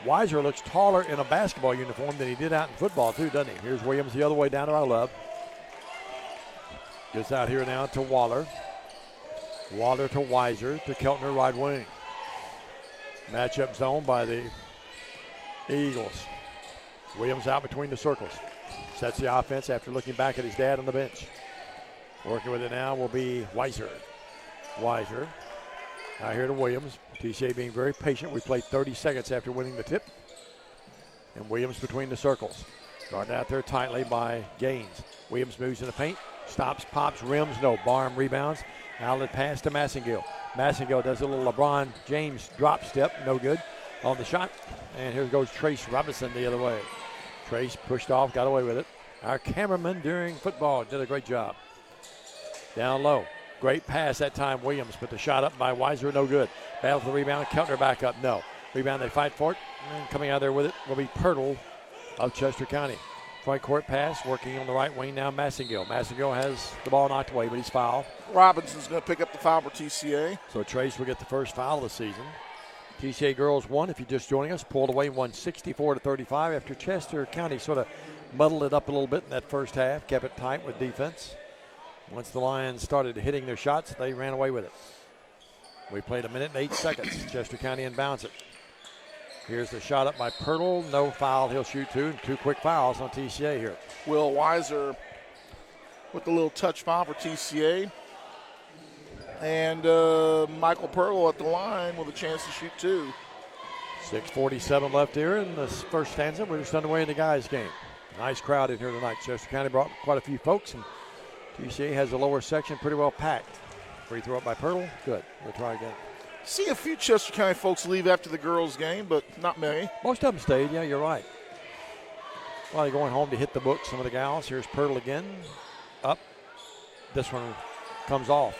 Weiser looks taller in a basketball uniform than he did out in football, too, doesn't he? Here's Williams the other way down to our left. Gets out here now to Waller. Waller to Weiser to Keltner, right wing. Matchup zone by the Eagles. Williams out between the circles. Sets the offense after looking back at his dad on the bench. Working with it now will be Weiser. Weiser out here to Williams. TCA being very patient. We played 30 seconds after winning the tip. And Williams between the circles. Guarded out there tightly by Gaines. Williams moves in the paint. Stops, pops, rims, no. Barham rebounds. Outlet pass to Massengill. Massengill does a little LeBron James drop step. No good on the shot. And here goes Trace Robinson the other way. Trace pushed off, got away with it. Our cameraman during football did a great job. Down low. Great pass that time, Williams, but the shot up by Weiser, no good. Battle for the rebound. Keltner back up, no. Rebound, they fight for it. And coming out there with it will be Pirtle of Chester County. Front court pass, working on the right wing now, Massengill. Massengill has the ball knocked away, but he's fouled. Robinson's going to pick up the foul for TCA. So Trace will get the first foul of the season. TCA girls won, if you're just joining us, pulled away, won 64-35 after Chester County sort of muddled it up a little bit in that first half, kept it tight with defense. Once the Lions started hitting their shots, they ran away with it. We played 1 minute and 8 seconds. Chester County inbounds it. Here's the shot up by Pirtle. No foul. He'll shoot two. 2 quick fouls on TCA here. Will Weiser with the little touch foul for TCA. And Michael Pirtle at the line with a chance to shoot 2. 6:47 left here in this first stanza. We're just underway in the guys' game. Nice crowd in here tonight. Chester County brought quite a few folks, and TCA has the lower section pretty well packed. Free throw up by Pirtle. Good. We'll try again. See a few Chester County folks leave after the girls' game, but not many. Most of them stayed. Yeah, you're right. Well, they're going home to hit the books, some of the gals. Here's Pirtle again. Up. This one comes off.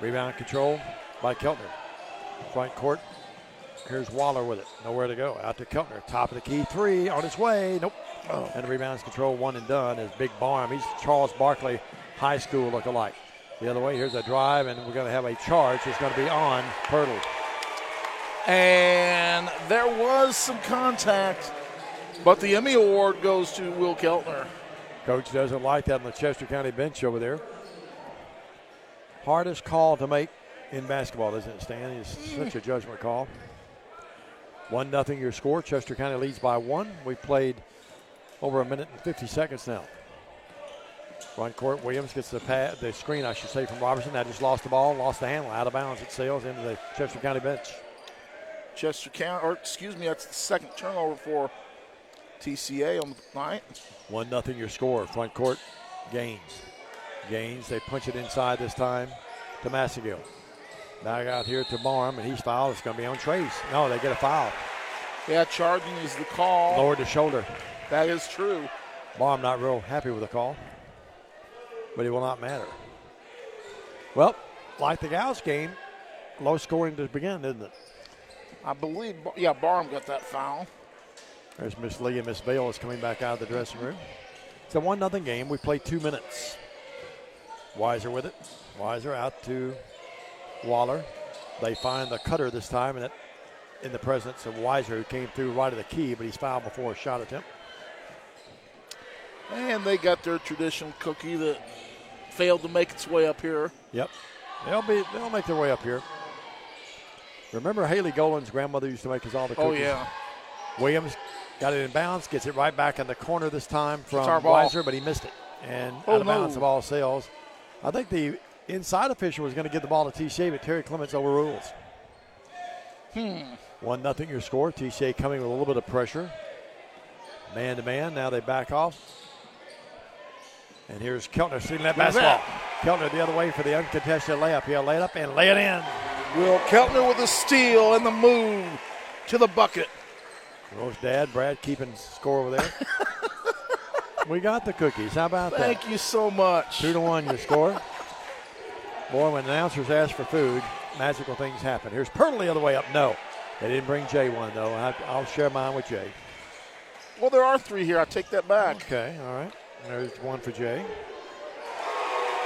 Rebound control by Keltner. Front court. Here's Waller with it. Nowhere to go. Out to Keltner. Top of the key. 3 on its way. Nope. Oh. And the rebounds control 1 and done is Big Barham. He's Charles Barkley High School look-alike. The other way, here's a drive, and we're going to have a charge. It's going to be on Pirtle. And there was some contact, but the Emmy Award goes to Will Keltner. Coach doesn't like that on the Chester County bench over there. Hardest call to make in basketball, isn't it, Stan? It's such a judgment call. 1-0 your score. Chester County leads by 1. We've played over 1 minute and 50 seconds now. Front court, Williams gets the screen, I should say, from Robertson. Now just lost the ball, lost the handle, out of bounds. It sails into the Chester County bench. Chester County, or excuse me, that's the second turnover for TCA on the night. 1-0 your score. Front court, Gaines. Gaines, they punch it inside this time to Massengill. Back out here to Barham, and he's fouled. It's going to be on Trace. No, they get a foul. Yeah, charging is the call. Lowered the shoulder. That is true. Barham not real happy with the call, but it will not matter. Well, like the gals game, low scoring to begin, isn't it? I believe, yeah, Barham got that foul. There's Miss Lee and Miss Bale is coming back out of the dressing room. It's a 1-0 game. We play 2 minutes. Weiser with it. Weiser out to Waller. They find the cutter this time, and in the presence of Weiser, who came through right of the key, but he's fouled before a shot attempt. And they got their traditional cookie that failed to make its way up here. Yep. They'll make their way up here. Remember Haley Golan's grandmother used to make us all the cookies? Oh, yeah. Williams got it in bounds, gets it right back in the corner this time from Weiser, but he missed it. And out of bounds, the ball sails. I think the inside official was going to give the ball to TCA, but Terry Clements overrules. 1-0 your score. TCA coming with a little bit of pressure. Man-to-man. Now they back off. And here's Keltner stealing that basketball. Keltner the other way for the uncontested layup. He'll lay it up and lay it in. Will Keltner with the steal and the move to the bucket. Rose dad, Brad, keeping score over there. We got the cookies. How about that? Thank you so much. 2-1 your score. Boy, when announcers ask for food, magical things happen. Here's Pirtle the other way up. No. They didn't bring Jay one, though. I'll share mine with Jay. Well, there are 3 here. I take that back. Okay, all right. There's 1 for Jay.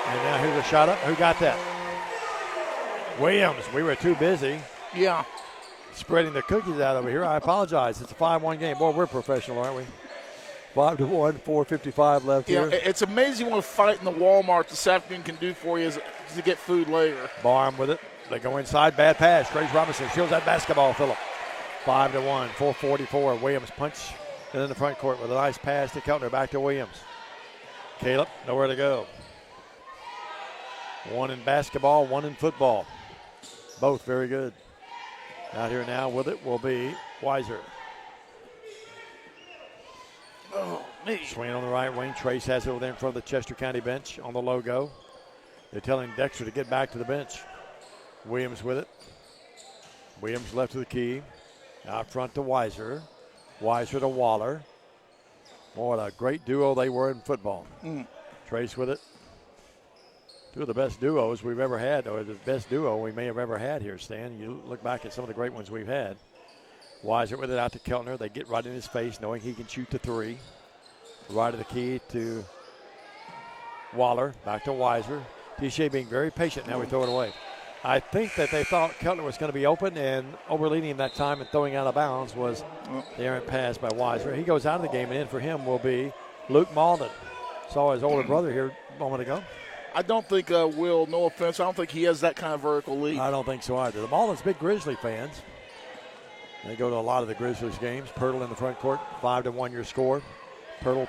And now here's a shot up. Who got that? Williams. We were too busy. Yeah. Spreading the cookies out over here. I apologize. It's a 5-1 game. Boy, we're professional, aren't we? 5-1, 4:55 left here. Yeah, it's amazing what a fight in the Walmart this afternoon can do for you is to get food later. Barham with it. They go inside. Bad pass. Trace Robinson steals that basketball, Phillip. 5-1, 4:44. Williams punch in the front court with a nice pass to Keltner. Back to Williams. Caleb, nowhere to go. One in basketball, one in football. Both very good. Out here now with it will be Weiser. Oh, me. Swing on the right wing. Trace has it over there in front of the Chester County bench on the logo. They're telling Dexter to get back to the bench. Williams with it. Williams left to the key. Out front to Weiser. Weiser to Waller. Boy, what a great duo they were in football. Trace with it. Two of the best duos we've ever had, or the best duo we may have ever had here, Stan. You look back at some of the great ones we've had. Weiser with it out to Keltner. They get right in his face, knowing he can shoot the three. Right of the key to Waller. Back to Weiser. TCA being very patient. Now we throw it away. I think that they thought Keltner was going to be open, and overleading him that time and throwing out of bounds was the errant pass by Weiser. He goes out of the game, and in for him will be Luke Malden. Saw his older brother here a moment ago. I don't think Will, no offense, I don't think he has that kind of vertical leap. I don't think so either. The Maldens big Grizzly fans. They go to a lot of the Grizzlies games. Pirtle in the front court, 5-1 your score. Pirtle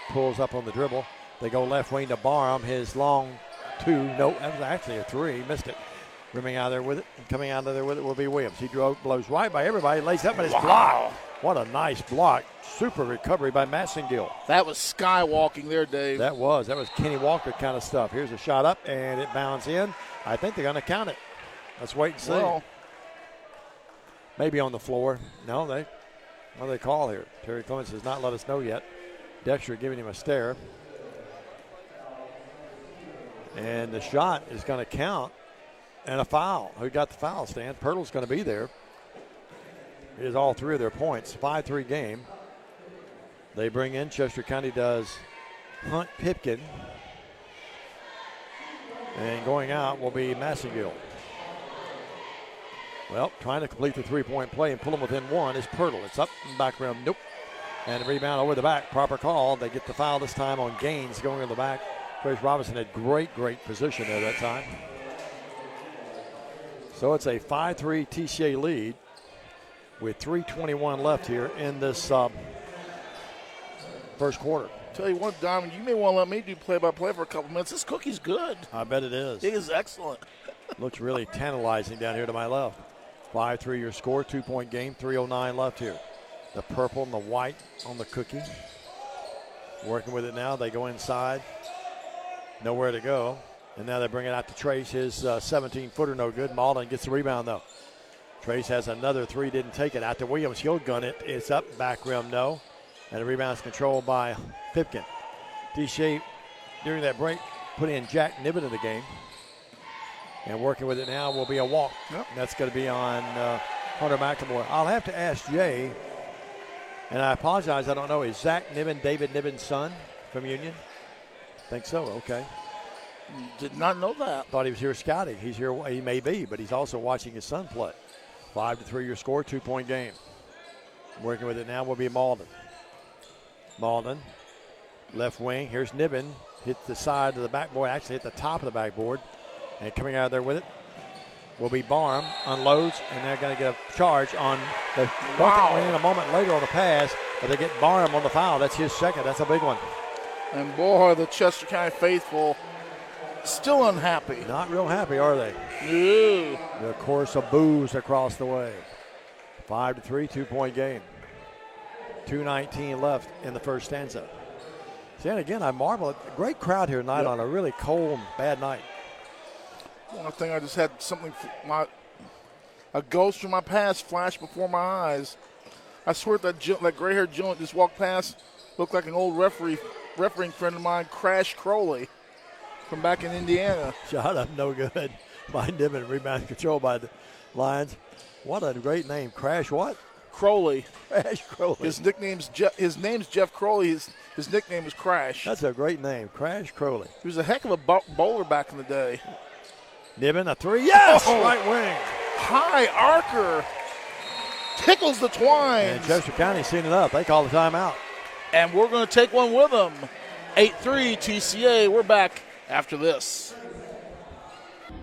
pulls up on the dribble. They go left wing to Barham. His long two. No, that was actually a three. Missed it. Rimming out there with it. And coming out of there with it will be Williams. He blows right by everybody. Lays up, but it's blocked. What a nice block. Super recovery by Massengill. That was skywalking there, Dave. That was Kenny Walker kind of stuff. Here's a shot up, and it bounds in. I think they're going to count it. Let's wait and see. Well, maybe on the floor. No, what do they call here? Terry Clements has not let us know yet. Dexter giving him a stare. And the shot is going to count. And a foul. Who got the foul, Stan? Pirtle's going to be there. Here's all three of their points. 5-3 game. They bring in, Chester County does Hunt Pipkin. And going out will be Massengill. Well, trying to complete the three-point play and pull them within one is Pirtle. It's up in the back rim. Nope. And a rebound over the back. Proper call. They get the foul this time on Gaines going in the back. Trace Robinson had great position there that time. So it's a 5-3 TCA lead with 3:21 left here in this first quarter. Tell you what, Diamond, you may want to let me do play-by-play for a couple minutes. This cookie's good. I bet it is. It is excellent. Looks really tantalizing down here to my left. 5-3 your score, 2-point game, 3:09 left here. The purple and the white on the cookie. Working with it now. They go inside. Nowhere to go. And now they bring it out to Trace. His 17-footer no good. Malden gets the rebound, though. Trace has another three, didn't take it. Out to Williams. He'll gun it. It's up, back rim, no. And the rebound's controlled by Pipkin. TCA, during that break, put in Jack Niven in the game. And working with it now will be a walk. Yep. And that's going to be on Hunter McLemore. I'll have to ask Jay, and I apologize, I don't know. Is Zach Niven David Niven's son from Union? Think so, okay. Did not know that. Thought he was here scouting. He's here, he may be, but he's also watching his son play. 5-3 your score, 2-point game. Working with it now will be Malden. Malden, left wing. Here's Niven. Hit the side of the backboard, actually hit the top of the backboard. And coming out of there with it will be Barham. Unloads, and they're going to get a charge on the bucket win a moment later on the pass. But they get Barham on the foul. That's his second. That's a big one. And boy, the Chester County faithful still unhappy. Not real happy, are they? No. The course of boos across the way. 5-3, 2-point game. 2:19 left in the first stanza. See, and again, I marvel at the great crowd here tonight on a really cold, bad night. One thing, I just had something, a ghost from my past flash before my eyes. I swear that gray-haired gentleman just walked past, looked like an old refereeing friend of mine, Crash Crowley, from back in Indiana. Shot up, no good. By Niven, rebound control by the Lions. What a great name, Crash what? Crowley. Crash Crowley. His name's Jeff Crowley. His nickname is Crash. That's a great name, Crash Crowley. He was a heck of a bowler back in the day. Niven, a three. Yes! Oh, right wing. High arcer. Tickles the twine. And Chester County seen it up. They call the timeout. And we're going to take one with them. 8-3 TCA. We're back after this.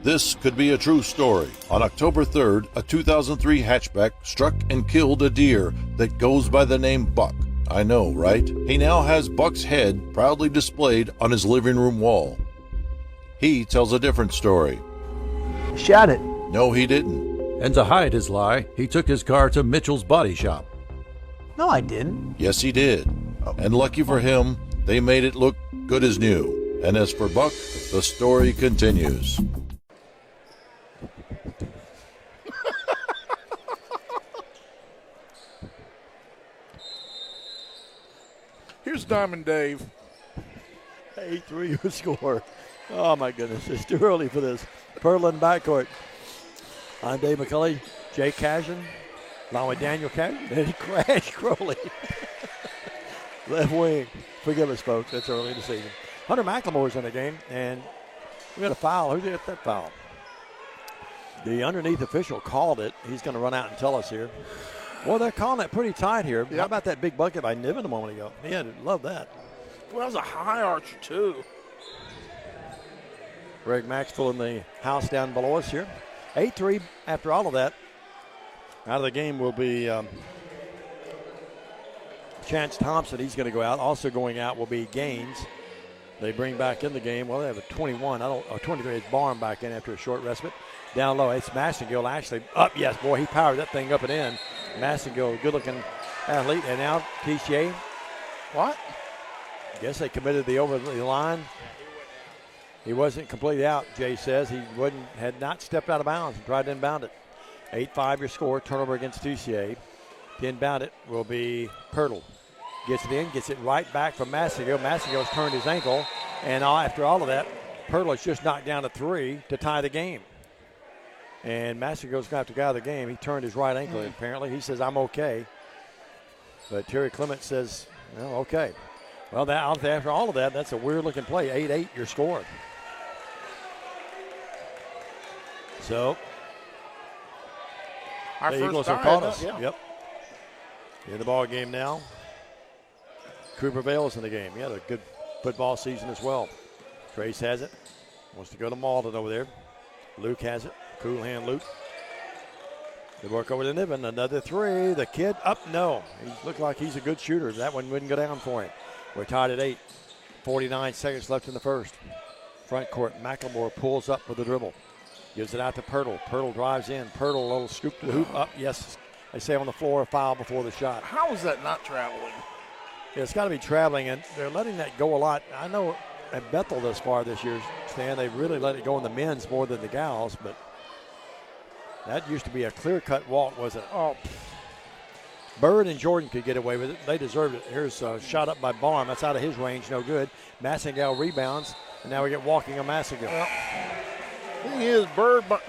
This could be a true story. On October 3rd, a 2003 hatchback struck and killed a deer that goes by the name Buck. I know, right? He now has Buck's head proudly displayed on his living room wall. He tells a different story. Shot it. No, he didn't. And to hide his lie, he took his car to Mitchell's body shop. No, I didn't. Yes, he did. And lucky for him, they made it look good as new. And as for Buck, the story continues. Here's Diamond Dave. 8-3 your score. Oh, my goodness. It's too early for this. Pearl in backcourt. I'm Dave McCulley, Jay Cashin, along with Daniel Cashin, and Crash Crowley. Left wing. Forgive us, folks. It's early in the season. Hunter McLemore's in the game, and we got a foul. Who did that foul? The underneath official called it. He's going to run out and tell us here. Well, they're calling it pretty tight here. Yep. How about that big bucket by Niven a moment ago? Yeah, love that. Well, that was a high archer, too. Greg Max pulling the house down below us here. 8-3 after all of that. Out of the game will be Chance Thompson. He's going to go out. Also going out will be Gaines. They bring back in the game. Well, they have a 21. 23 is Barham back in after a short respite. Down low, it's Massengill actually up. Yes, boy, he powered that thing up and in. Massengill, good-looking athlete. And now TCA. What? Guess they committed the over the line. He wasn't completely out, Jay says. He had not stepped out of bounds and tried to inbound it. 8-5 your score, turnover against TCA. To inbound it will be Pirtle. Gets it in, gets it right back from Massengill. Massengill's turned his ankle, and after all of that, Pirtle's just knocked down a three to tie the game. And Massengill's going to have to go out of the game. He turned his right ankle, apparently. He says, I'm okay. But Terry Clement says, well, okay. Well, after all of that, that's a weird-looking play. 8-8 your score. So, the Eagles have caught us. Yeah. Yep. In the ball game now. Cooper Vale's in the game. He had a good football season as well. Trace has it. Wants to go to Malden over there. Luke has it. Cool hand Luke. They work over to Niven. Another three. The kid up. No. He looked like he's a good shooter. That one wouldn't go down for him. We're tied at 8. 49 seconds left in the first. Front court. McLemore pulls up with the dribble. Gives it out to Pirtle. Pirtle drives in. Pirtle, a little scoop to the hoop. Up. Yes. They say on the floor, a foul before the shot. How is that not traveling? Yeah, it's got to be traveling, and they're letting that go a lot. I know at Bethel this far this year, Stan, they really let it go in the men's more than the gals, but that used to be a clear-cut walk, wasn't it? Oh, Bird and Jordan could get away with it. They deserved it. Here's a shot up by Barham. That's out of his range, no good. Massengill rebounds, and now we get walking on Massengill. Well, thing is, Bird, but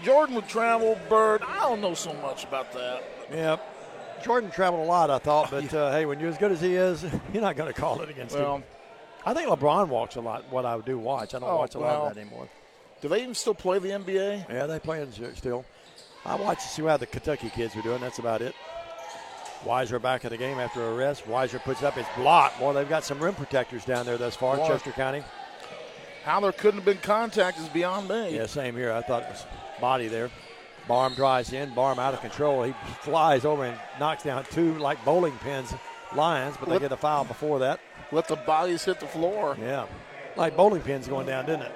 Jordan would travel. Bird, I don't know so much about that. Yeah, Jordan traveled a lot, I thought, but hey, when you're as good as he is, you're not going to call it against him. I think LeBron walks a lot, what I do watch. I don't watch a lot of that anymore. Do they even still play the NBA? Yeah, they play it still. I watch to see how the Kentucky kids are doing. That's about it. Weiser back in the game after a rest. Weiser puts up his block. Boy, they've got some rim protectors down there thus far, Chester County. How there couldn't have been contact is beyond me. Yeah, same here. I thought it was body there. Barham drives in. Barham out of control. He flies over and knocks down two like bowling pins Lions, but they get a foul before that. Let the bodies hit the floor. Yeah, like bowling pins going down, didn't it?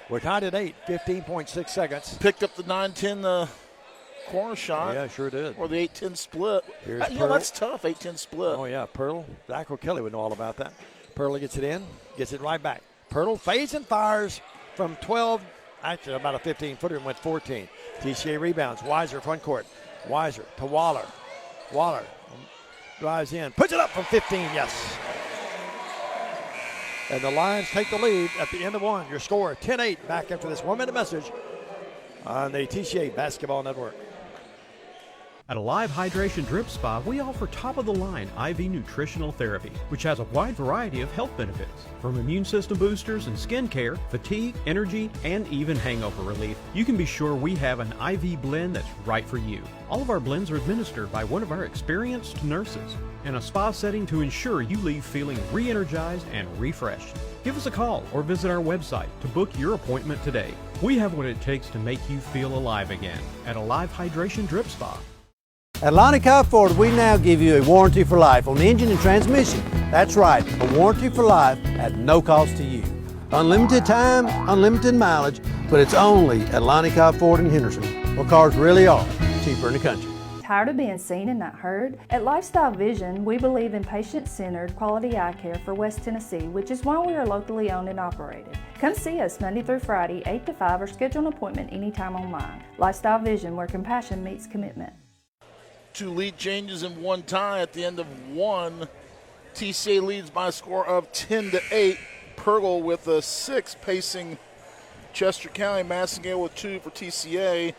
We're tied at 8, 15.6 seconds. Picked up the 9-10 corner shot. Yeah, sure did. Or the 8-10 split. That's tough, 8-10 split. Oh, yeah, Pirtle. Zach O'Kelly would know all about that. Pirtle gets it in, gets it right back. Pirtle fades and fires from 12, actually about a 15-footer and went 14. TCA rebounds. Weiser front court. Weiser to Waller. Waller drives in, puts it up from 15, yes. And the Lions take the lead at the end of one. Your score, 10-8, back after this 1-minute message on the TCA Basketball Network. At Alive Hydration Drip Spa, we offer top-of-the-line IV nutritional therapy, which has a wide variety of health benefits. From immune system boosters and skin care, fatigue, energy, and even hangover relief, you can be sure we have an IV blend that's right for you. All of our blends are administered by one of our experienced nurses in a spa setting to ensure you leave feeling re-energized and refreshed. Give us a call or visit our website to book your appointment today. We have what it takes to make you feel alive again at Alive Hydration Drip Spa. At Lonnie Cobb Ford, we now give you a warranty for life on the engine and transmission. That's right, a warranty for life at no cost to you. Unlimited time, unlimited mileage, but it's only at Lonnie Cobb Ford in Henderson, where cars really are cheaper in the country. Tired of being seen and not heard? At Lifestyle Vision, we believe in patient-centered quality eye care for West Tennessee, which is why we are locally owned and operated. Come see us Monday through Friday, 8 to 5, or schedule an appointment anytime online. Lifestyle Vision, where compassion meets commitment. 2 lead changes in one tie at the end of one. TCA leads by a score of 10-8. Purgle with a 6, pacing Chester County. Massengale with 2 for TCA.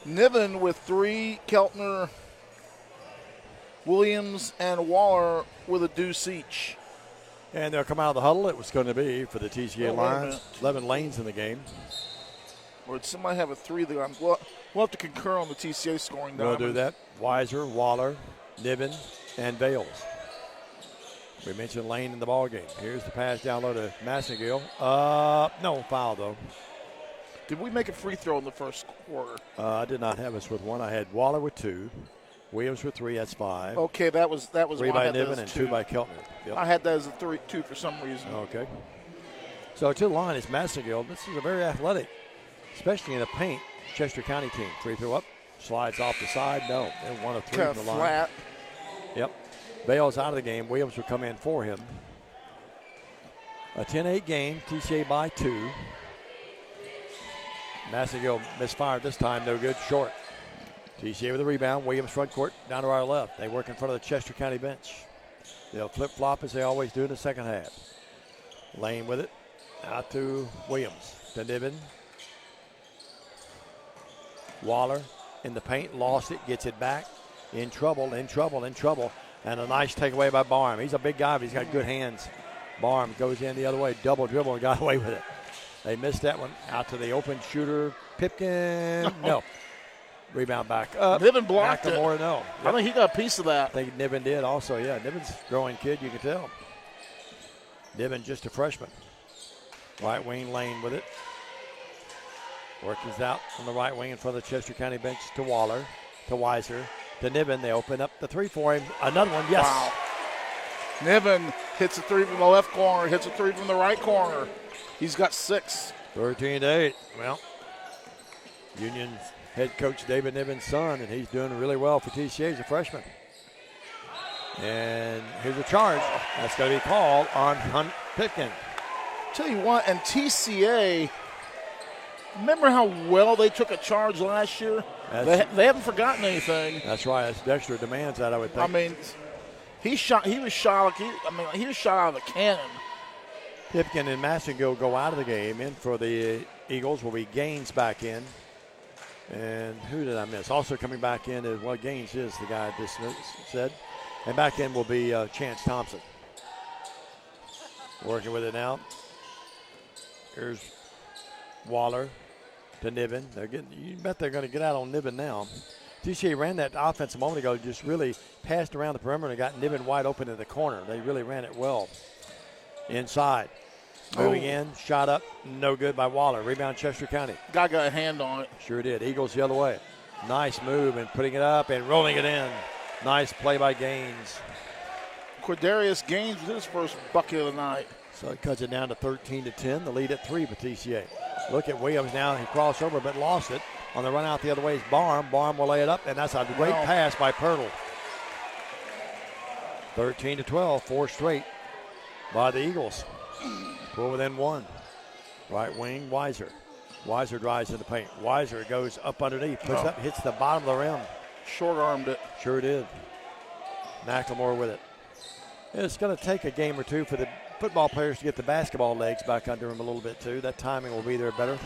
Niven with 3. Keltner, Williams, and Waller with a deuce each. And they'll come out of the huddle. It was going to be for the TCA Lions. 11 lanes in the game. Or did somebody have a 3 there? We'll have to concur on the TCA scoring. We'll do that. Weiser, Waller, Niven, and Bales. We mentioned Lane in the ball game. Here's the pass down low to Massengale. No foul, though. Did we make a free throw in the first quarter? I did not have us with 1. I had Waller with 2. Williams with 3. That's 5. Okay, that was 3 by Niven and 2 by Keltner. Yep. I had that as a 2 for some reason. Okay. So to the line is Massengale. This is a very athletic, especially in the paint, Chester County team. Free throw up, slides off the side. No, they're 1 of 3 from the line. Flat. Yep. Bale's out of the game. Williams will come in for him. A 10-8 game. TCA by 2. Massengale misfired this time. No good. Short. TCA with the rebound. Williams front court down to our left. They work in front of the Chester County bench. They'll flip-flop as they always do in the second half. Lane with it. Out to Williams. To Niven. Waller in the paint. Lost it. Gets it back. In trouble. And a nice takeaway by Barham. He's a big guy, but he's got good hands. Barham goes in the other way. Double dribble and got away with it. They missed that one. Out to the open shooter. Pipkin. No. Rebound back up. Niven blocked it. No. Yep. I think he got a piece of that. I think Niven did also, yeah. Niven's a growing kid, you can tell. Niven just a freshman. Right wing Lane with it. Works out from the right wing in front of the Chester County bench to Waller, to Weiser, to Niven. They open up the 3 for him. Another one, yes. Wow. Niven hits a 3 from the left corner, hits a 3 from the right corner. He's got 6. 13-8. Well, Union's head coach David Niven's son, and he's doing really well for TCA as a freshman. And here's a charge. That's going to be called on Hunt Pipkin. Tell you what, and TCA, remember how well they took a charge last year? They haven't forgotten anything. That's right. That's Dexter demands that, I would think. I mean, he was shot out of a cannon. Pipkin and Massengale go out of the game. In for the Eagles will be Gaines back in. And who did I miss? Also coming back in is, well, Gaines is the guy I just said. And back in will be Chance Thompson. Working with it now. Here's Waller to Niven. You bet they're going to get out on Niven now. TCA ran that offense a moment ago, just really passed around the perimeter and got Niven wide open in the corner. They really ran it well. Inside. Moving in, shot up, no good by Waller. Rebound Chester County. Guy got a hand on it. Sure did. Eagles the other way. Nice move and putting it up and rolling it in. Nice play by Gaines. Quadarius Gaines with his first bucket of the night. So it cuts it down to 13-10. The lead at 3 for TCA. Look at Williams now. He crossed over but lost it. On the run out the other way is Barham. Barham will lay it up, and that's a great pass by Pirtle. 13-12, 4 straight by the Eagles. Pull within 1. Right wing, Weiser. Weiser drives in the paint. Weiser goes up underneath, puts up, hits the bottom of the rim. Short-armed it. Sure did. McLemore with it. It's going to take a game or two for the football players to get the basketball legs back under him a little bit too. That timing will be there better.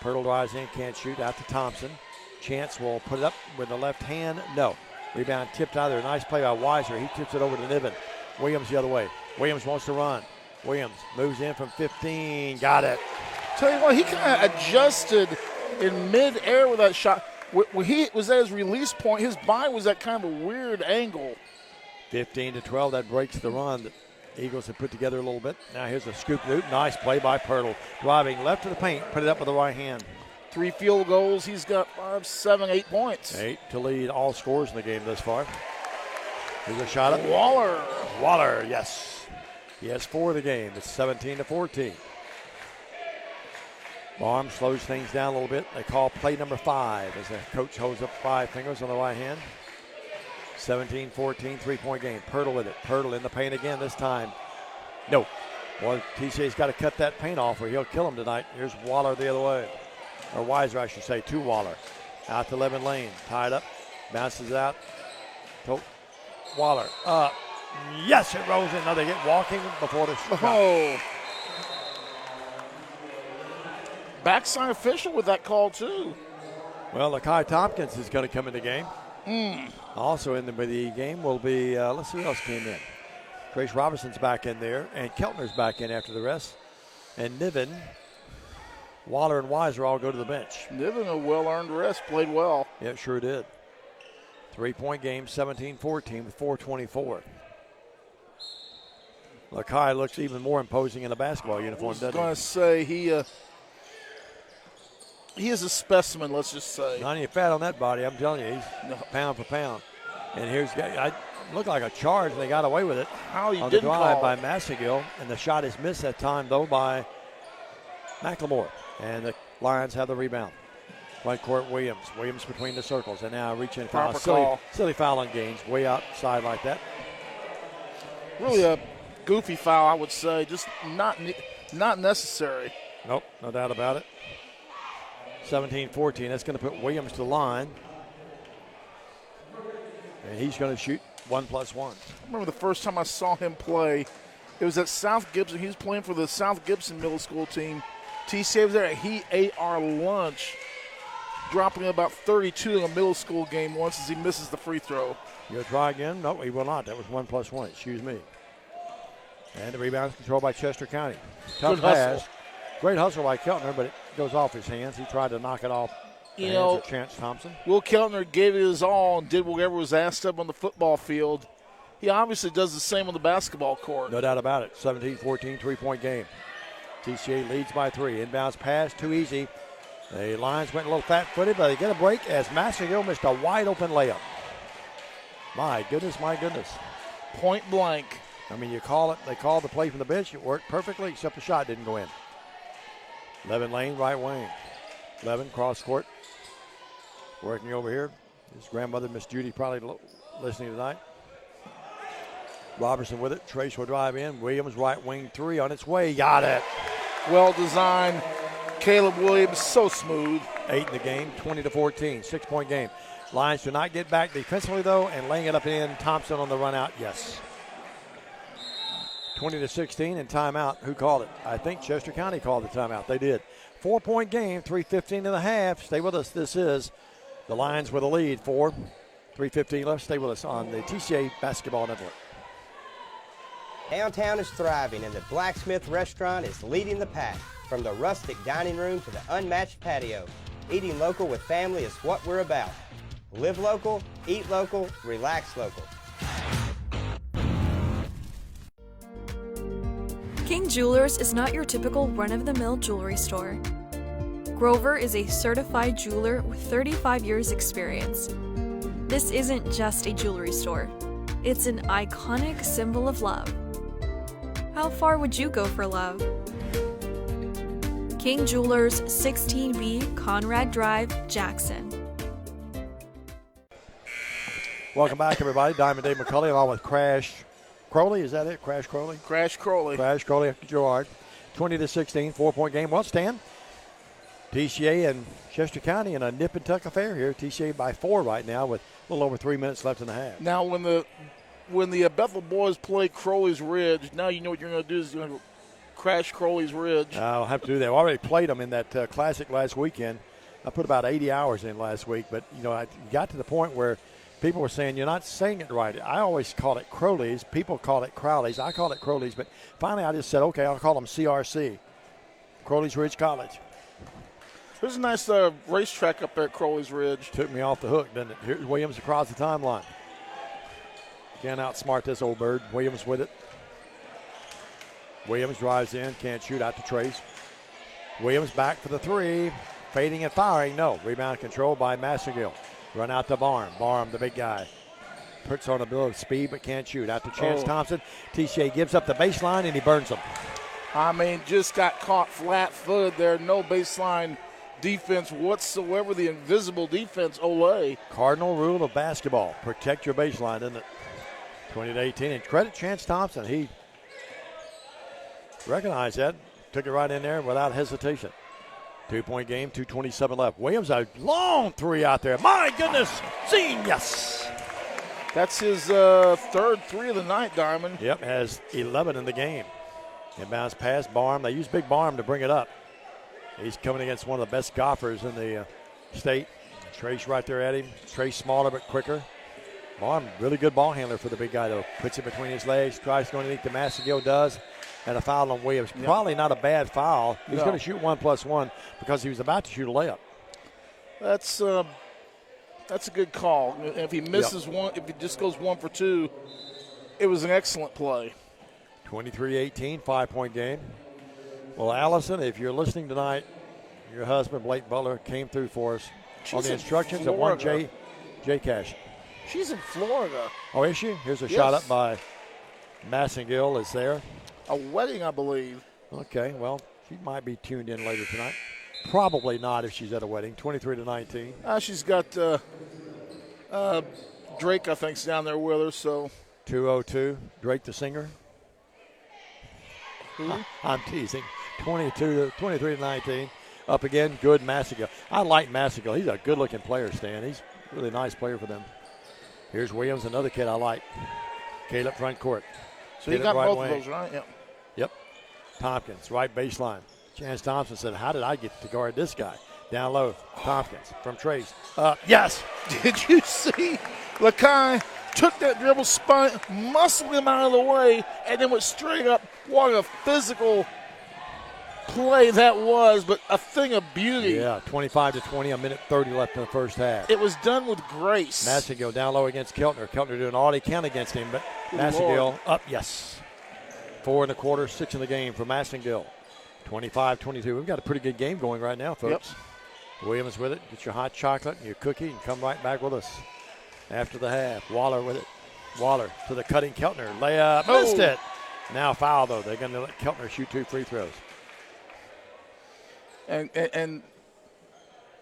Pirtle drives in, can't shoot. Out to Thompson. Chance will put it up with the left hand. No. Rebound tipped out there. Nice play by Weiser. He tips it over to Niven. Williams the other way. Williams wants to run. Williams moves in from 15. Got it. Tell you what, he kind of adjusted in mid-air with that shot. When he was at his release point, his body was at kind of a weird angle. 15-12, that breaks the run that Eagles have put together a little bit. Now here's a scoop loop. Nice play by Pirtle. Driving left to the paint, put it up with the right hand. 3 field goals. He's got 5, 7, 8 points. 8 to lead all scores in the game thus far. Here's a shot up. Waller, yes. He has 4 of the game. It's 17-14. Barham slows things down a little bit. They call play number 5 as the coach holds up 5 fingers on the right hand. 17-14, 3-point game. Pirtle with it. Pirtle in the paint again this time. No. Well, TCA's got to cut that paint off or he'll kill him tonight. Here's Waller the other way. Or Weiser, I should say, to Waller. Out to Levin Lane. Tied up. Bounces out. To Waller. Yes, it rolls in. No, they get walking before the shot. Oh. Backside official with that call, too. Well, Lakai Tompkins is going to come in the game. Also in the game will be, let's see who else came in. Trace Robinson's back in there, and Keltner's back in after the rest. And Niven, Waller, and Weiser all go to the bench. Niven, a well-earned rest, played well. Yeah, it sure did. 3-point game, 17-14 with 4:24. Lakai looks even more imposing in a basketball uniform, doesn't he? I was going to say, he is a specimen, let's just say. Not any fat on that body, I'm telling you. He's pound for pound. And here's, I looked like a charge, and they got away with it. How you on didn't the drive call by it. Massagill, and the shot is missed that time, though, by McLemore. And the Lions have the rebound. Front court, Williams. Williams between the circles, and now reaching foul. Silly foul on Gaines, way outside like that. Really a goofy foul, I would say. Just not necessary. Nope, no doubt about it. 17-14. That's going to put Williams to the line. And he's going to shoot 1+1. I remember the first time I saw him play, it was at South Gibson. He was playing for the South Gibson middle school team. TCA was there. He ate our lunch, dropping about 32 in a middle school game once as he misses the free throw. You'll try again? No, he will not. That was 1+1. Excuse me. And the rebound is controlled by Chester County. Tough pass. Great hustle by Keltner, but it goes off his hands. He tried to knock it off the hands of Chance Thompson. Will Keltner gave it his all and did whatever was asked of him on the football field. He obviously does the same on the basketball court. No doubt about it. 17-14, 3-point game. TCA leads by 3. Inbounds pass, too easy. The Lions went a little fat-footed, but they get a break as Massagill missed a wide-open layup. My goodness, my goodness. Point blank. I mean, you call it. They called the play from the bench. It worked perfectly, except the shot didn't go in. Levin Lane, right wing. Levin, cross court. Working over here. His grandmother, Miss Judy, probably listening tonight. Robertson with it. Trace will drive in. Williams, right wing 3 on its way. Got it. Well designed. Caleb Williams, so smooth. 8 in the game, 20-14, 6-point game. Lions do not get back defensively, though, and laying it up in. Thompson on the run out, yes. 20-16 and timeout. Who called it? I think Chester County called the timeout. They did. 4-point game, 3:15 in the half. Stay with us. This is the Lions with a lead. 3:15 left. Stay with us on the TCA Basketball Network. Downtown is thriving, and the Blacksmith Restaurant is leading the pack. From the rustic dining room to the unmatched patio, eating local with family is what we're about. Live local, eat local, relax local. King Jewelers is not your typical run-of-the-mill jewelry store. Grover is a certified jeweler with 35 years experience. This isn't just a jewelry store. It's an iconic symbol of love. How far would you go for love? King Jewelers, 16B Conrad Drive, Jackson. Welcome back, everybody. Diamond Dave McCulley along with Crash Crowley. Is that it? Crash Crowley? Crash Crowley. Crash Crowley after Gerard. 20-16, 4-point game. Well, Stan, TCA and Chester County in a nip and tuck affair here. TCA by 4 right now with a little over 3 minutes left in the half. Now, when the Bethel boys play Crowley's Ridge, now you know what you're going to do is you're going to crash Crowley's Ridge. I'll have to do that. I already played them in that classic last weekend. I put about 80 hours in last week, but, you know, I got to the point where people were saying, you're not saying it right. I always call it Crowley's. People call it Crowley's. I call it Crowley's. But finally I just said, okay, I'll call them CRC, Crowley's Ridge College. There's a nice racetrack up there at Crowley's Ridge. Took me off the hook, didn't it? Here's Williams across the timeline. Can't outsmart this old bird. Williams with it. Williams drives in, can't shoot out to Trace. Williams back for the 3. Fading and firing, no. Rebound controlled by Massagill. Run out to Barham. Barham, the big guy. puts on a bit of speed but can't shoot. After Chance Thompson, TCA gives up the baseline and he burns them. I mean, just got caught flat-footed there. No baseline defense whatsoever. The invisible defense, Olay. Cardinal rule of basketball. Protect your baseline, isn't it? 20-18. And credit Chance Thompson. He recognized that. Took it right in there without hesitation. 2-point game, 2:27 left. Williams, a long three out there. My goodness. Genius. That's his third three of the night, Diamond. Yep, has 11 in the game. Inbounds pass, Barham. They use Big Barham to bring it up. He's coming against one of the best golfers in the state. Trace right there at him. Trace smaller but quicker. Barham, really good ball handler for the big guy, though. Puts it between his legs, tries to go underneath the Massagill does. And a foul on Williams. Yep. Probably not a bad foul. He's No. going to shoot 1+1 because he was about to shoot a layup. That's a good call. If he misses one, if he just goes 1 for 2, it was an excellent play. 23-18, 5-point game. Well, Allison, if you're listening tonight, your husband, Blake Butler, came through for us on the instructions of one J Cash. She's in Florida. Oh, is she? Here's a Yes. shot up by Massengill is there. A wedding, I believe. Okay, well, she might be tuned in later tonight. Probably not if she's at a wedding. 23-19. She's got Drake, I think, is down there with her. So 2:02. Drake the singer. Who? I'm teasing. 23-19. Up again. Good Massengill. I like Massengill. He's a good-looking player, Stan. He's a really nice player for them. Here's Williams, another kid I like. Caleb front court. So you got right both of those, right? Yep. Yep. Tompkins, right baseline. Chance Thompson said, how did I get to guard this guy? Down low, Tompkins from Trace. Yes. Did you see Lakai took that dribble, spun, muscled him out of the way, and then went straight up. What a physical play that was, but a thing of beauty. Yeah, 25-20, a minute 30 left in the first half. It was done with grace. Massengill down low against Keltner. Keltner doing all he can against him, but Good Massengill Lord. up, yes. 4 in the quarter, 6 in the game for Massengill. 25-22. We've got a pretty good game going right now, folks. Yep. Williams with it. Get your hot chocolate and your cookie and come right back with us after the half. Waller with it. Waller to the cutting Keltner. Layup. Missed it. Now foul, though. They're going to let Keltner shoot 2 free throws. And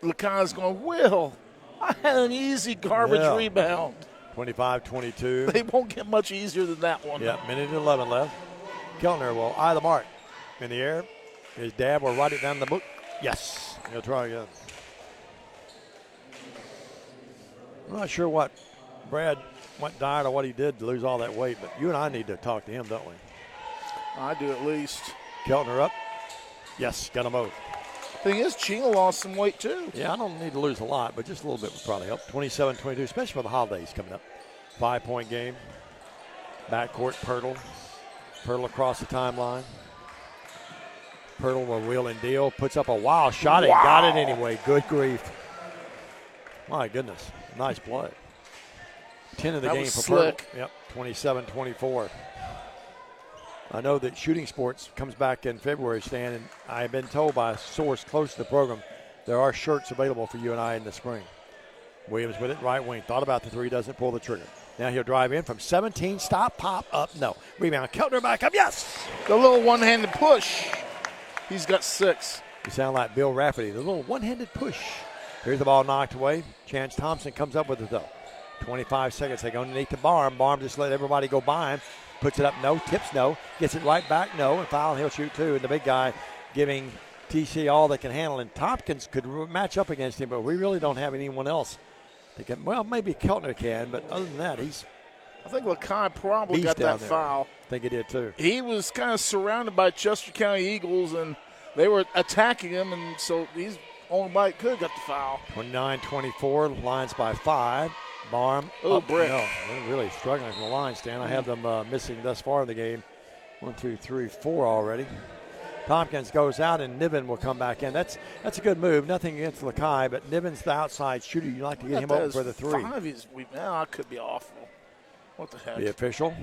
Lakai's going, Will, I had an easy garbage rebound. 25-22. They won't get much easier than that one. Yep, minute and 11 left. Keltner will eye the mark. In the air. His dad will write it down the book. Yes. He'll try again. I'm not sure what Brad went diet or what he did to lose all that weight, but you and I need to talk to him, don't we? I do at least. Keltner up. Yes, got them both. Thing is, Chino lost some weight too. Yeah, I don't need to lose a lot, but just a little bit would probably help. 27-22, especially for the holidays coming up. 5-point game. Backcourt, Pirtle. Pirtle across the timeline. Pirtle will wheel and deal. Puts up a wild shot and got it anyway. Good grief. My goodness. Nice play. 10 in the That game was for slick. Pirtle. Yep, 27-24. I know that shooting sports comes back in February, Stan, and I have been told by a source close to the program there are shirts available for you and I in the spring. Williams with it, right wing. Thought about the three, doesn't pull the trigger. Now he'll drive in from 17, stop, pop, up, no. Rebound, Keltner back up, yes! The little one-handed push. He's got 6. You sound like Bill Rafferty, the little one-handed push. Here's the ball knocked away. Chance Thompson comes up with it, though. 25 seconds, they go underneath the Barham. Barham just let everybody go by him. Puts it up, no. Tips, no. Gets it right back, no. And foul, and he'll shoot 2. And the big guy giving TC all they can handle. And Tompkins could match up against him, but we really don't have anyone else. They can, well, maybe Keltner can, but other than that, he's I think Lakai probably got that foul. I think he did, too. He was kind of surrounded by Chester County Eagles, and they were attacking him, and so he's only by could got the foul. 29-24, lines by 5. Barham. Oh, Brick. No, they're really struggling from the line, Stan. I have them missing thus far in the game. 1, 2, 3, 4 already. Tompkins goes out, and Niven will come back in. That's a good move. Nothing against Lakai, but Niven's the outside shooter. You like to get him open for the 3. 5 is, I could be awful. What the heck? The official,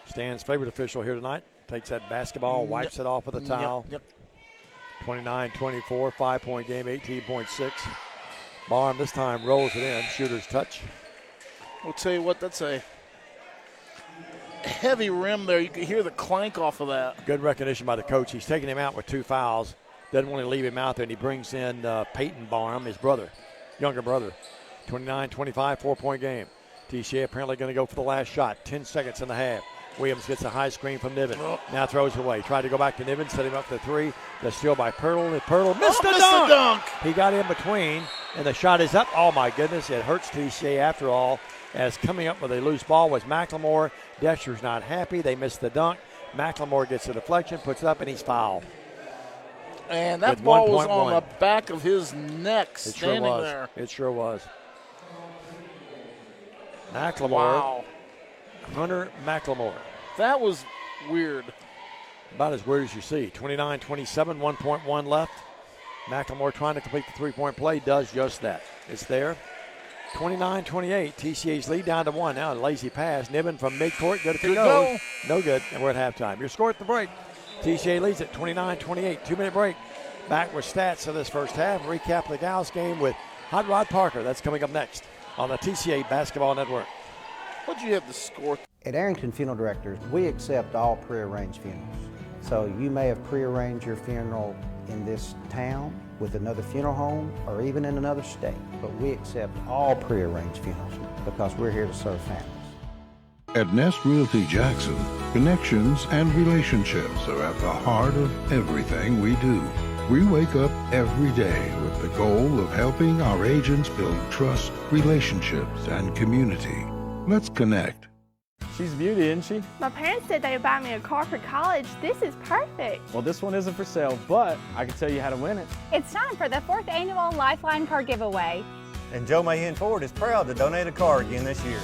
Stan's favorite official here tonight, takes that basketball, wipes it off with a towel. Yep. 29-24, 5-point game, 18.6. Barham this time rolls it in. Shooter's touch. I'll tell you what, that's a heavy rim there. You can hear the clank off of that. Good recognition by the coach. He's taking him out with 2 fouls. Doesn't want to leave him out there, and he brings in Peyton Barham, his brother, younger brother. 29-25, 4-point game. TCA apparently going to go for the last shot. 10 seconds in the half. Williams gets a high screen from Niven. Now throws it away. Tried to go back to Niven, set him up for 3. The steal by Pirtle, and Pirtle missed the dunk. He got in between, and the shot is up. Oh, my goodness, it hurts TCA after all, as coming up with a loose ball was McLemore. Descher's not happy. They missed the dunk. McLemore gets a deflection, puts it up, and he's fouled. And that ball was on the back of his neck, standing there. It sure was. McLemore. Wow. Hunter McLemore. That was weird. About as weird as you see. 29-27, 1.1 left. McLemore trying to complete the three-point play, does just that. It's there. 29-28, TCA's lead down to 1. Now a lazy pass. Niven from midcourt, good if it goes. No good, and we're at halftime. Your score at the break. TCA leads at 29-28, 2-minute break. Back with stats of this first half. Recap the Gals game with Hot Rod Parker. That's coming up next on the TCA Basketball Network. What do you have to score? At Arrington Funeral Directors, we accept all prearranged funerals. So you may have prearranged your funeral in this town with another funeral home or even in another state, but we accept all prearranged funerals because we're here to serve families. At Nest Realty Jackson, connections and relationships are at the heart of everything we do. We wake up every day with the goal of helping our agents build trust, relationships, and community. Let's connect. She's a beauty, isn't she? My parents said they would buy me a car for college. This is perfect. Well, this one isn't for sale, but I can tell you how to win it. It's time for the 4th annual Lifeline Car Giveaway. And Joe Mahan Ford is proud to donate a car again this year.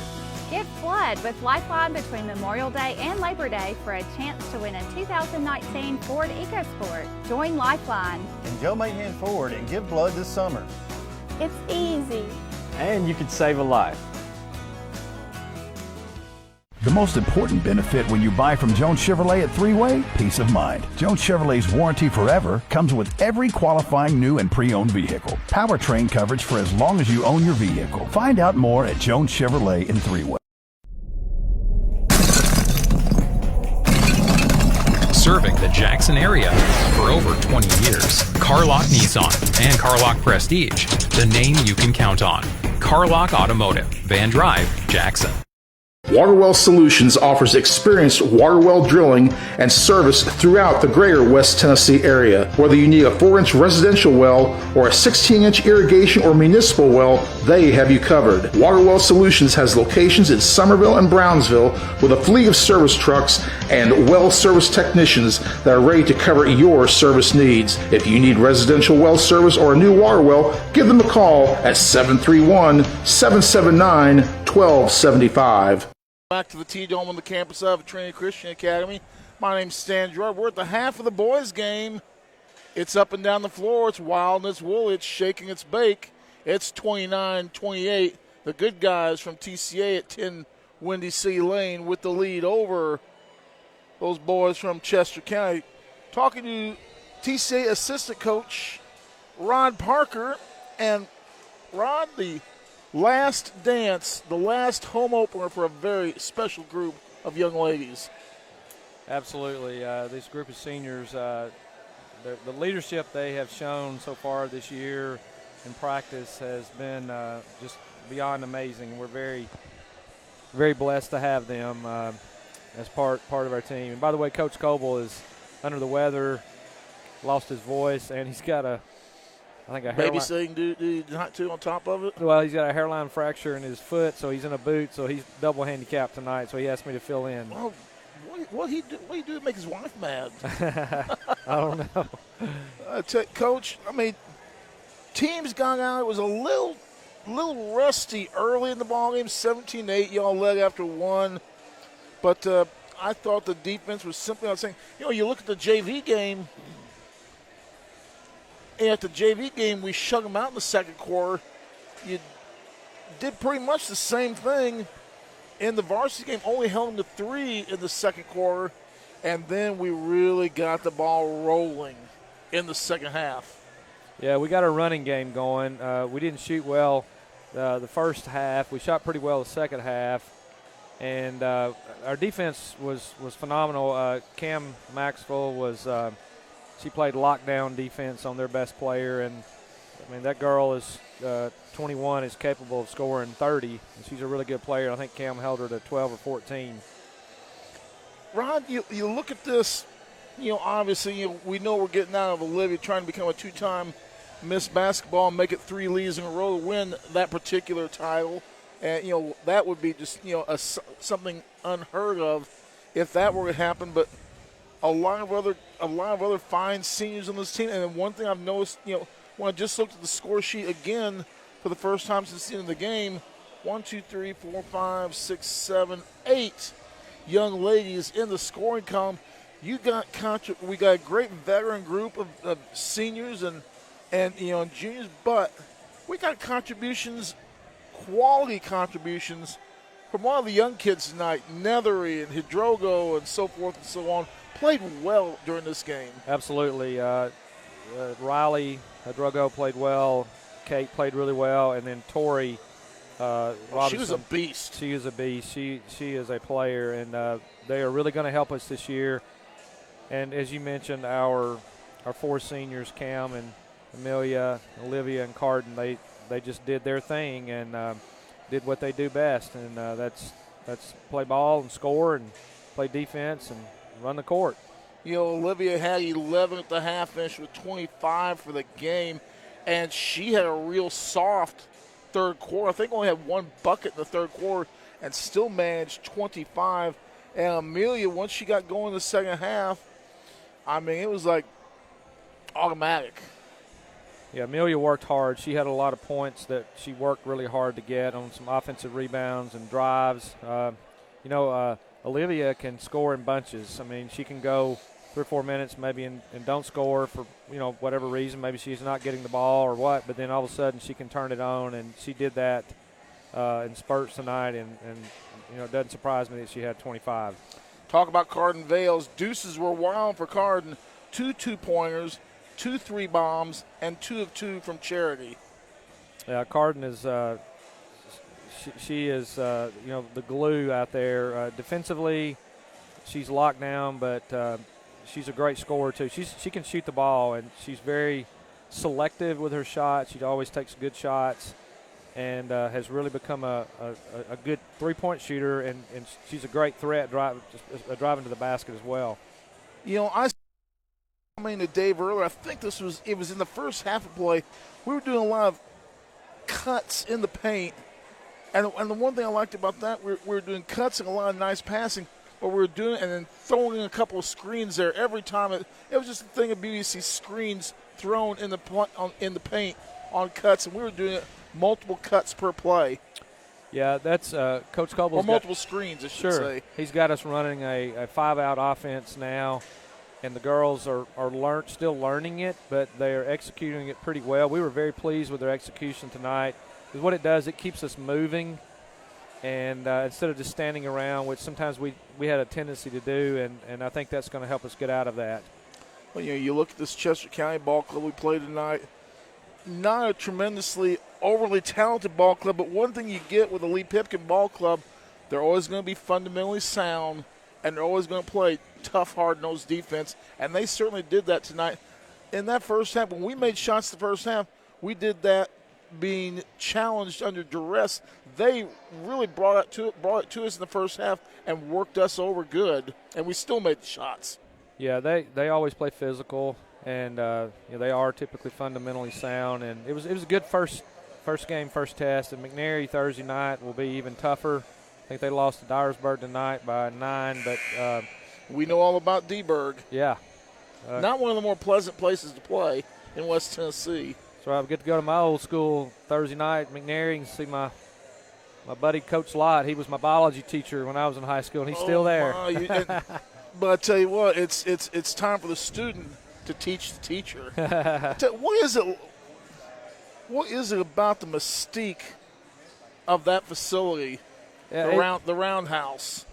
Get flood with Lifeline between Memorial Day and Labor Day for a chance to win a 2019 Ford EcoSport. Join Lifeline. And Joe Mahan Ford and give blood this summer. It's easy. And you could save a life. The most important benefit when you buy from Jones Chevrolet at Three-Way? Peace of mind. Jones Chevrolet's warranty forever comes with every qualifying new and pre-owned vehicle. Powertrain coverage for as long as you own your vehicle. Find out more at Jones Chevrolet in Three-Way. Serving the Jackson area for over 20 years. Carlock Nissan and Carlock Prestige, the name you can count on. Carlock Automotive, Van Drive, Jackson. Waterwell Solutions offers experienced water well drilling and service throughout the greater West Tennessee area. Whether you need a 4-inch residential well or a 16-inch irrigation or municipal well, they have you covered. Waterwell Solutions has locations in Summerville and Brownsville with a fleet of service trucks and well service technicians that are ready to cover your service needs. If you need residential well service or a new water well, give them a call at 731-779-1275. Back to the T-Dome on the campus of Trinity Christian Academy. My name's Stan Gerard. We're at the half of the boys' game. It's up and down the floor. It's wild and it's woolly. It's shaking its bake. It's 29-28. The good guys from TCA at 10 Windy City Lane with the lead over those boys from Chester County. Talking to TCA assistant coach Rod Parker. And Rod, the last dance, the last home opener for a very special group of young ladies. Absolutely. This group of seniors, the leadership they have shown so far this year in practice has been just beyond amazing. We're very, very blessed to have them as part of our team. And by the way, Coach Coble is under the weather, lost his voice, and he's got a babysitting dude not too on top of it. Well, he's got a hairline fracture in his foot, so he's in a boot, so he's double handicapped tonight. So he asked me to fill in. Well, what do you do to make his wife mad? I don't know. Coach, I mean, teams got out. It was a little rusty early in the ball game. 17-8, y'all led after one, but I thought the defense was simply outside. You look at the JV game. And at the JV game, we shut them out in the second quarter. You did pretty much the same thing in the varsity game, only held them to 3 in the second quarter, and then we really got the ball rolling in the second half. Yeah, we got a running game going. We didn't shoot well the first half. We shot pretty well the second half, and our defense was phenomenal. Cam Maxwell was she played lockdown defense on their best player, and I mean that girl is 21, is capable of scoring 30, and she's a really good player. I think Cam held her to 12 or 14. Rod, you look at this, obviously, we know we're getting out of Olivia trying to become a 2-time Miss Basketball and make it 3 leagues in a row to win that particular title. And, that would be just, something unheard of if that were to happen. But a lot of other fine seniors on this team. And then one thing I've noticed, when I just looked at the score sheet again for the first time since the end of the game, 1, 2, 3, 4, 5, 6, 7, 8 young ladies in the scoring column. We got a great veteran group of seniors and juniors, but we got quality contributions from one of the young kids tonight. Nethery and Hidrogo and so forth and so on played well during this game. Absolutely. Riley Hidrogo played well. Kate played really well, and then Tori Robinson. She was a beast. She is a beast. She is a player, and they are really going to help us this year. And as you mentioned, our 4 seniors, Cam and Amelia, Olivia, and Carden, they just did their thing and did what they do best, and that's play ball and score and play defense and run the court. Olivia had 11 at the half, finished with 25 for the game, and she had a real soft third quarter. I think only had 1 bucket in the third quarter and still managed 25. And Amelia, once she got going in the second half, I mean, it was like automatic. Yeah, Amelia worked hard. She had a lot of points that she worked really hard to get on some offensive rebounds and drives. Olivia can score in bunches. I mean, she can go 3 or 4 minutes maybe and don't score for, whatever reason. Maybe she's not getting the ball or what, but then all of a sudden she can turn it on, and she did that in spurts tonight, and it doesn't surprise me that she had 25. Talk about Carden Vales. Deuces were wild for Carden. 2 2-pointers, 2 3-bombs, and 2 of 2 from Charity. Yeah, Carden is she is the glue out there. Defensively, she's locked down, but she's a great scorer too. She can shoot the ball, and she's very selective with her shots. She always takes good shots, and has really become a good 3-point shooter, and she's a great threat driving to the basket as well. I to Dave earlier, I think it was in the first half of play. We were doing a lot of cuts in the paint, and the one thing I liked about that, we were doing cuts and a lot of nice passing, but we were doing and then throwing in a couple of screens there every time. It was just a thing of beauty to see screens thrown in the paint on cuts, and we were doing it multiple cuts per play. Yeah, that's Coach Coble's or multiple screens, I should say. He's got us running a 5-out offense now, and the girls are still learning it, but they are executing it pretty well. We were very pleased with their execution tonight, because what it does, it keeps us moving, and instead of just standing around, which sometimes we had a tendency to do, and I think that's going to help us get out of that. Well, you look at this Chester County ball club we played tonight, not a tremendously overly talented ball club, but one thing you get with the Lee Pipkin ball club, they're always going to be fundamentally sound, and they're always going to play tough, hard-nosed defense, and they certainly did that tonight. In that first half, when we made shots the first half, we did that being challenged under duress. They really brought it to us in the first half and worked us over good, and we still made the shots. Yeah, they always play physical, and they are typically fundamentally sound, and it was a good first game, first test. And McNary Thursday night will be even tougher. I think they lost to Dyersburg tonight by 9, but we know all about D-Burg. Yeah. Not one of the more pleasant places to play in West Tennessee. So I get to go to my old school Thursday night, McNary, and see my buddy Coach Lott. He was my biology teacher when I was in high school, and he's still there. But I tell you what, it's time for the student to teach the teacher. What is it about the mystique of that facility, the roundhouse?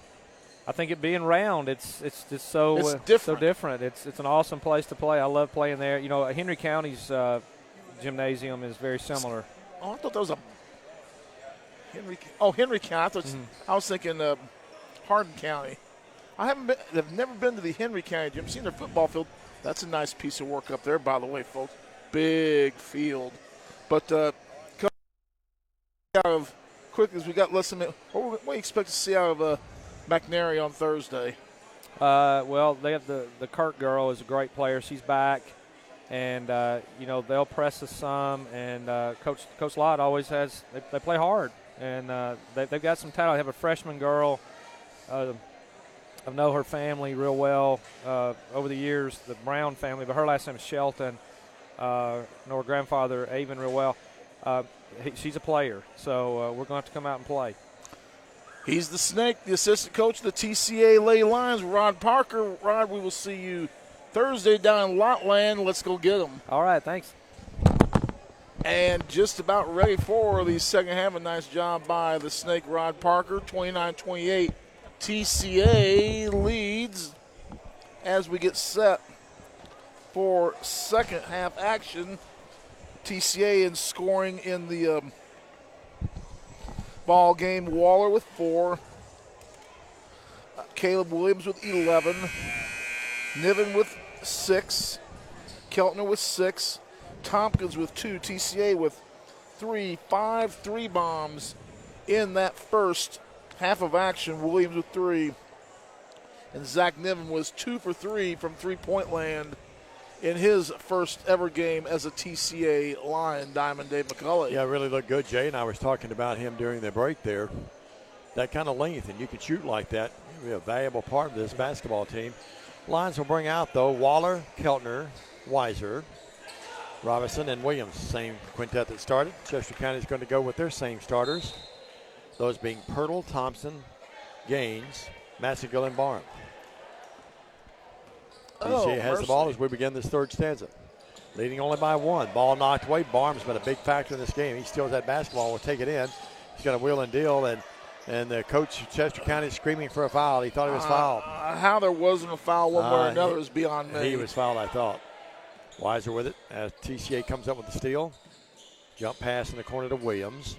I think it being round, it's just so different. So different. It's an awesome place to play. I love playing there. Henry County's gymnasium is very similar. Oh, I thought that was Henry County. I was thinking Hardin County. I've never been to the Henry County gym. Seen their football field. That's a nice piece of work up there, by the way, folks. Big field. But out of quickly as we got less than a minute, what do you expect to see out of McNary on Thursday? Well, they have the Kirk girl is a great player. She's back, and they'll press us some. And Coach Lott always has. They play hard, and they've got some talent. They have a freshman girl. I know her family real well over the years, the Brown family, but her last name is Shelton. Know her grandfather, Avon, real well. She's a player, so we're going to have to come out and play. He's the Snake, the assistant coach of the TCA Lady Lions, Rod Parker. Rod, we will see you Thursday down in Lotland. Let's go get them. All right, thanks. And just about ready for the second half. A nice job by the Snake, Rod Parker, 29-28. TCA leads as we get set for second half action. TCA in scoring in the ball game. Waller with 4. Caleb Williams with 11. Niven with 6. Keltner with 6. Tompkins with 2. TCA with 3. 5 3-bombs in that first half of action. Williams with 3. And Zach Niven was 2 for 3 from three-point land in his first ever game as a TCA Lion. Diamond Dave McCulley. Yeah, really looked good, Jay, and I was talking about him during the break there. That kind of length, and you can shoot like that. You'll be a valuable part of this basketball team. Lions will bring out, though, Waller, Keltner, Weiser, Robinson, and Williams. Same quintet that started. Chester County is going to go with their same starters, those being Pirtle, Thompson, Gaines, Massagill, and Barham. TCA has the ball as we begin this third stanza. Leading only by 1. Ball knocked away. Barham's been a big factor in this game. He steals that basketball. Will take it in. He's got a wheel and deal, and the coach of Chester County is screaming for a foul. He thought he was fouled. How there wasn't a foul one way or another is beyond me. He was fouled, I thought. Weiser with it as TCA comes up with the steal. Jump pass in the corner to Williams.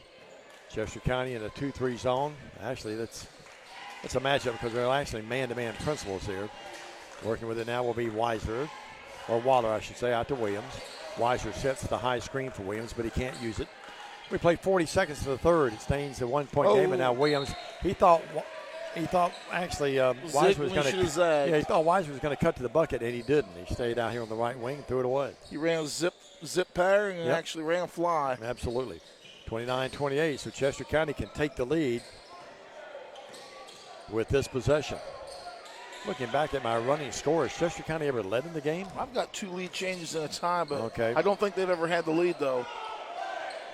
Chester County in a 2-3 zone. Actually, that's a matchup because they're actually man-to-man principles here. Working with it now will be Weiser, or Waller, I should say, out to Williams. Weiser sets the high screen for Williams, but he can't use it. We played 40 seconds to the third. It stains the 1-point game, and now Williams. He thought actually Weiser was going to. Yeah, he thought Weiser was going to cut to the bucket, and he didn't. He stayed out here on the right wing and threw it away. He ran a zip pattern and actually ran a fly. Absolutely. 29-28. So Chester County can take the lead with this possession. Looking back at my running scores, Chester County ever led in the game? I've got 2 lead changes in a tie, but I don't think they've ever had the lead, though.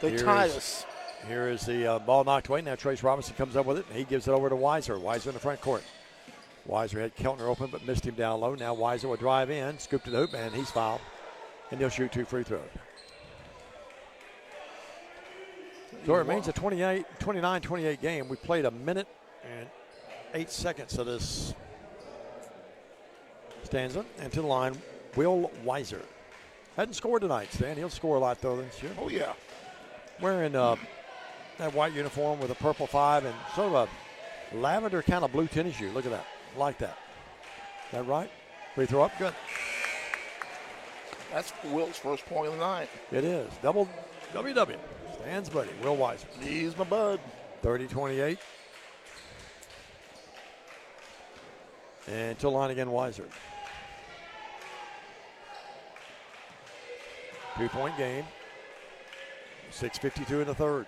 They tied us. Here is the ball knocked away. Now Trace Robinson comes up with it, and he gives it over to Weiser. Weiser in the front court. Weiser had Keltner open, but missed him down low. Now Weiser will drive in, scoop to the hoop, and he's fouled. And he'll shoot 2 free throws. So it remains a 29-28 game. We played a minute and 8 seconds of this stanza, and to the line, Will Weiser. Hadn't scored tonight, Stan. He'll score a lot, though, this year. Oh, yeah. Wearing that white uniform with a purple 5 and sort of a lavender kind of blue tennis shoe. Look at that. Like that. Is that right? Free throw up. Good. That's Will's first point of the night. It is. Double WW. Stan's buddy, Will Weiser. He's my bud. 30-28. And to the line again, Weiser. 3-point game. 6:52 in the third.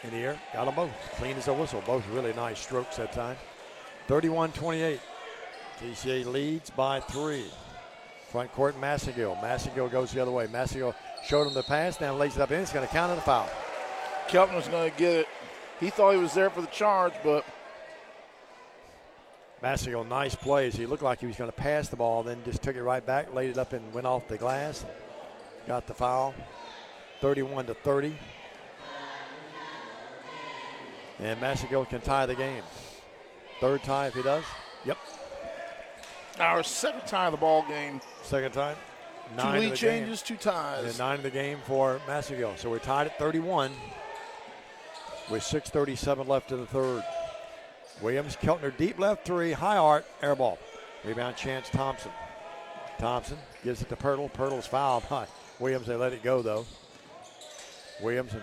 In the air, got them both. Clean as a whistle. Both really nice strokes that time. 31-28. TCA leads by 3. Front court, Massagill. Massagill goes the other way. Massagill showed him the pass, now lays it up in. It's going to count on a foul. Keltner's going to get it. He thought he was there for the charge, but Massagill, nice plays. He looked like he was going to pass the ball, then just took it right back, laid it up and went off the glass. Got the foul. 31-30. And Massagill can tie the game. Third tie if he does. Yep. Our second tie of the ball game. Second time. 2 lead changes, 2 ties. And 9 in the game for Massagill. So we're tied at 31. with 6:37 left in the third. Williams, Keltner, deep left three, high arc, air ball. Rebound chance, Thompson. Thompson gives it to Pirtle. Pirtle's fouled by Williams. They let it go, though. Williams and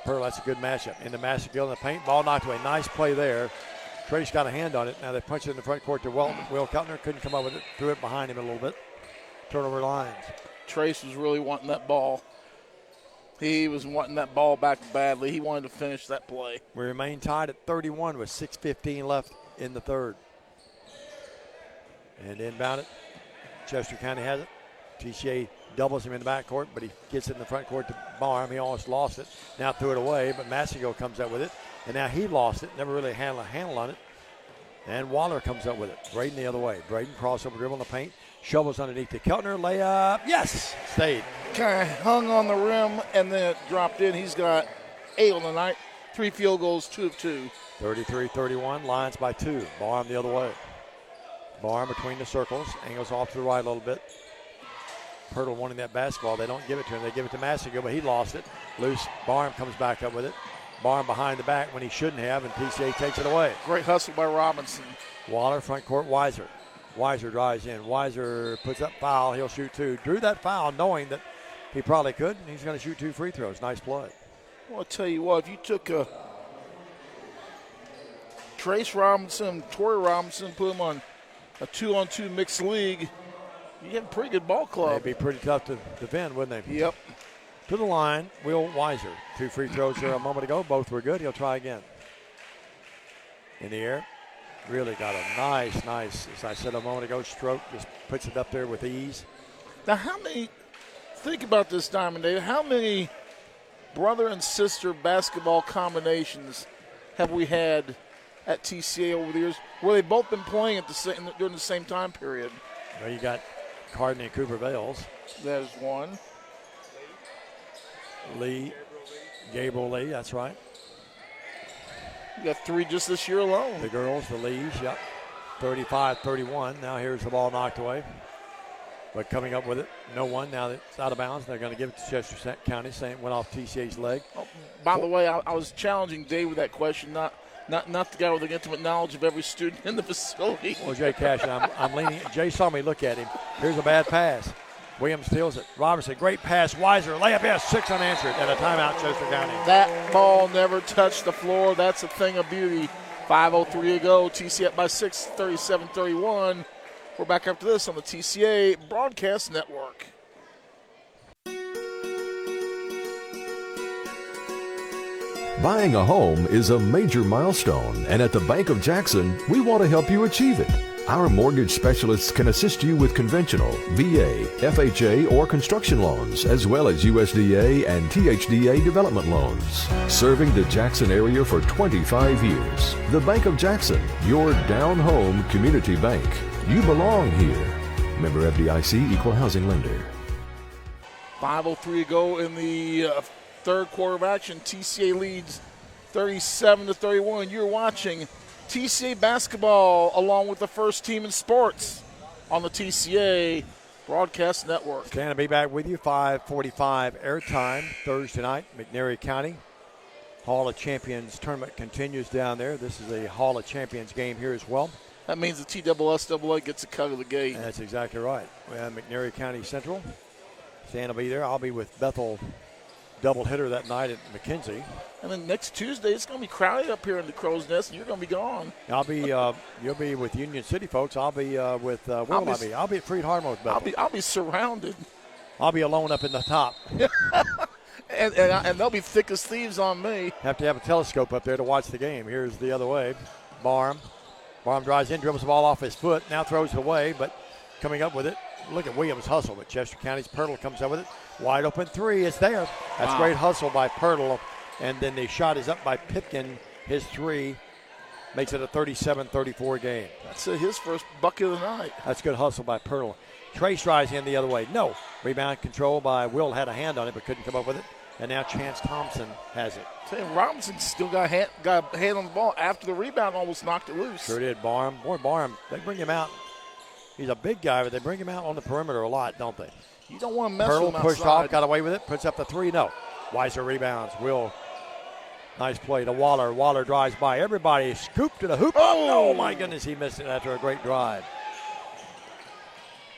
Pirtle, that's a good matchup. In the Massachusetts in the paint, ball knocked away. Nice play there. Trace got a hand on it. Now they punch it in the front court to Will Keltner. Couldn't come up with it. Threw it behind him a little bit. Turnover lines. Trace was really wanting that ball. He was wanting that ball back badly. He wanted to finish that play. We remain tied at 31 with 6:15 left in the third. And inbound it. Chester County has it. TCA doubles him in the backcourt, but he gets it in the front court to Barham. He almost lost it. Now threw it away, but Massigo comes up with it. And now he lost it. Never really had a handle on it. And Waller comes up with it. Braden the other way. Braden crossover dribble in the paint. Shovels underneath the Keltner. Layup. Yes. Stayed. Kind of hung on the rim and then it dropped in. He's got 8 on the night. 3 field goals, 2 of 2. 33-31. Lions by 2. Barham the other way. Barham between the circles. Angles off to the right a little bit. Pirtle wanting that basketball. They don't give it to him. They give it to Massigo, but he lost it. Loose. Barham comes back up with it. Barham behind the back when he shouldn't have, and TCA takes it away. Great hustle by Robinson. Waller, front court, Weiser. Weiser drives in. Weiser puts up foul. He'll shoot 2. Drew that foul knowing that he probably could, and he's going to shoot 2 free throws. Nice play. Well, I'll tell you what, if you took a Trace Robinson, Torrey Robinson, put him on a 2-on-2 mixed league, you have a pretty good ball club. They'd be pretty tough to defend, wouldn't they? Yep. To the line, Will Weiser. 2 free throws there a moment ago. Both were good. He'll try again. In the air. Really got a nice, as I said a moment ago, stroke. Just puts it up there with ease. Now, think about this, Diamond Dave. How many brother and sister basketball combinations have we had at TCA over the years where they've both been playing during the same time period? Well, you got Carden and Cooper Vales. That is one. Gabriel Lee, that's right. You got 3 just this year alone. The girls, the Lees, yep. 35-31. Now here's the ball knocked away. But coming up with it, no one. Now that it's out of bounds, they're going to give it to Chester County, saying it went off TCA's leg. Oh, by the way, I was challenging Dave with that question, not the guy with the intimate knowledge of every student in the facility. Well, Jay Cash, I'm leaning. Jay saw me look at him. Here's a bad pass. Williams steals it. Robertson, great pass. Weiser, layup, yes, 6 unanswered, and a timeout, Chester County. That ball never touched the floor. That's a thing of beauty. 5:03 to go. TCA up by 6, 37-31. We're back after this on the TCA Broadcast Network. Buying a home is a major milestone, and at the Bank of Jackson, we want to help you achieve it. Our mortgage specialists can assist you with conventional, VA, FHA, or construction loans, as well as USDA and THDA development loans. Serving the Jackson area for 25 years. The Bank of Jackson, your down-home community bank. You belong here. Member FDIC, Equal Housing Lender. 5:03 to go in the third quarter of action. TCA leads 37-31. You're watching TCA basketball along with the first team in sports on the TCA Broadcast Network. Stan will be back with you. 5:45 airtime Thursday night. McNairy County Hall of Champions tournament continues down there. This is a Hall of Champions game here as well. That means the TSSAA gets a cut of the gate. That's exactly right. We have McNairy County Central. Stan will be there. I'll be with Bethel doubleheader that night at McKenzie. And then next Tuesday, it's going to be crowded up here in the Crow's Nest, and you're going to be gone. I'll be. You'll be with Union City folks. I'll be with. Where will I be? I'll be at Freed Harmon. I'll be surrounded. I'll be alone up in the top. and they'll be thick as thieves on me. Have to have a telescope up there to watch the game. Here's the other way. Barham drives in, dribbles the ball off his foot, now throws it away, but coming up with it. Look at Williams' hustle, but Chester County's Pirtle comes up with it. Wide open 3, it's there. That's wow. Great hustle by Pirtle, and then the shot is up by Pipkin. His 3 makes it a 37-34 game. That's his first bucket of the night. That's good hustle by Pirtle. Trace drives in the other way. No. Rebound control by Will, had a hand on it, but couldn't come up with it. And now Chance Thompson has it. Robinson still got a hand on the ball after the rebound, almost knocked it loose. Sure did. Barham, they bring him out. He's a big guy, but they bring him out on the perimeter a lot, don't they? You don't want to mess with him outside. Pushed off, got away with it, puts up the 3. No. Weiser rebounds. Will Nice play to Waller. Waller drives by everybody. Scoop to the hoop. Oh, my goodness, he missed it after a great drive.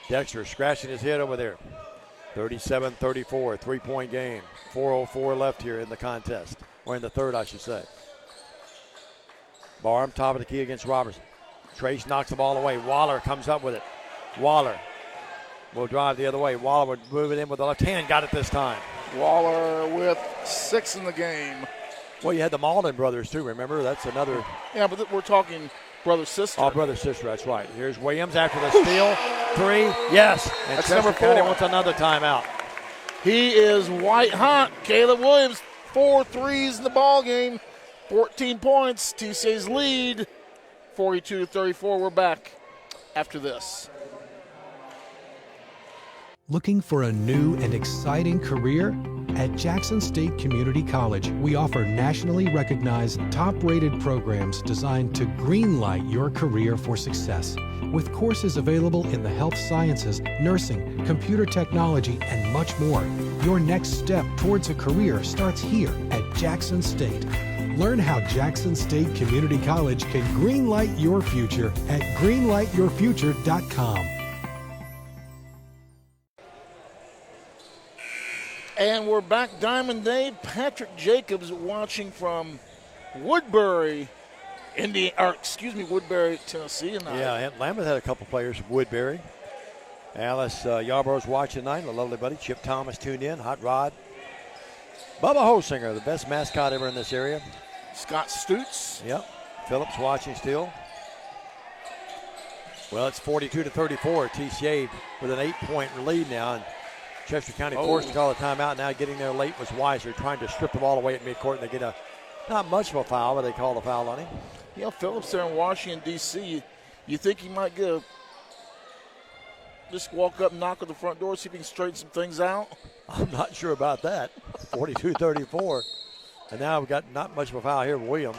Dexter scratching his head over there. 37-34, three-point game. 4:04 left here in the contest, or in the third, I should say. Barham, top of the key against Robertson. Trace knocks the ball away. Waller comes up with it. Waller will drive the other way. Waller would move it in with the left hand. Got it this time. Waller with 6 in the game. Well, you had the Malden brothers, too, remember? That's another. Yeah, but we're talking brother-sister. Oh, brother-sister, that's right. Here's Williams after the steal. 3, yes. And That's Chester number 4. County wants another timeout. He is white hot. Caleb Williams, 4 threes in the ball game. 14 points. TCA's lead, 42-34. We're back after this. Looking for a new and exciting career? At Jackson State Community College, we offer nationally recognized, top-rated programs designed to greenlight your career for success. With courses available in the health sciences, nursing, computer technology, and much more, your next step towards a career starts here at Jackson State. Learn how Jackson State Community College can greenlight your future at greenlightyourfuture.com. And we're back. Diamond Dave, Patrick Jacobs watching from Woodbury, Woodbury, Tennessee tonight. Yeah, and Lambeth had a couple players from Woodbury. Alice Yarborough's watching tonight, a lovely buddy. Chip Thomas tuned in, Hot Rod. Bubba Holsinger, the best mascot ever in this area. Scott Stutz. Yep. Phillips watching still. Well, it's 42-34. TCA with an 8-point lead now. And Chester County forced to call a timeout. Now getting there late was Weiser, trying to strip the ball away at midcourt. And they get not much of a foul, but they call a foul on him. You know, Phillips there in Washington, D.C., you think he might just walk up and knock on the front door, see if he can straighten some things out? I'm not sure about that. 42-34. And now we've got not much of a foul here with Williams.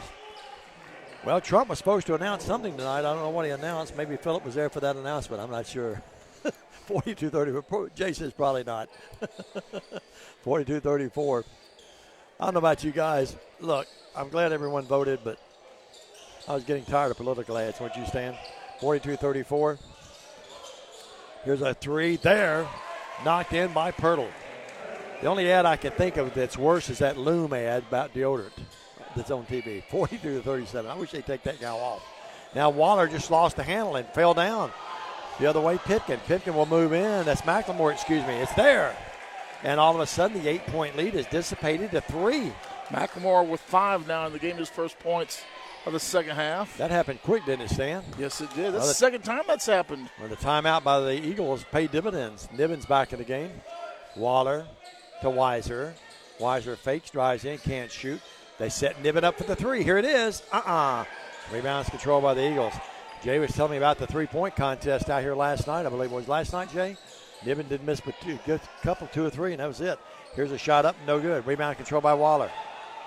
Well, Trump was supposed to announce something tonight. I don't know what he announced. Maybe Phillip was there for that announcement. I'm not sure. 42-34. Jay says probably not. 42-34. I don't know about you guys. Look, I'm glad everyone voted, but I was getting tired of political ads. Won't you, Stan? 42-34. Here's a 3 there. Knocked in by Pirtle. The only ad I can think of that's worse is that Loom ad about deodorant that's on TV. 42-37. I wish they'd take that guy off. Now Waller just lost the handle and fell down. The other way, Pipkin. Pipkin will move in. That's McLemore, excuse me. It's there. And all of a sudden, the 8-point lead is dissipated to 3. McLemore with 5 now in the game, his first points of the second half. That happened quick, didn't it, Stan? Yes, it did. That's the second time that's happened. Well, the timeout by the Eagles paid dividends. Niven's back in the game. Waller to Weiser. Weiser fakes, drives in, can't shoot. They set Niven up for the 3. Here it is. Rebounds controlled by the Eagles. Jay was telling me about the three-point contest out here last night. I believe it was last night, Jay. Niven didn't miss but a couple, 2 or 3, and that was it. Here's a shot up, no good. Rebound controlled by Waller.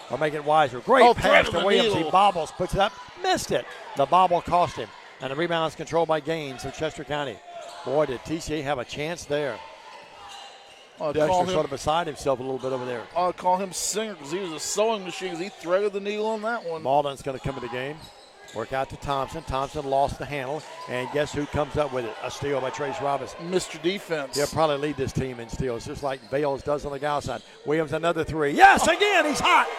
Or make it Weiser. Great pass to Williams. He bobbles, puts it up, missed it. The bobble cost him. And the rebound is controlled by Gaines of Chester County. Boy, did TCA have a chance there. Dexter sort of beside himself a little bit over there. I'll call him Singer because he was a sewing machine because he threaded the needle on that one. Malden's going to come in the game. Work out to Thompson. Thompson lost the handle. And guess who comes up with it? A steal by Trace Robinson. Mr. Defense. He'll probably lead this team in steals, just like Bales does on the gal side. Williams, another 3. Yes, again, he's hot.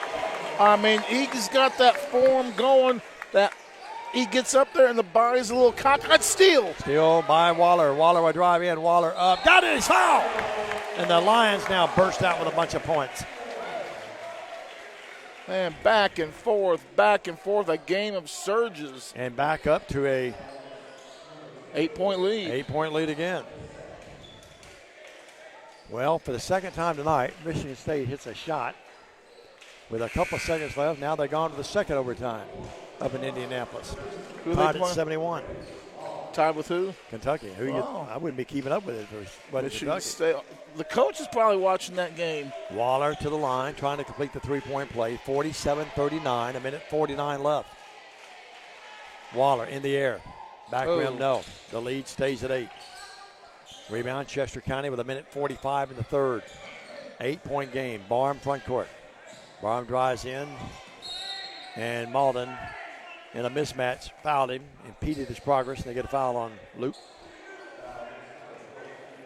I mean, he's got that form going that he gets up there and the body's a little cockeyed. Steal. Steal by Waller. Waller will drive in. Waller up. Got it. He's foul. And the Lions now burst out with a bunch of points. And back and forth, a game of surges. And back up to a 8-point lead. 8-point lead again. Well, for the second time tonight, Michigan State hits a shot with a couple of seconds left. Now they're gone to the second overtime up in Indianapolis. Tied at 71. Tied with who? Kentucky. I wouldn't be keeping up with it. But Michigan State. The coach is probably watching that game. Waller to the line, trying to complete the three-point play. 47-39, a minute 49 left. Waller in the air. Back rim, no. The lead stays at 8. Rebound, Chester County with a minute 45 in the third. 8-point game. Barham front court. Barham drives in. And Malden, in a mismatch, fouled him, impeded his progress, and they get a foul on Luke.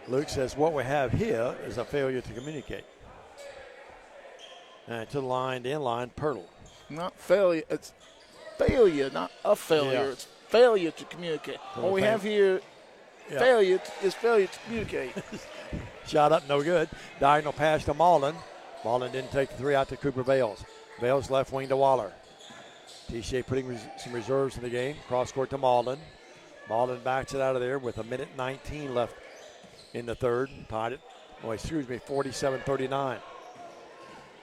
Luke says, what we have here is a failure to communicate. And to the line, the in-line, Pirtle. Not failure. It's failure, not a failure. Yeah. It's failure to communicate. What we have here, failure is failure to communicate. Shot up, no good. Diagonal pass to Malden. Malden didn't take the three out to Cooper Bales. Bales left wing to Waller. TCA putting some reserves in the game. Cross court to Malden. Malden backs it out of there with 1:19 left in the third. Tied it, 47-39.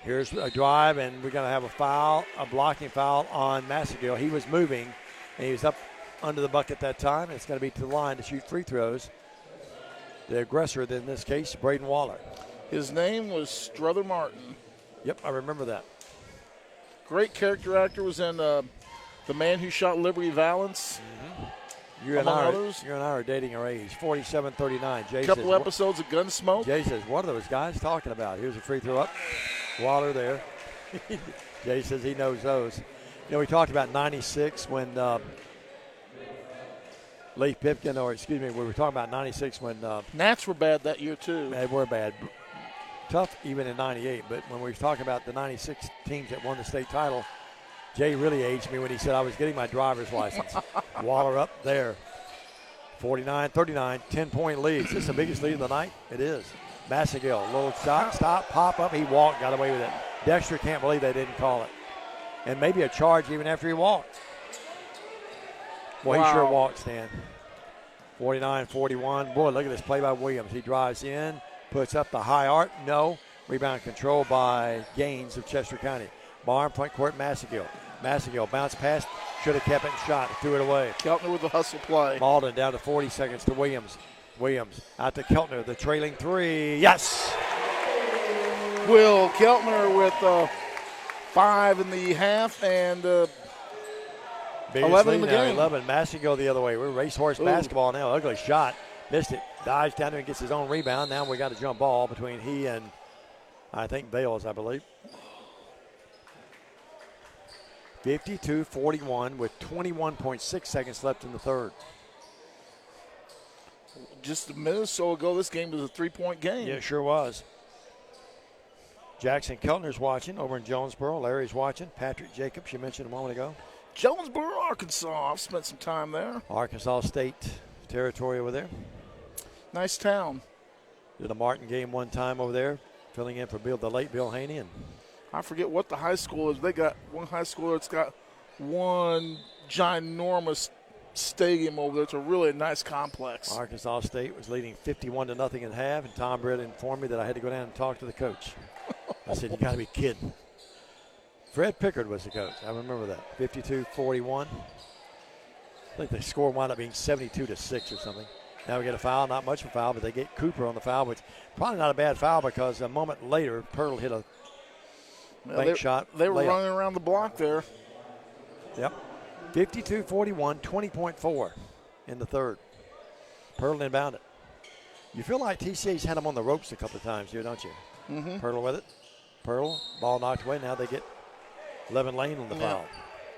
Here's a drive, and we're going to have a foul, a blocking foul on Massagill. He was moving, and he was up under the bucket that time. It's going to be to the line to shoot free throws. The aggressor, in this case, Braden Waller. His name was Strother Martin. Yep, I remember that. Great character actor, was in The Man Who Shot Liberty Valance. You and among I others. are dating our age. 47-39. Jay Couple says, episodes of Gunsmoke. Jay says, what are those guys talking about? Here's a free throw up. Waller there. Jay says he knows those. You know, we talked about 96 when Leif Pipkin, we were talking about 96 when Nats were bad that year, too. They were bad. Tough even in 98, but when we were talking about the 96 teams that won the state title, Jay really aged me when he said I was getting my driver's license. Waller up there. 49-39, 10-point lead. Is this the biggest lead of the night? It is. Massagill, little stop, pop up. He walked, got away with it. Dexter can't believe they didn't call it. And maybe a charge even after he walked. Well, he sure walked, Stan. 49-41. Boy, look at this play by Williams. He drives in, puts up the high arc. No. Rebound controlled by Gaines of Chester County. Barn, front court, Massagill. Massagill bounce pass, should have kept it and shot, threw it away. Keltner with the hustle play. Malden down to 40 seconds to Williams. Williams out to Keltner, the trailing three. Yes! Will Keltner with 5 in the half and 11 in the game. 11. Massagill the other way. We're racehorse basketball now. Ugly shot. Missed it. Dives down there and gets his own rebound. Now we got a jump ball between he and, I think, Bales, I believe. 52-41 with 21.6 seconds left in the third. Just a minute or so ago, this game was a 3-point game. Yeah, it sure was. Jackson Keltner's watching over in Jonesboro. Larry's watching. Patrick Jacobs, you mentioned a moment ago. Jonesboro, Arkansas. I've spent some time there. Arkansas State territory over there. Nice town. Did a Martin game one time over there, filling in for the late Bill Haney. And I forget what the high school is. They got one high school that's got one ginormous stadium over there. It's a really nice complex. Arkansas State was leading 51-0 at half, and Tom Britt informed me that I had to go down and talk to the coach. I said, you got to be kidding. Fred Pickard was the coach. I remember that. 52-41. I think the score wound up being 72-6 or something. Now we get a foul, not much of a foul, but they get Cooper on the foul, which probably not a bad foul because a moment later, Pirtle hit a bank shot. They were layup. running around the block there. Yep. 52-41, 20.4 in the third. Pirtle inbounded. You feel like TCA's had them on the ropes a couple of times here, don't you? Mm-hmm. Pirtle with it. Pirtle, ball knocked away. Now they get Levin Lane on the foul.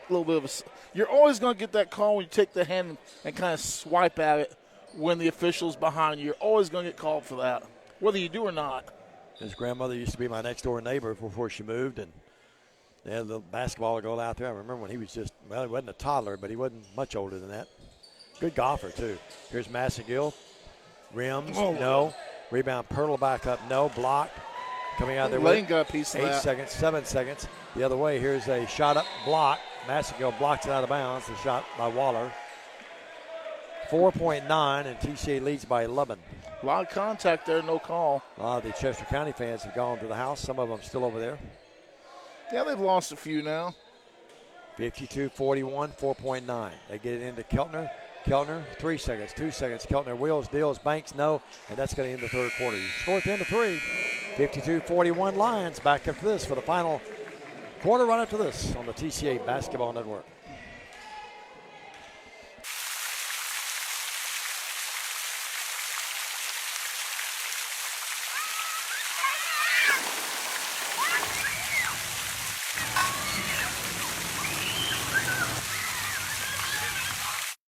A little bit of a. You're always going to get that call when you take the hand and kind of swipe at it when the official's behind you. You're always going to get called for that, whether you do or not. His grandmother used to be my next door neighbor before she moved, and they had a little basketball goal out there. I remember when he was just, well, he wasn't a toddler, but he wasn't much older than that. Good golfer, too. Here's Massagill. Rims, no. Rebound, Pirtle back up, no. Block. Coming out there with Lane got a piece of 8 that. seconds, 7 seconds. The other way, here's a shot up block. Massagill blocks it out of bounds. The shot by Waller. 4.9, and TCA leads by 11. A lot of contact there, no call. A lot of the Chester County fans have gone to the house. Some of them still over there. Yeah, they've lost a few now. 52-41, 4.9. They get it into Keltner. Keltner, 3 seconds, 2 seconds. Keltner wheels, deals, banks, no. And that's going to end the third quarter. You score at the end of 3. 52-41 Lions. Back after this for the final quarter run after this on the TCA Basketball Network.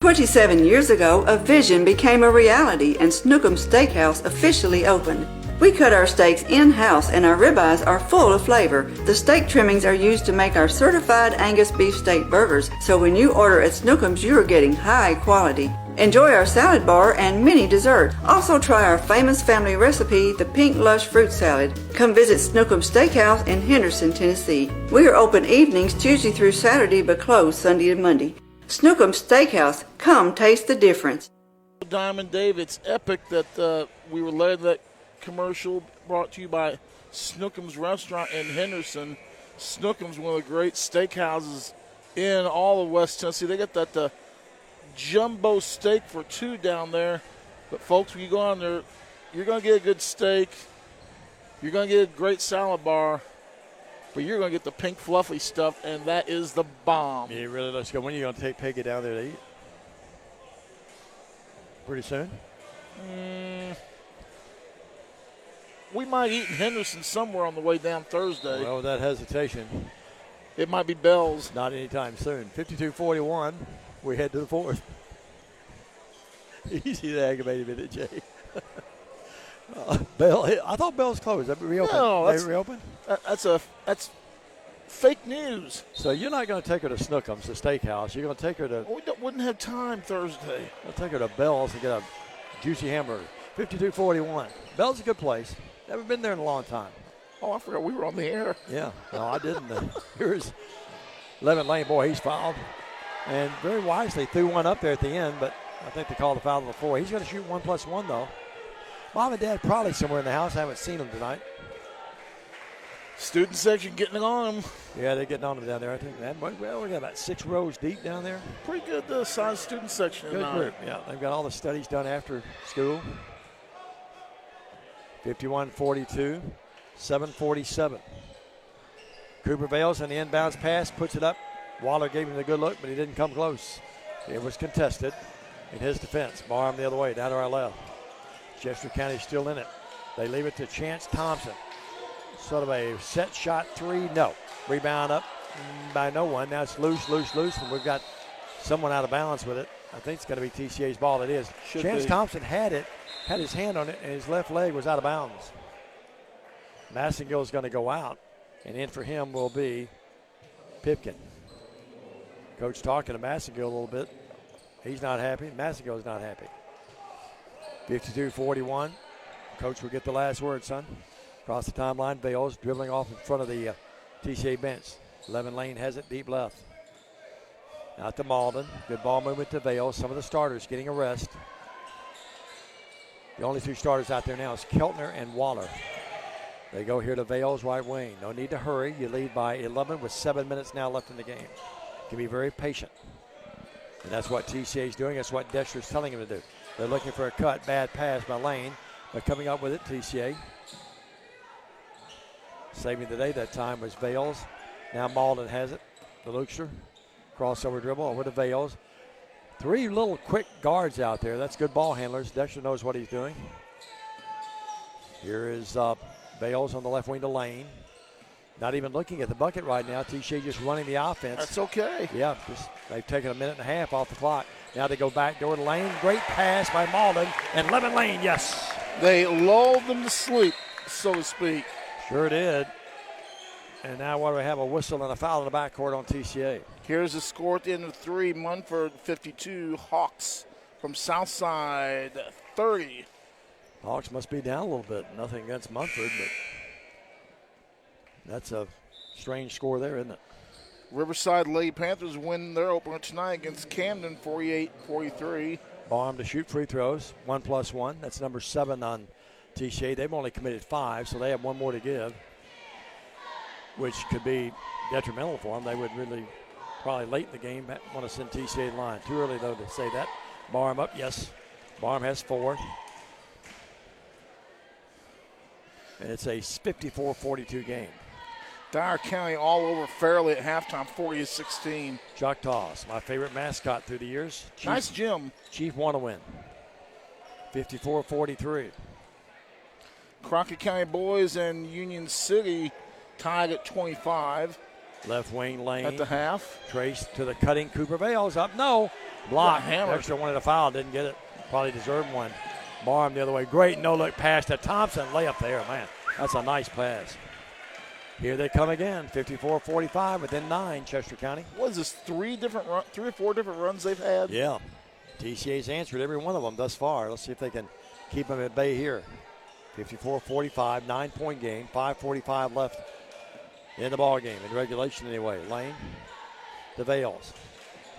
27 years ago, a vision became a reality and Snookum Steakhouse officially opened. We cut our steaks in-house and our ribeyes are full of flavor. The steak trimmings are used to make our certified Angus beef steak burgers, so when you order at Snookum's, you are getting high quality. Enjoy our salad bar and mini dessert. Also try our famous family recipe, the Pink Lush Fruit Salad. Come visit Snookum Steakhouse in Henderson, Tennessee. We are open evenings Tuesday through Saturday but closed Sunday and Monday. Snookum Steakhouse, come taste the difference. Diamond Dave, it's epic that we were led that commercial brought to you by Snookum's Restaurant in Henderson. Snookum's one of the great steakhouses in all of West Tennessee. They got that jumbo steak for $2 down there. But folks, when you go on there, you're going to get a good steak. You're going to get a great salad bar. But you're going to get the pink fluffy stuff, and that is the bomb. Yeah, it really looks good. When are you going to take Peggy down there to eat? Pretty soon? We might eat in Henderson somewhere on the way down Thursday. Well, with that hesitation, it might be Bell's. Not anytime soon. 52-41, we head to the fourth. Easy to aggravate him, Jay. Bell, I thought Bell's closed. They reopened. No, they reopened? That's fake news. So you're not going to take her to Snookum's, the steakhouse. You're going to take her to. We wouldn't have time Thursday. I'll take her to Bell's and get a juicy hamburger. 52-41. Bell's a good place. Never been there in a long time. Oh, I forgot we were on the air. Yeah, no, I didn't. Here's 11 Lane. Boy, he's fouled. And very wisely threw one up there at the end, but I think they called the foul on the floor. He's going to shoot 1+1, though. Mom and Dad probably somewhere in the house. I haven't seen them tonight. Student section getting it on them. Yeah, they're getting on them down there, I think. Man, well, we got about 6 rows deep down there. Pretty good size student section. Good group, yeah. They've got all the studies done after school. 51-42, 7:47. Cooper Vales on the inbounds pass, puts it up. Waller gave him the good look, but he didn't come close. It was contested in his defense. Barham the other way, down to our left. Chester County still in it. They leave it to Chance Thompson. Sort of a set shot three. No. Rebound up by no one. Now it's loose, and we've got someone out of balance with it. I think it's going to be TCA's ball. It is. Chance Thompson had it, had his hand on it, and his left leg was out of bounds. Massengill's going to go out, and in for him will be Pipkin. Coach talking to Massengill a little bit. He's not happy. Massengill's not happy. 52-41. Coach will get the last word, son. Across the timeline, Vales dribbling off in front of the TCA bench. 11 Lane has it deep left. Out to Malden. Good ball movement to Vales. Some of the starters getting a rest. The only 2 starters out there now is Keltner and Waller. They go here to Vales right wing. No need to hurry. You lead by 11 with 7 minutes now left in the game. Can be very patient. And that's what TCA is doing. That's what Deschler's telling him to do. They're looking for a cut. Bad pass by Lane. But coming up with it, TCA. Saving the day that time was Vales. Now Malden has it. The Lukester. Crossover dribble over to Vales. 3 little quick guards out there. That's good ball handlers. Deschler knows what he's doing. Here is Vales on the left wing to Lane. Not even looking at the bucket right now. TCA just running the offense. That's okay. Yeah, they've taken a minute and a half off the clock. Now they go back door to Lane. Great pass by Malden. And 11 Lane, yes. They lulled them to sleep, so to speak. Sure did. And now what do we have? A whistle and a foul in the backcourt on TCA. Here's the score at the end of 3. Munford 52. Hawks from Southside 30. Hawks must be down a little bit. Nothing against Munford, but that's a strange score there, isn't it? Riverside Lady Panthers win their opener tonight against Camden 48-43. Barham to shoot free throws, 1+1. That's number 7 on TCA. They've only committed 5, so they have 1 more to give, which could be detrimental for them. They would really probably late in the game want to send TCA to the line. Too early, though, to say that. Barham up, yes. Barham has 4. And it's a 54-42 game. Dyer County all over fairly at halftime, 40-16. Choctaws, my favorite mascot through the years. Nice gym. Chief want to win. 54-43. Crockett County boys and Union City tied at 25. Left wing lane. At the half. Trace to the cutting Cooper Vales. Up. No. Block. Hammer. Extra wanted a foul. Didn't get it. Probably deserved one. Barham the other way. Great no-look pass to Thompson. Layup there, man. That's a nice pass. Here they come again. 54-45 within 9, Chester County. What is this, 3 or 4 different runs they've had? Yeah. TCA's answered every one of them thus far. Let's see if they can keep them at bay here. 54-45, 9-point game. 5:45 left in the ball game, in regulation anyway. Lane to Vales.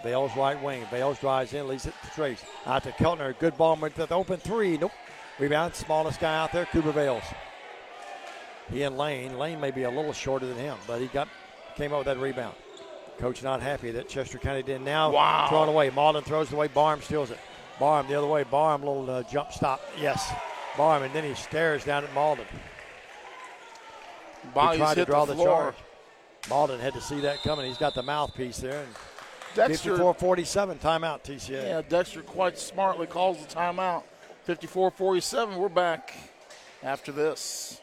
Vales right wing. Vales drives in, leads it to Trace. Out to Keltner. Good ball with the open 3. Nope. Rebound. Smallest guy out there, Cooper Vales. He and Lane. Lane may be a little shorter than him, but he came up with that rebound. Coach not happy that Chester County did. Now thrown away. Malden throws it away. Barham steals it. Barham the other way. Barham, little jump stop. Yes. Barham, and then he stares down at Malden. He tried to draw the charge. Malden had to see that coming. He's got the mouthpiece there. And Dexter, 54-47, timeout, TCA. Yeah, Dexter quite smartly calls the timeout. 54-47, we're back after this.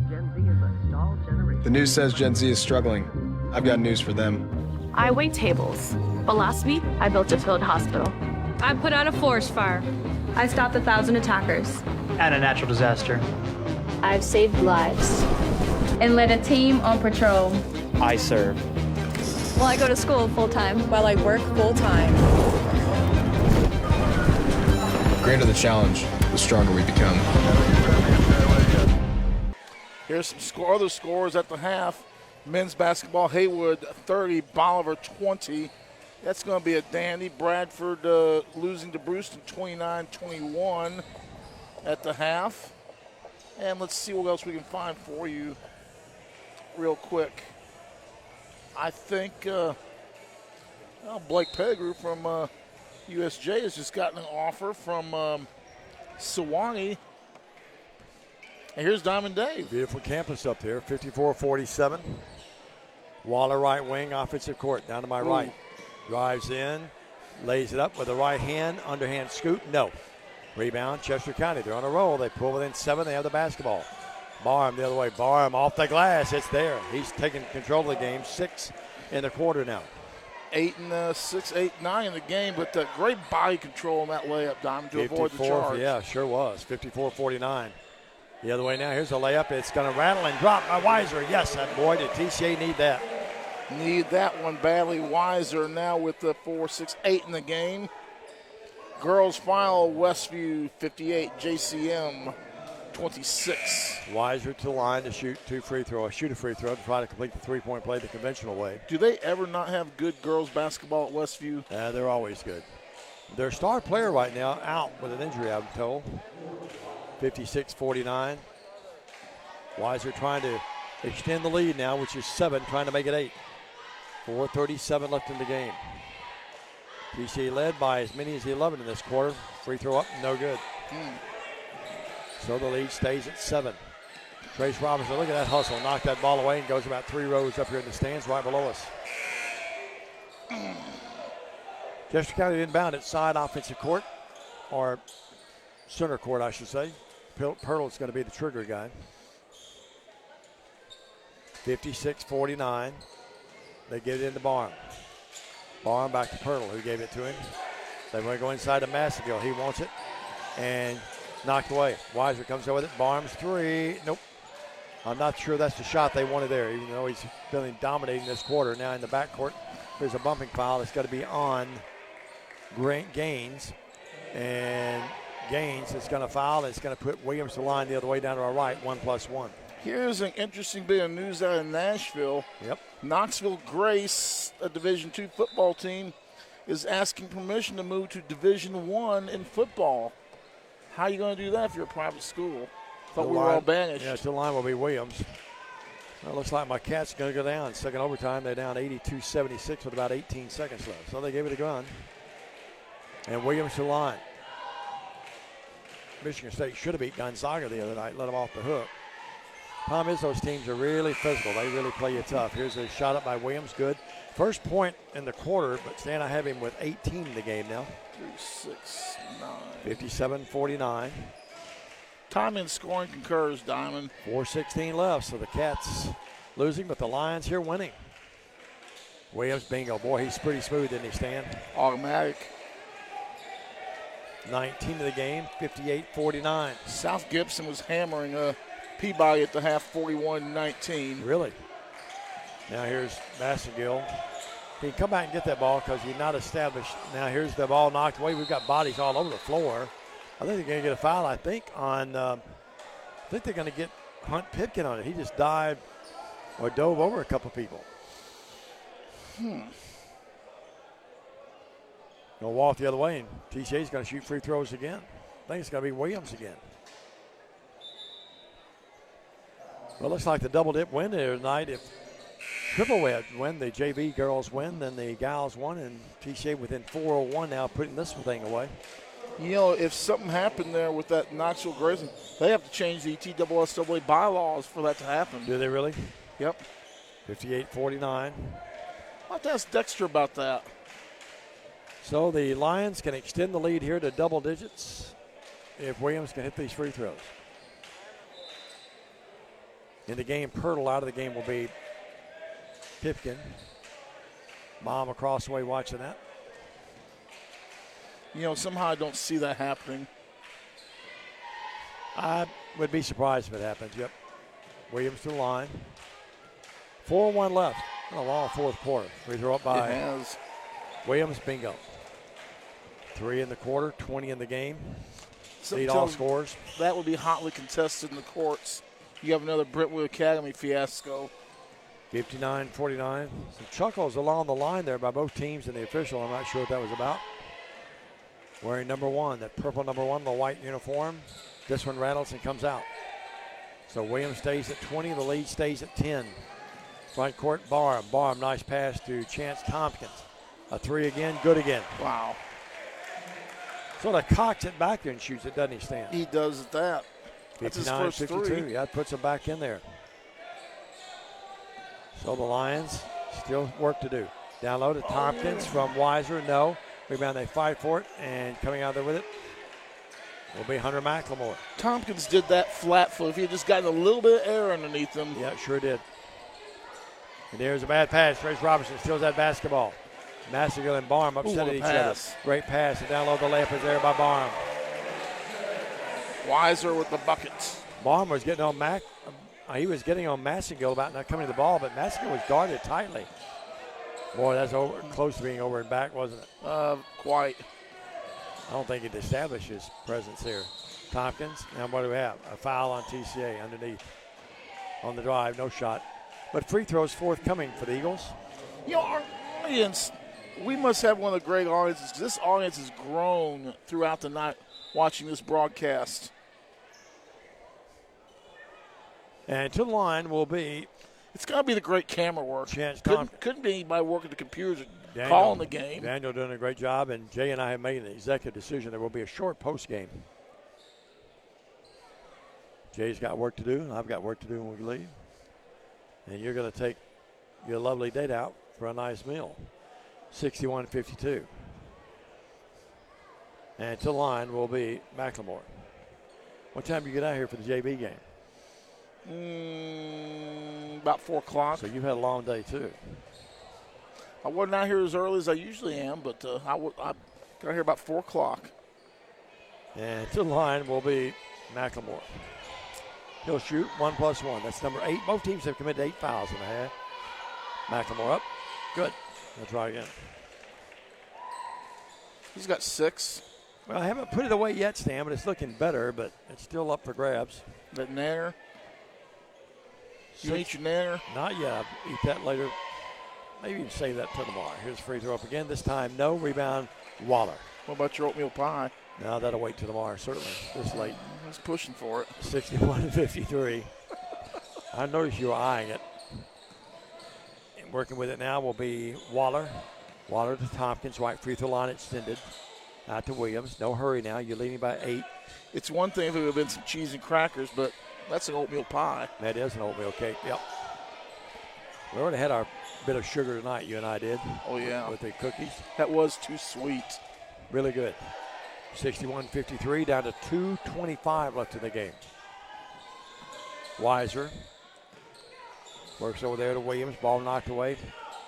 Gen Z is a stall generation. The news says Gen Z is struggling. I've got news for them. I wait tables, but last week I built a field hospital. I put out a forest fire. I stopped 1,000 attackers. And a natural disaster. I've saved lives and led a team on patrol. I serve. Well, I go to school full-time. While I work full-time. The greater the challenge, the stronger we become. Here's some other scores at the half. Men's basketball, Haywood 30, Bolivar 20. That's going to be a dandy. Bradford losing to Brewston 29-21 at the half. And let's see what else we can find for you real quick. I think Blake Pettigrew from USJ has just gotten an offer from Sewanee. And here's Diamond Dave. Beautiful campus up there, 54-47. Waller right wing, offensive court, down to my right. Drives in, lays it up with the right hand, underhand scoop, no. Rebound, Chester County, they're on a roll. They pull within 7, they have the basketball. Barham the other way, Barham off the glass, it's there. He's taking control of the game, 6 in the quarter now. 8 and 6, 8, 9 in the game, but great body control on that layup, Diamond, to avoid the charge. Yeah, sure was, 54-49. The other way now, here's a layup. It's going to rattle and drop by Weiser. Yes, boy, did TCA need that. Need that one badly. Weiser now with the 4, 6, 8 in the game. Girls final, Westview 58, JCM 26. Weiser to the line to shoot a free throw to try to complete the three-point play the conventional way. Do they ever not have good girls basketball at Westview? They're always good. Their star player right now out with an injury, I'm told. 56-49. Weiser trying to extend the lead now, which is 7, trying to make it 8. 4:37 left in the game. TCA led by as many as 11 in this quarter. Free throw up, no good. So the lead stays at 7. Trace Robinson, look at that hustle. Knocked that ball away and goes about 3 rows up here in the stands right below us. Chester County inbound at side offensive court, or center court, I should say. Pirtle's going to be the trigger guy. 56-49. They get it into Barham. Barham back to Pirtle, who gave it to him. They want to go inside to Masseyville. He wants it. And knocked away. Weiser comes over with it. Barham's 3. Nope. I'm not sure that's the shot they wanted there, even though he's been dominating this quarter. Now in the backcourt, there's a bumping foul. It's got to be on Gaines. And Gaines is going to foul. It's going to put Williams to line the other way down to our right, 1+1. Here's an interesting bit of news out of Nashville. Yep. Knoxville Grace, a Division II football team, is asking permission to move to Division I in football. How are you going to do that if you're a private school? Thought we were all banished. Yeah, the line will be Williams. Well, it looks like my Cats are going to go down. Second overtime, they're down 82-76 with about 18 seconds left. So they gave it a gun. And Williams to the line. Michigan State should have beat Gonzaga the other night, let them off the hook. Problem is those teams are really physical. They really play you tough. Here's a shot up by Williams. Good. First point in the quarter, but Stan, I have him with 18 in the game now. 3, 6, 9. 57-49. Time in scoring concurs, Diamond. 4:16 left, so the Cats losing, but the Lions here winning. Williams, bingo. Boy, he's pretty smooth, isn't he, Stan? Automatic. 19 of the game, 58-49. South Gibson was hammering Peabody at the half, 41-19. Really? Now here's Massengill. He can come back and get that ball because he's not established. Now here's the ball knocked away. We've got bodies all over the floor. I think they're going to get a foul, I think they're going to get Hunt Pipkin on it. He just dived or dove over a couple people. Going to walk the other way, and TCA's going to shoot free throws again. I think it's going to be Williams again. Well, it looks like the double dip win there tonight. If Triple Wed win, the JV girls win, then the gals won, and TCA within 4:01 now, putting this thing away. You know, if something happened there with that Knoxville Grazing, they have to change the TSSAA bylaws for that to happen. Do they really? Yep. 58-49. I'll have to ask Dexter about that. So the Lions can extend the lead here to double digits if Williams can hit these free throws. In the game, Pirtle out of the game will be Pipkin. Mom across the way watching that. You know, somehow I don't see that happening. I would be surprised if it happens. Yep. Williams to the line. 4:01 left in a long fourth quarter. Free throw up by Williams. Bingo. 3 in the quarter, 20 in the game. Lead all scores. That would be hotly contested in the courts. You have another Brentwood Academy fiasco. 59-49. Some chuckles along the line there by both teams and the official. I'm not sure what that was about. Wearing number 1, that purple number 1, the white uniform. This one rattles and comes out. So Williams stays at 20. The lead stays at 10. Front court, Barham. Barham, nice pass to Chance Tompkins. A 3 again, good again. Wow. Sort of cocks it back there and shoots it, doesn't he, Stan? He does at that. That's his first 59-52. three. Yeah, puts him back in there. So the Lions still work to do. Down low to Tompkins from Weiser. No. Rebound, they fight for it, and coming out there with it will be Hunter McLemore. Tompkins did that flat foot. If he had just gotten a little bit of air underneath him. Yeah, sure did. And there's a bad pass. Trace Robertson steals that basketball. Massengill and Barham upset each other. Great pass, and down low the layup is there by Barham. Weiser with the buckets. Barham was getting on he was getting on Massengill about not coming to the ball, but Massengill was guarded tightly. Boy, that's close to being over and back, wasn't it? Quite. I don't think it established his presence here. Tompkins, now what do we have? A foul on TCA underneath. On the drive, no shot. But free throws forthcoming for the Eagles. You know, our audience, we must have one of the great audiences, because this audience has grown throughout the night watching this broadcast. And to the line will be... It's got to be the great camera work. Couldn't be anybody working the computers calling the game. Daniel doing a great job, and Jay and I have made an executive decision. There will be a short post game. Jay's got work to do, and I've got work to do when we leave. And you're going to take your lovely date out for a nice meal. 61-52. And to the line will be McLemore. What time do you get out here for the JV game? About 4 o'clock. So you've had a long day, too. I wasn't out here as early as I usually am, but I got here about 4 o'clock. And to the line will be McLemore. He'll shoot 1+1. That's number 8. Both teams have committed 8 fouls in the half. McLemore up. Good. We'll try again. He's got 6. Well, I haven't put it away yet, Stan, but it's looking better, but it's still up for grabs. That nanner. You eat your nanner? Not yet. I'll eat that later. Maybe you can save that till tomorrow. Here's free throw up again. This time, no rebound, Waller. What about your oatmeal pie? No, that'll wait till tomorrow, certainly. This late. I was pushing for it. 61-53. I noticed you were eyeing it. And working with it now will be Waller. Waller to Tompkins, right free throw line extended. Out to Williams. No hurry now. You're leading by 8. It's one thing if it would have been some cheese and crackers, but that's an oatmeal pie. That is an oatmeal cake, yep. We already had our bit of sugar tonight, you and I did. Oh, yeah. With the cookies. That was too sweet. Really good. 61-53, down to 2:25 left in the game. Weiser works over there to Williams. Ball knocked away.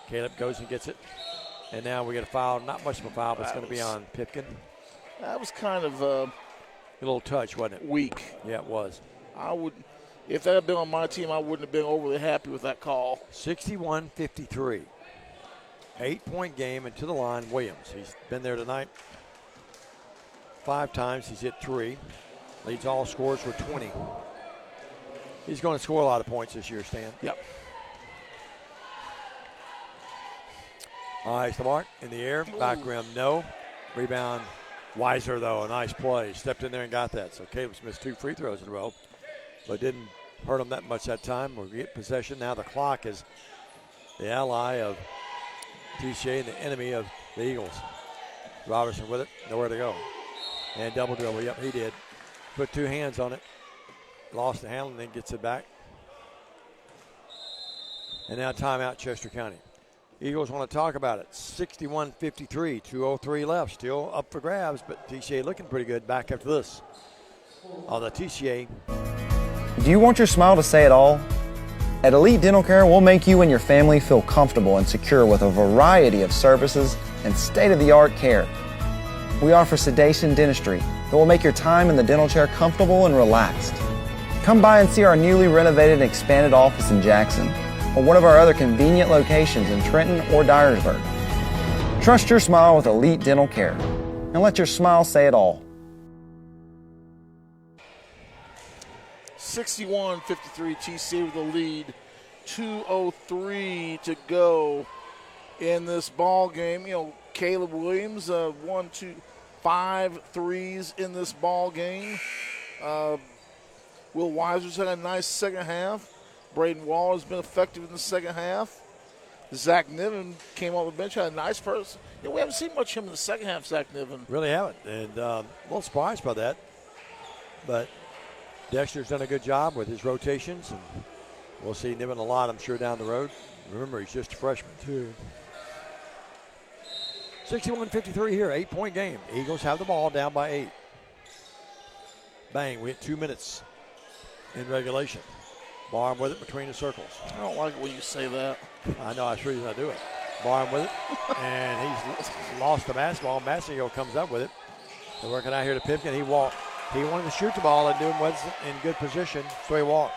Caleb goes and gets it. And now we get a foul. Not much of a foul, but it's going to be on Pipkin. That was kind of a little touch, wasn't it? Weak. Yeah, it was. If that had been on my team, I wouldn't have been overly happy with that call. 61-53. 8-point game, and to the line, Williams. He's been there tonight 5 times. He's hit 3. Leads all scores with 20. He's going to score a lot of points this year, Stan. Yep. Eyes the mark in the air. Back rim, no. Rebound, Weiser, though. A nice play. Stepped in there and got that. So Caleb's missed 2 free throws in a row, but didn't hurt him that much that time. We'll get possession. Now the clock is the ally of TCA and the enemy of the Eagles. Robertson with it. Nowhere to go. And double dribble. Yep, he did. Put 2 hands on it. Lost the handle and then gets it back. And now timeout, Chester County. Eagles want to talk about it. 61-53, 2:03 left. Still up for grabs, but TCA looking pretty good back after this. On the TCA. Do you want your smile to say it all? At Elite Dental Care, we'll make you and your family feel comfortable and secure with a variety of services and state-of-the-art care. We offer sedation dentistry that will make your time in the dental chair comfortable and relaxed. Come by and see our newly renovated and expanded office in Jackson, or one of our other convenient locations in Trenton or Dyersburg. Trust your smile with Elite Dental Care, and let your smile say it all. 61-53, TCA with the lead. 2:03 to go in this ball game. Caleb Williams, 5 threes in this ball game. Will Weiser's had a nice second half. Braden Waller's been effective in the second half. Zach Niven came off the bench, had a nice first. We haven't seen much of him in the second half, Zach Niven. Really haven't, and a little surprised by that. But Dexter's done a good job with his rotations, and we'll see Niven a lot, I'm sure, down the road. Remember, he's just a freshman, too. 61-53 here, 8-point game. Eagles have the ball down by 8. Bang, we hit 2 minutes in regulation. Barham with it between the circles. I don't like it when you say that. I know, I sure he's not doing it. Barham with it, and he's lost the basketball. Massingill comes up with it. They're working out here to Pipkin. He walked. He wanted to shoot the ball and Newton was in good position, so he walked.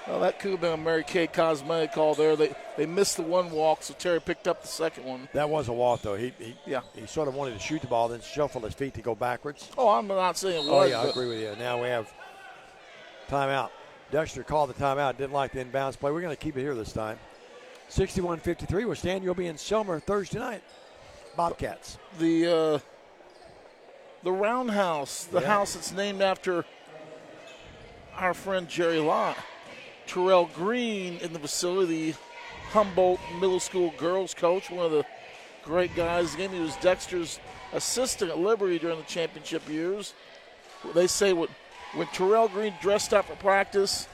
Well, that could have been a Mary Kay cosmetic call there. They missed the one walk, so Terry picked up the second one. That was a walk, though. He sort of wanted to shoot the ball, then shuffle his feet to go backwards. Oh, I'm not saying it was. Oh, yeah, I agree with you. Now we have timeout. Dexter called the timeout, didn't like the inbounds play. We're going to keep it here this time. 61-53. Well, Stan, you'll be in Selmer Thursday night. Bobcats. The Roundhouse, the house that's named after our friend Jerry Lott. Terrell Green in the facility, Humboldt Middle School girls coach, one of the great guys. Again, he was Dexter's assistant at Liberty during the championship years. They say when Terrell Green dressed up for practice,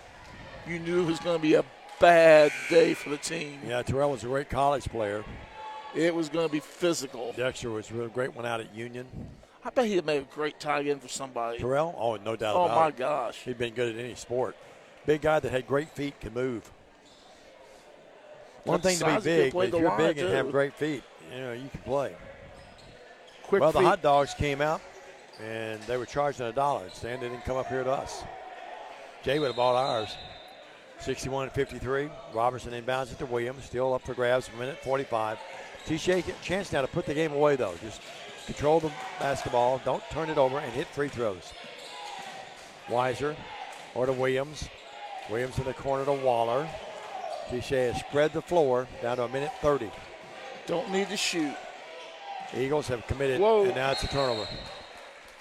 you knew it was going to be a bad day for the team. Yeah, Terrell was a great college player. It was going to be physical. Dexter was a real great one out at Union. I bet he'd made a great tie in for somebody. Terrell? Oh, no doubt about it. Oh, my gosh. He'd been good at any sport. Big guy that had great feet, can move. One thing to be big, but if you're big and have great feet, you can play. The hot dogs came out, and they were charging $1. Stan didn't come up here to us. Jay would have bought ours. 61-53. Robertson inbounds it to Williams. Still up for grabs, 1:45. TCA get a chance now to put the game away, though. Just control the basketball. Don't turn it over and hit free throws. Weiser or to Williams. Williams in the corner to Waller. TCA has spread the floor down to 1:30. Don't need to shoot. Eagles have committed, and now it's a turnover.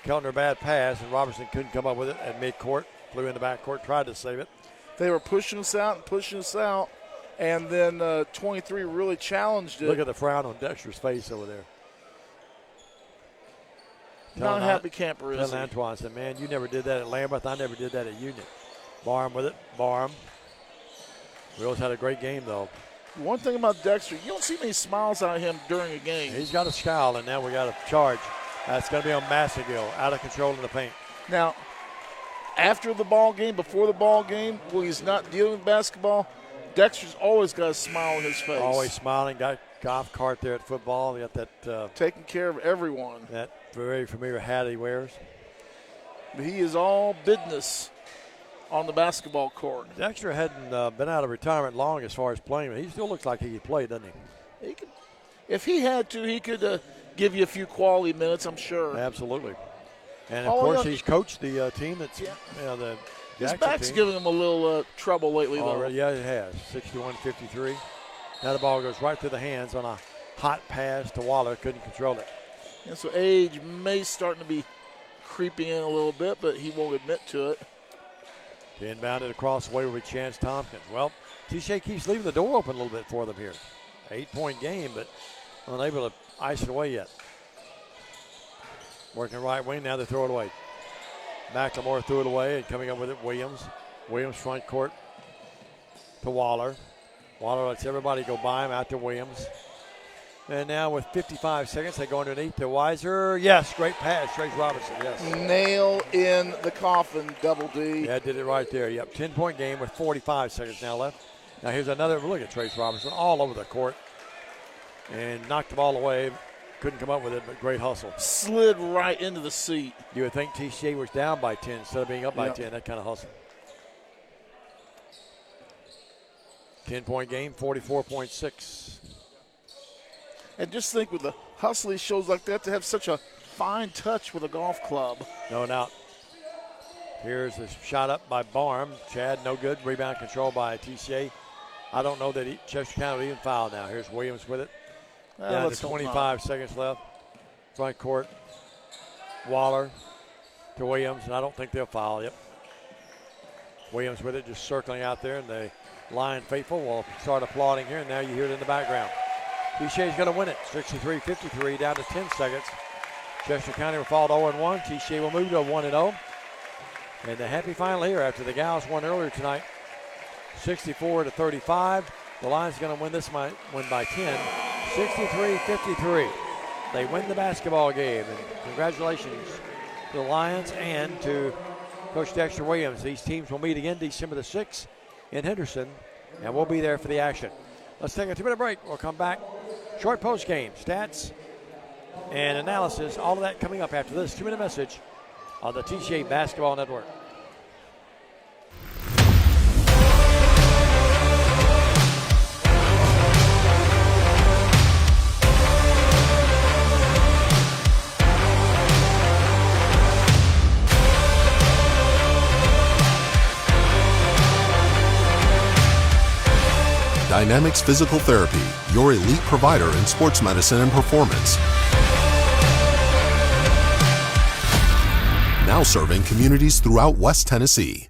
Keltner bad pass, and Robertson couldn't come up with it at midcourt. Flew in the backcourt, tried to save it. They were pushing us out, and then 23 really challenged it. Look at the frown on Dexter's face over there. Not a happy camper, is he? Antoine said, man, you never did that at Lambeth. I never did that at Union. Barham with it. Barham. Wills had a great game, though. One thing about Dexter, you don't see many smiles out of him during a game. He's got a scowl, and now we got a charge. That's going to be on Massagill, out of control in the paint. Now, after the ball game, before the ball game, when he's not dealing with basketball, Dexter's always got a smile on his face. Always smiling. Got a golf cart there at football. Got that. Taking care of everyone. That very familiar hat he wears. He is all business on the basketball court. Dexter hadn't been out of retirement long as far as playing, but he still looks like he could play, doesn't he? He could, if he had to, he could give you a few quality minutes, I'm sure. Absolutely. And, of course, he's coached the team that's the his Jackson back's team. giving him a little trouble lately, though. Yeah, it has. 61-53. Now the ball goes right through the hands on a hot pass to Waller. Couldn't control it. And so age may starting to be creeping in a little bit, but he won't admit to it. Inbounded across the way with Chance Tompkins. Well, TCA keeps leaving the door open a little bit for them here. 8-point game, but unable to ice it away yet. Working right wing, now they throw it away. McLemore threw it away, and coming up with it, Williams. Williams front court to Waller. Waller lets everybody go by him, out to Williams. And now with 55 seconds, they go underneath to Weiser. Yes, great pass, Trace Robinson, yes. Nail in the coffin, Double D. Yeah, did it right there. Yep, 10-point game with 45 seconds now left. Now here's another look at Trace Robinson all over the court. And knocked the ball away. Couldn't come up with it, but great hustle. Slid right into the seat. You would think TCA was down by 10 instead of being up by 10, that kind of hustle. 10-point game, 44.6. And just think with the hustly shows like that to have such a fine touch with a golf club. No doubt. Here's the shot up by Barham. Chad, no good. Rebound control by TCA. I don't know that Chester County will even foul now. Here's Williams with it. Down to 25 seconds left. Front court. Waller to Williams, and I don't think they'll foul. Yep. Williams with it, just circling out there, and the Lion faithful will start applauding here, and now you hear it in the background. TCA's going to win it, 63-53, down to 10 seconds. Chester County will fall to 0-1. TCA will move to 1-0. And the happy final here after the Gals won earlier tonight, 64-35. The Lions are going to win this win by 10, 63-53. They win the basketball game, and congratulations to the Lions and to Coach Dexter Williams. These teams will meet again December the 6th in Henderson, and we'll be there for the action. Let's take a 2-minute break. We'll come back. Short post game, stats, and analysis. All of that coming up after this 2-minute message on the TCA Basketball Network. Dynamics Physical Therapy, your elite provider in sports medicine and performance. Now serving communities throughout West Tennessee.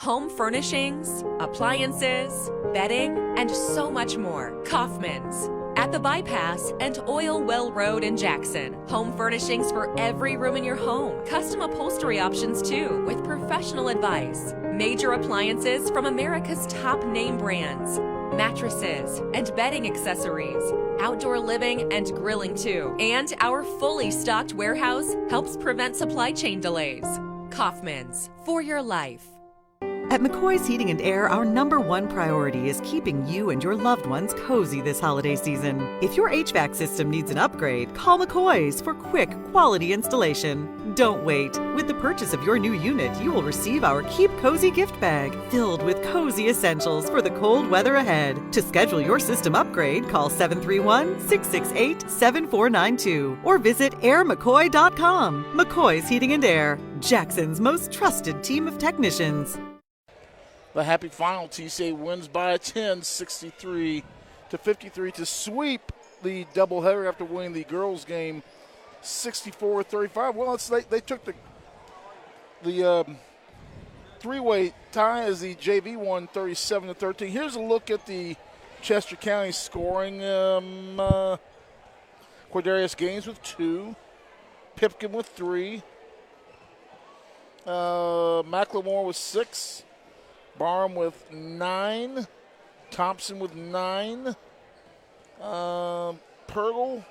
Home furnishings, appliances, bedding, and so much more. Kaufman's. At the Bypass and Oil Well Road in Jackson. Home furnishings for every room in your home. Custom upholstery options too, with professional advice. Major appliances from America's top name brands. Mattresses and bedding accessories. Outdoor living and grilling too. And our fully stocked warehouse helps prevent supply chain delays. Kaufman's, for your life. At McCoy's Heating and Air, our #1 priority is keeping you and your loved ones cozy this holiday season. If your HVAC system needs an upgrade, call McCoy's for quick, quality installation. Don't wait. With the purchase of your new unit, you will receive our Keep Cozy gift bag, filled with cozy essentials for the cold weather ahead. To schedule your system upgrade, call 731-668-7492 or visit airmccoy.com. McCoy's Heating and Air, Jackson's most trusted team of technicians. The happy final, TCA wins by 10, 63-53 to sweep the doubleheader after winning the girls' game 64-35. Well, they took the three-way tie as the JV won 37-13. Here's a look at the Chester County scoring. Cordarius Gaines with 2, Pipkin with 3, McLemore with 6. Barham with 9, Thompson with 9, Purtle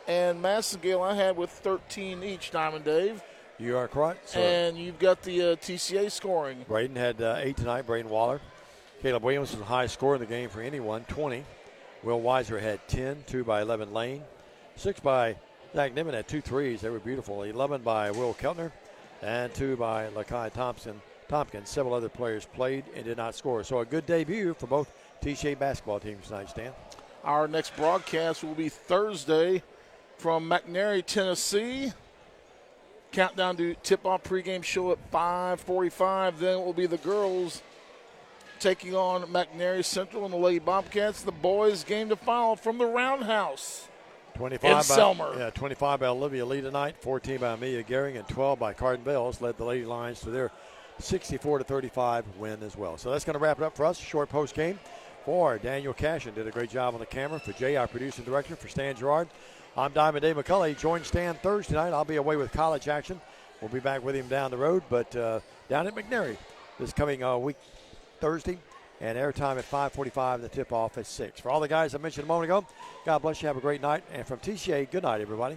and Massengale I had with 13 each, Diamond Dave. You are correct. And you've got the TCA scoring. Braden had 8 tonight, Braden Waller. Caleb Williams was the highest score in the game for anyone, 20. Will Weiser had 10, 2 by 11 Lane. 6 by Zach Niven had 2 threes. They were beautiful. 11 by Will Keltner and 2 by Lakai Tompkins. Several other players played and did not score. So a good debut for both TCA basketball teams tonight, Stan. Our next broadcast will be Thursday from McNairy, Tennessee. Countdown to tip-off pregame show at 5:45. Then it will be the girls taking on McNairy Central and the Lady Bobcats. The boys game to follow from the Roundhouse 25 in by, Selmer. Yeah, 25 by Olivia Lee tonight, 14 by Amelia Gehring, and 12 by Carden Bells led the Lady Lions to their 64-35 win as well. So that's going to wrap it up for us. Short post game for Daniel Cashin. Did a great job on the camera. For Jay, our producer director. For Stan Gerard, I'm Diamond Dave McCulley. Join Stan Thursday night. I'll be away with college action. We'll be back with him down the road, but down at McNairy this coming week, Thursday, and airtime at 5:45. The tip-off at 6. For all the guys I mentioned a moment ago, God bless you. Have a great night. And from TCA, good night, everybody.